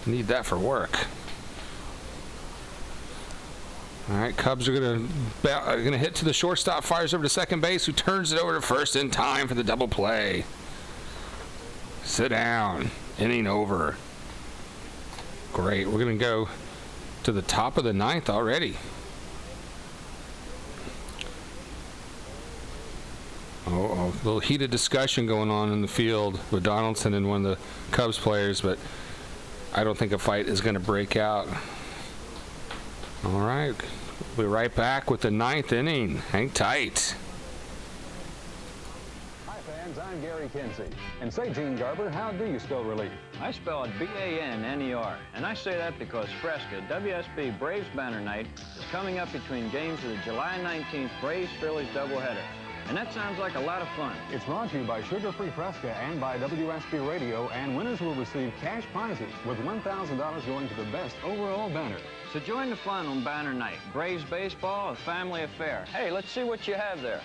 need that for work. All right, Cubs are gonna hit to the shortstop, fires over to second base, who turns it over to first in time for the double play. Sit down. Inning over. Great. We're gonna go to the top of the 9th already. Oh, a little heated discussion going on in the field with Donaldson and one of the Cubs players, but I don't think a fight is going to break out. All right, we'll be right back with the 9th inning. Hang tight. Hi, fans. I'm Gary Kinsey. And say, Gene Garber, how do you spell relief? I spell it B-A-N-N-E-R, and I say that because Fresca WSB Braves Banner Night is coming up between games of the July 19th Braves-Phillies doubleheader. And that sounds like a lot of fun. It's brought to you by Sugar Free Fresca and by WSB Radio, and winners will receive cash prizes with $1,000 going to the best overall banner. So join the fun on Banner Night. Braves baseball, a family affair. Hey, let's see what you have there.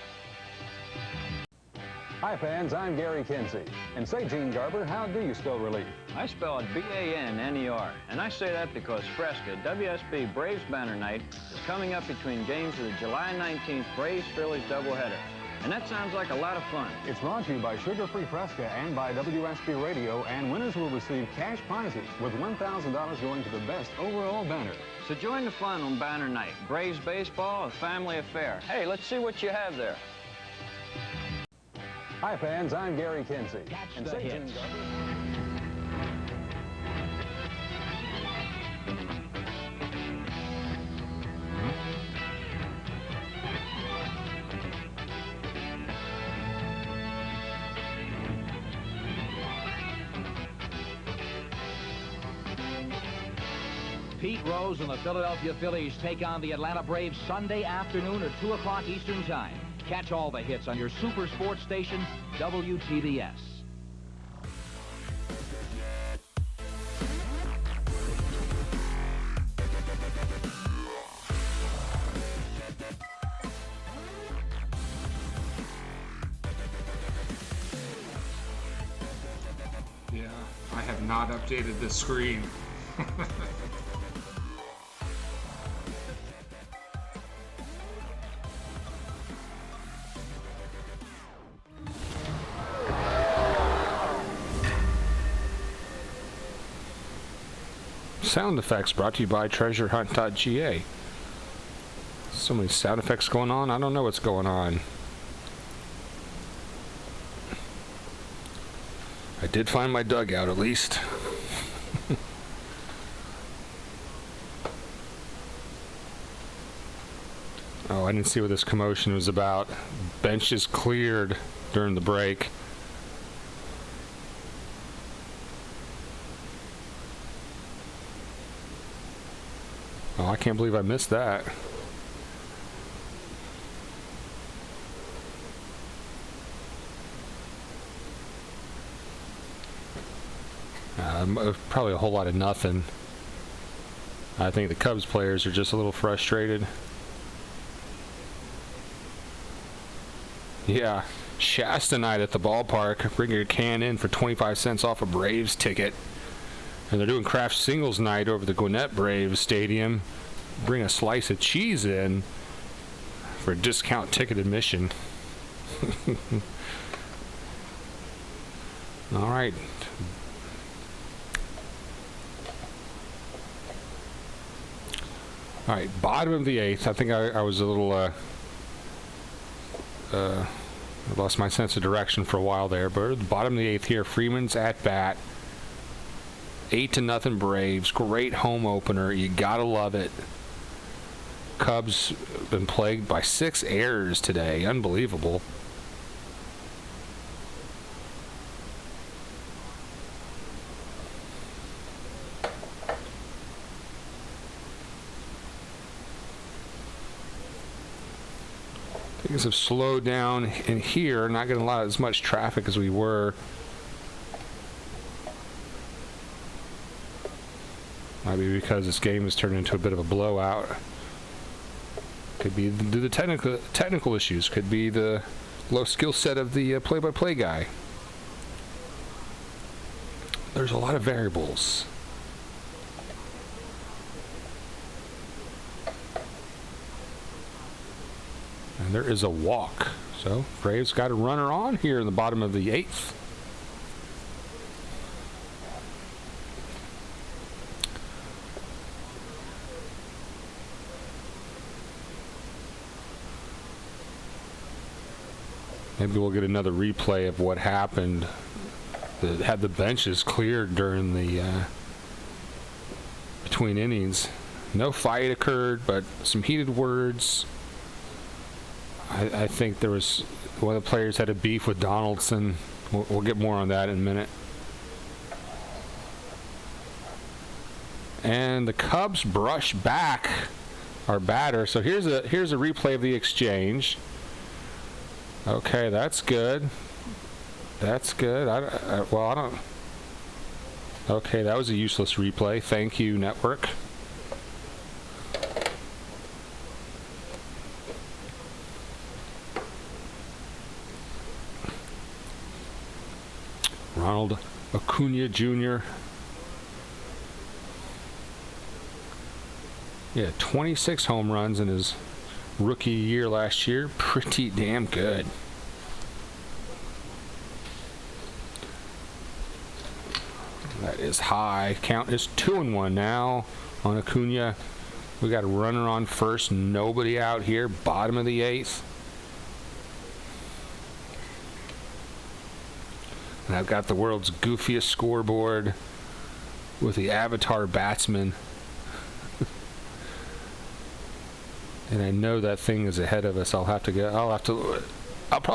Hi, fans. I'm Gary Kinsey. And say, Gene Garber, how do you spell relief? I spell it B-A-N-N-E-R, and I say that because Fresca WSB Braves Banner Night is coming up between games of the July 19th Braves-Phillies doubleheader. And that sounds like a lot of fun. It's brought to you by Sugar Free Fresca and by WSB Radio, and winners will receive cash prizes with $1,000 going to the best overall banner. So join the fun on Banner Night. Braves baseball, a family affair. Hey, let's see what you have there. Hi, fans. I'm Gary Kinsey. Catch and the say, hits. Gene Garber. Pete Rose and the Philadelphia Phillies take on the Atlanta Braves Sunday afternoon at 2 o'clock Eastern Time. Catch all the hits on your super sports station, WTBS. Yeah, I have not updated the screen. Sound effects brought to you by TreasureHunt.ga. So many sound effects going on, I don't know what's going on. I did find my dugout at least. Oh, I didn't see what this commotion was about. Benches cleared during the break. Oh, I can't believe I missed that. Probably a whole lot of nothing. I think the Cubs players are just a little frustrated. Yeah, Shasta night at the ballpark. Bring your can in for 25 cents off a Braves ticket. And they're doing craft singles night over the Gwinnett Braves Stadium. Bring a slice of cheese in for a discount ticket admission. All right. All right, bottom of the 8th. I think I was a little I lost my sense of direction for a while there. But at the bottom of the 8th here, Freeman's at bat. 8-0 Braves. Great home opener. You gotta love it. Cubs been plagued by 6 errors today. Unbelievable. Things have slowed down in here. Not getting a lot as much traffic as we were. Might be because this game has turned into a bit of a blowout. Could be due to the technical issues. Could be the low skill set of the play-by-play guy. There's a lot of variables. And there is a walk. So Braves got a runner on here in the bottom of the 8th. Maybe we'll get another replay of what happened. Had the benches cleared during the between innings. No fight occurred, but some heated words. I think there was one of the players had a beef with Donaldson. We'll get more on that in a minute. And the Cubs brush back our batter. So here's a replay of the exchange. Okay, that's good. That's good. I don't. Okay, that was a useless replay. Thank you, network. Ronald Acuna Jr. Yeah, 26 home runs in his rookie year last year. Pretty damn good. That is high. Count is 2-1 now on Acuna. We got a runner on first. Nobody out here. Bottom of the 8th. And I've got the world's goofiest scoreboard with the avatar batsman. And I know that thing is ahead of us. I'll probably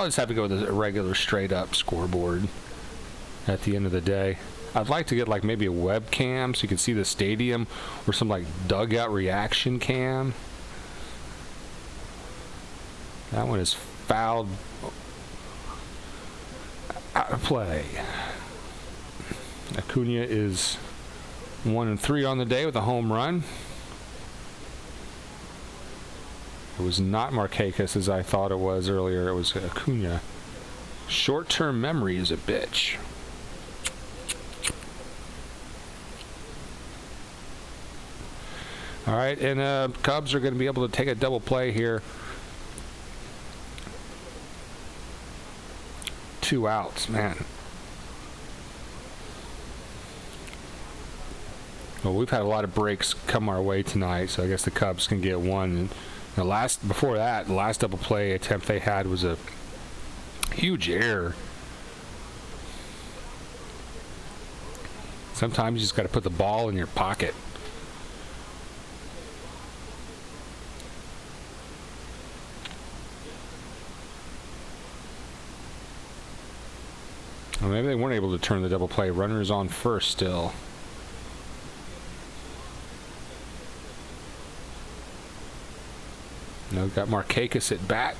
just have to go with a regular straight up scoreboard at the end of the day. I'd like to get like maybe a webcam so you can see the stadium, or some like dugout reaction cam. That one is fouled out of play. Acuna is 1-3 on the day with a home run. It was not Markakis as I thought it was earlier. It was Acuna. Short-term memory is a bitch. All right, and Cubs are going to be able to take a double play here. 2 outs, man. Well, we've had a lot of breaks come our way tonight, so I guess the Cubs can get one. And before that, the last double play attempt they had was a huge error. Sometimes you just got to put the ball in your pocket. Well, maybe they weren't able to turn the double play. Runners on first still. Now we've got Markakis at bat.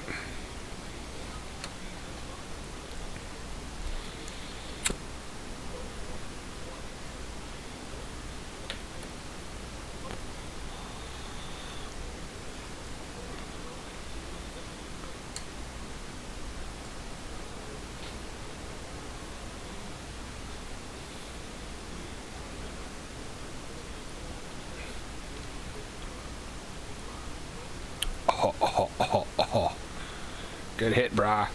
Good hit, brah.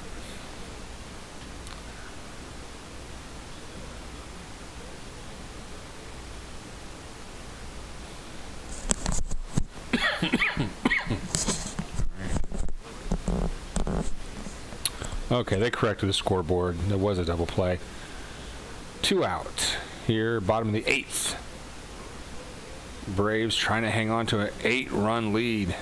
Okay, they corrected the scoreboard. There was a double play. 2 out here, bottom of the 8th. Braves trying to hang on to an 8-run lead.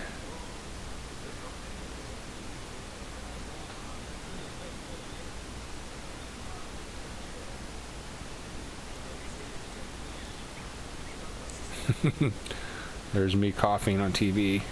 There's me coughing on TV.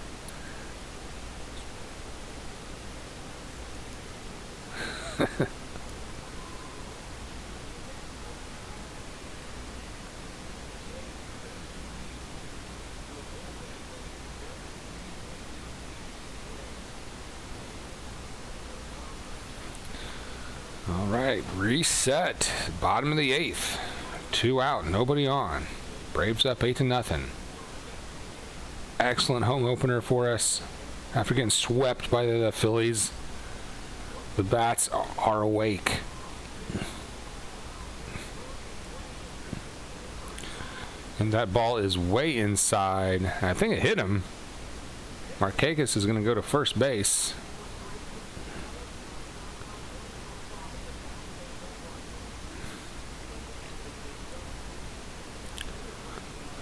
All right, reset. Bottom of the 8th. 2 out, nobody on. Braves up 8-0. Excellent home opener for us. After getting swept by the Phillies, the bats are awake. And that ball is way inside. I think it hit him. Markakis is going to go to first base.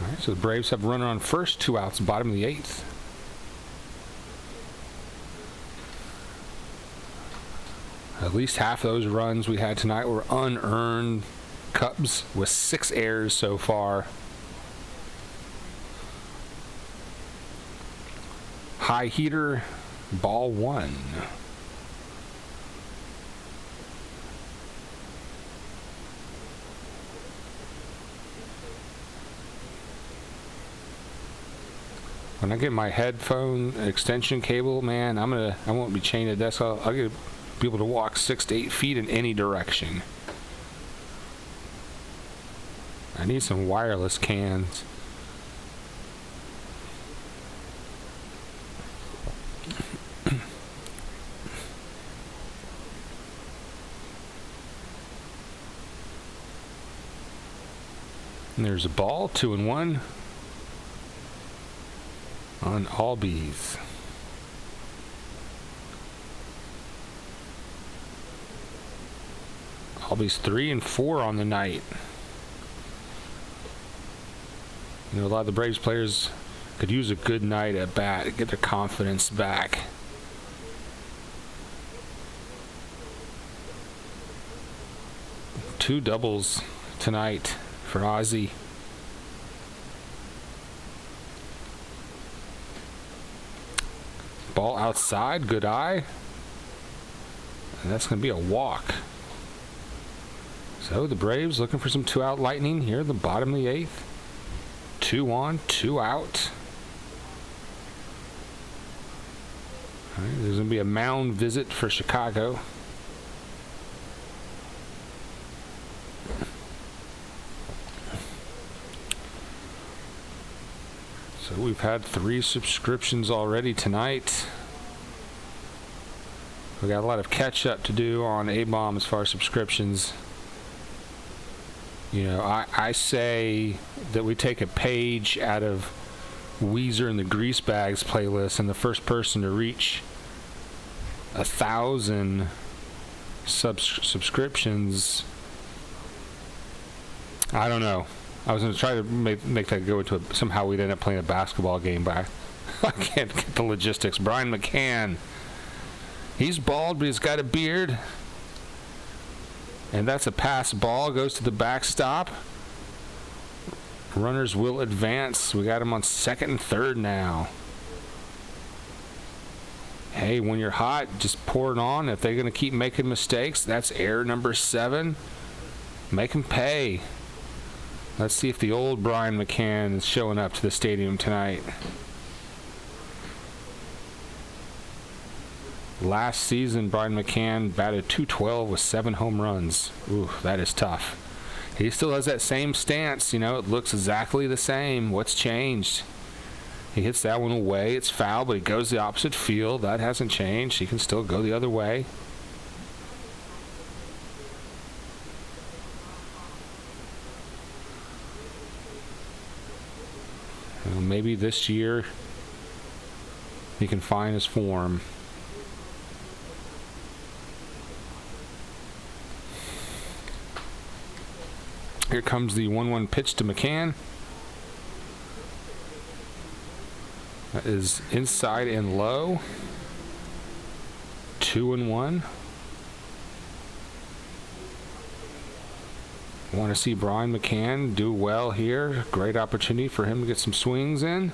All right, so the Braves have a runner on first, 2 outs, bottom of the 8th. At least half of those runs we had tonight were unearned. Cubs with 6 errors so far. High heater, ball 1. When I get my headphone extension cable, man, I won't be chained to the desk. I'll get be able to walk 6 to 8 feet in any direction. I need some wireless cans. And there's a ball, 2-1 on Albies. Albies 3-4 on the night. You know, a lot of the Braves players could use a good night at bat to get their confidence back. Two doubles tonight for Ozzie. Ball outside, good eye. And that's going to be a walk. So the Braves looking for some 2-out lightning here at the bottom of the 8th. 2 on, 2 out. All right, there's going to be a mound visit for Chicago. So we've had 3 subscriptions already tonight. We got a lot of catch up to do on A-Bomb as far as subscriptions. You know, I say that we take a page out of Weezer and the Greasebags playlist, and the first person to reach 1,000 subscriptions. I don't know. I was going to try to make that go into somehow we'd end up playing a basketball game, but I can't get the logistics. Brian McCann. He's bald, but he's got a beard. And that's a pass ball. Goes to the backstop. Runners will advance. We got him on second and third now. Hey, when you're hot, just pour it on. If they're going to keep making mistakes, that's error number 7. Make them pay. Let's see if the old Brian McCann is showing up to the stadium tonight. Last season, Brian McCann batted .212 with 7 home runs. Ooh, that is tough. He still has that same stance. You know, it looks exactly the same. What's changed? He hits that one away. It's foul, but he goes the opposite field. That hasn't changed. He can still go the other way. Well, maybe this year he can find his form. Here comes the 1-1 pitch to McCann. That is inside and low. 2-1. Want to see Brian McCann do well here. Great opportunity for him to get some swings in.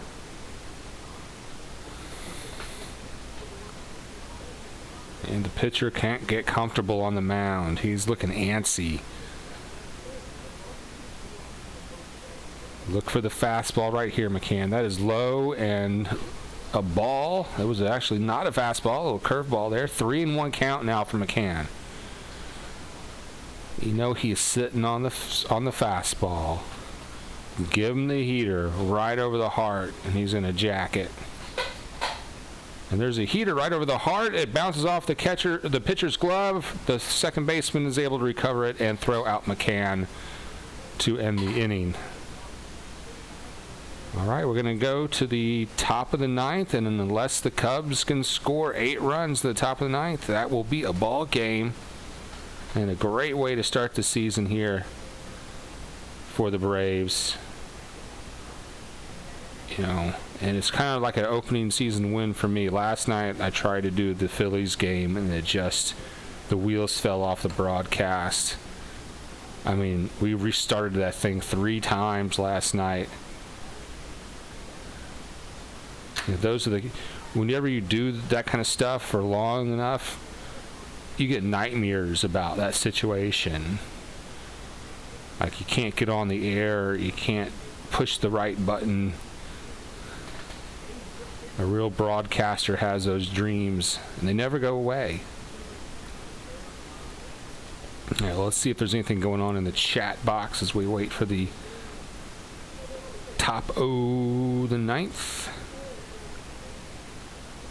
And the pitcher can't get comfortable on the mound. He's looking antsy. Look for the fastball right here, McCann. That is low and a ball. It was actually not a fastball, a little curveball there. 3-1 count now for McCann. You know he's sitting on the fastball. Give him the heater right over the heart, and he's in a jacket. And there's a heater right over the heart. It bounces off the pitcher's glove. The second baseman is able to recover it and throw out McCann to end the inning. All right, we're going to go to the top of the ninth, and unless the Cubs can score 8 runs to the top of the ninth, that will be a ball game. And a great way to start the season here for the Braves. You know, and it's kind of like an opening season win for me. Last night I tried to do the Phillies game, and the wheels fell off the broadcast. I mean, we restarted that thing 3 times last night. You know, whenever you do that kind of stuff for long enough, you get nightmares about that situation. Like, you can't get on the air, you can't push the right button. A real broadcaster has those dreams, and they never go away. All right, let's see if there's anything going on in the chat box as we wait for the top of the ninth.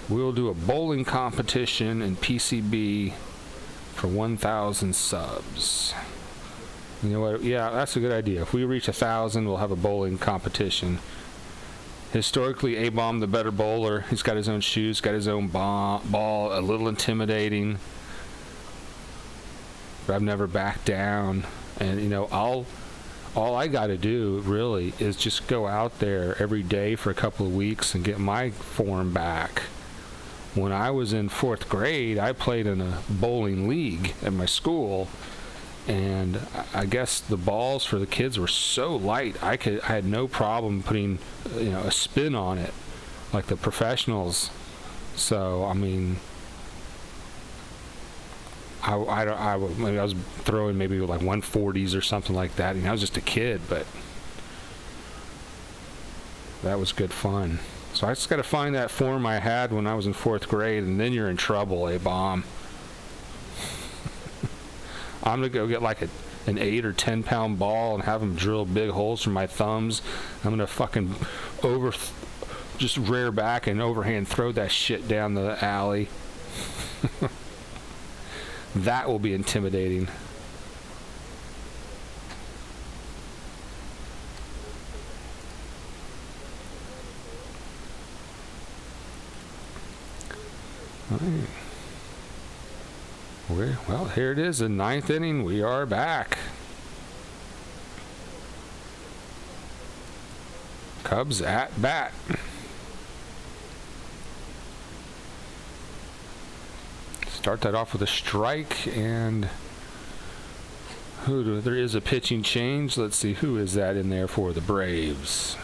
We'll do a bowling competition in PCB for 1,000 subs. You know what? Yeah, that's a good idea. If we reach 1,000, we'll have a bowling competition. Historically, A-Bomb, the better bowler. He's got his own shoes, got his own ball, a little intimidating. But I've never backed down. And, you know, all I got to do, really, is just go out there every day for a couple of weeks and get my form back. When I was in 4th grade, I played in a bowling league at my school, and I guess the balls for the kids were so light, I had no problem putting, you know, a spin on it like the professionals. So I mean, I was throwing maybe like 140s or something like that. I was just a kid, but that was good fun. So I just got to find that form I had when I was in 4th grade, and then you're in trouble, A-Bomb. I'm going to go get like an 8 or 10 pound ball and have them drill big holes for my thumbs. I'm going to fucking just rear back and overhand throw that shit down the alley. That will be intimidating. Well, here it is, the 9th inning. We are back. Cubs at bat. Start that off with a strike, and there is a pitching change. Let's see, who is that in there for the Braves?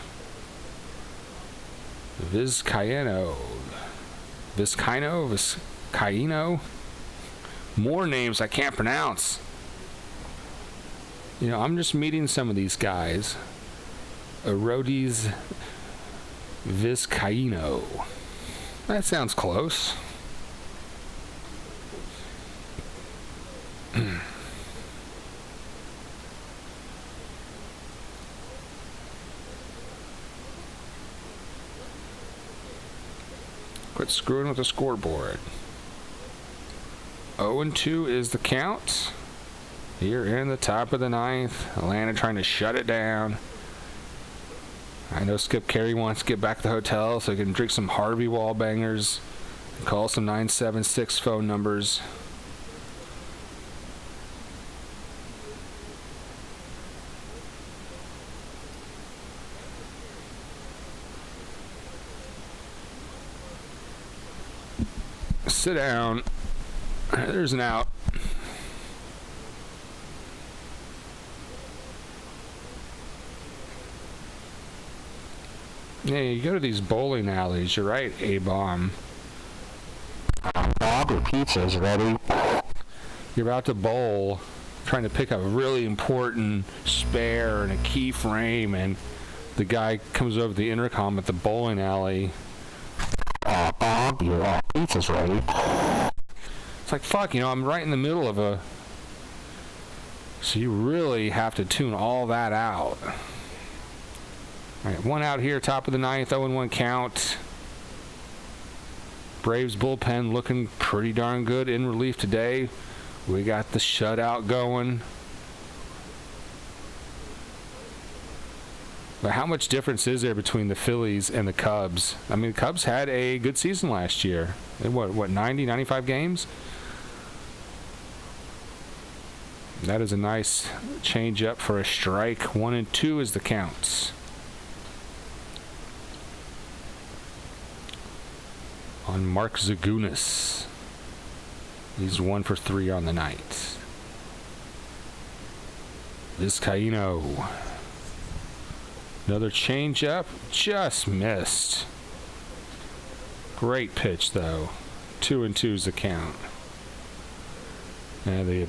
Vizcaino. More names I can't pronounce. You know, I'm just meeting some of these guys. Arodys Vizcaino. That sounds close. Quit screwing with the scoreboard. 0-2 is the count. Here in the top of the 9th. Atlanta trying to shut it down. I know Skip Carey wants to get back to the hotel so he can drink some Harvey Wallbangers and call some 976 phone numbers. Sit down. There's an out. Yeah, you go to these bowling alleys. You're right, A-Bomb. Bob, your pizza's ready. You're about to bowl, trying to pick up a really important spare and a key frame, and the guy comes over the intercom at the bowling alley. Bob, your pizza's ready. It's like, fuck, I'm right in the middle of a... So you really have to tune all that out. All right, one out here, top of the ninth, 0-1 count. Braves bullpen looking pretty darn good in relief today. We got the shutout going. But how much difference is there between the Phillies and the Cubs? I mean, the Cubs had a good season last year. They what 90, 95 games? That is a nice change up for a strike. 1-2 is the counts. On Mark Zagunis. He's 1 for 3 on the night. Vizcaíno. Another changeup. Just missed. Great pitch, though. 2-2 is the count. And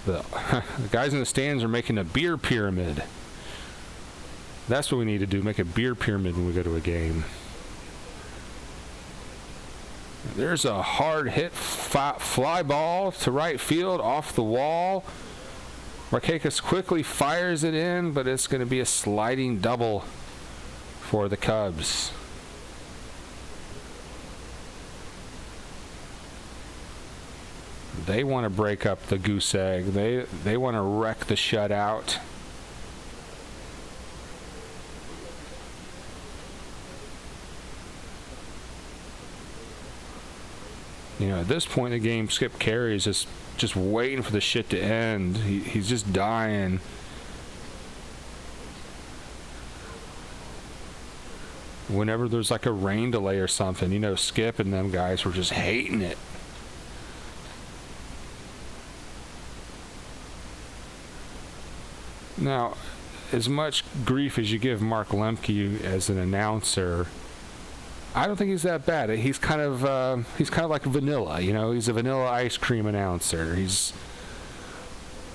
the guys in the stands are making a beer pyramid. That's what we need to do, make a beer pyramid when we go to a game. There's a hard hit fly ball to right field off the wall. Markakis quickly fires it in, but it's going to be a sliding double for the Cubs. They want to break up the goose egg. They want to wreck the shutout. At this point in the game, Skip Carey is just waiting for the shit to end. He's just dying. Whenever there's like a rain delay or something, Skip and them guys were just hating it. Now, as much grief as you give Mark Lemke as an announcer, I don't think he's that bad. He's kind of like vanilla, He's a vanilla ice cream announcer.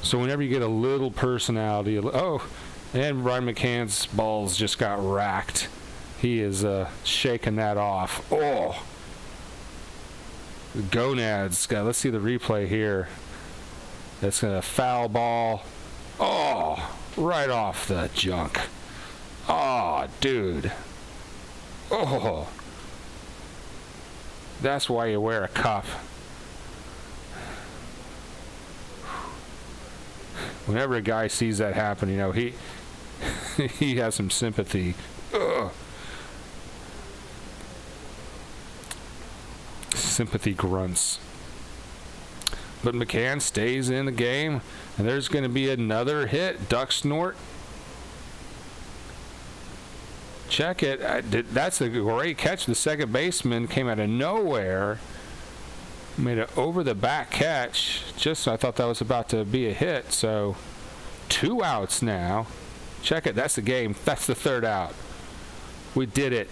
So whenever you get a little personality, and Ryan McCann's balls just got racked. He is shaking that off. Oh, the gonads. Let's see the replay here. That's a foul ball. Oh, right off the junk. Oh, dude. Oh. That's why you wear a cup. Whenever a guy sees that happen, he has some sympathy. Ugh. Sympathy grunts. But McCann stays in the game, and there's going to be another hit. Duck snort. Check it. That's a great catch. The second baseman came out of nowhere, made an over-the-back catch. I thought that was about to be a hit. So 2 outs now. Check it. That's the game. That's the third out. We did it.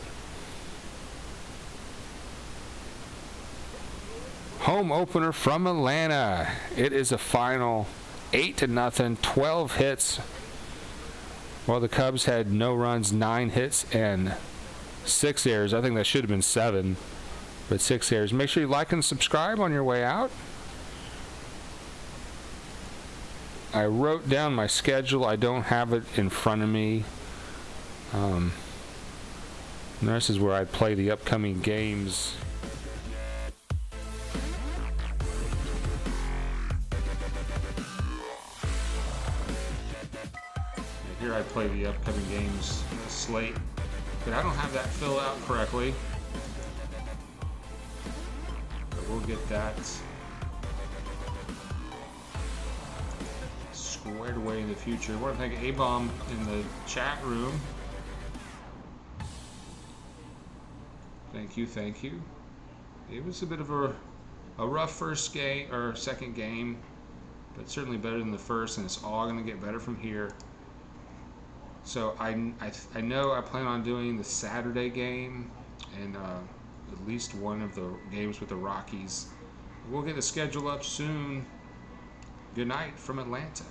Home opener from Atlanta. It is a final 8-0, 12 hits. Well, the Cubs had no runs, 9 hits, and 6 errors. I think that should have been 7, but 6 errors. Make sure you like and subscribe on your way out. I wrote down my schedule. I don't have it in front of me. This is where I play the upcoming games. Here I play the upcoming games slate, but I don't have that filled out correctly. But we'll get that squared away in the future. I want to thank A-Bomb in the chat room. Thank you, thank you. It was a bit of a rough first game or second game, but certainly better than the first, and it's all going to get better from here. So I know I plan on doing the Saturday game and at least one of the games with the Rockies. We'll get the schedule up soon. Good night from Atlanta.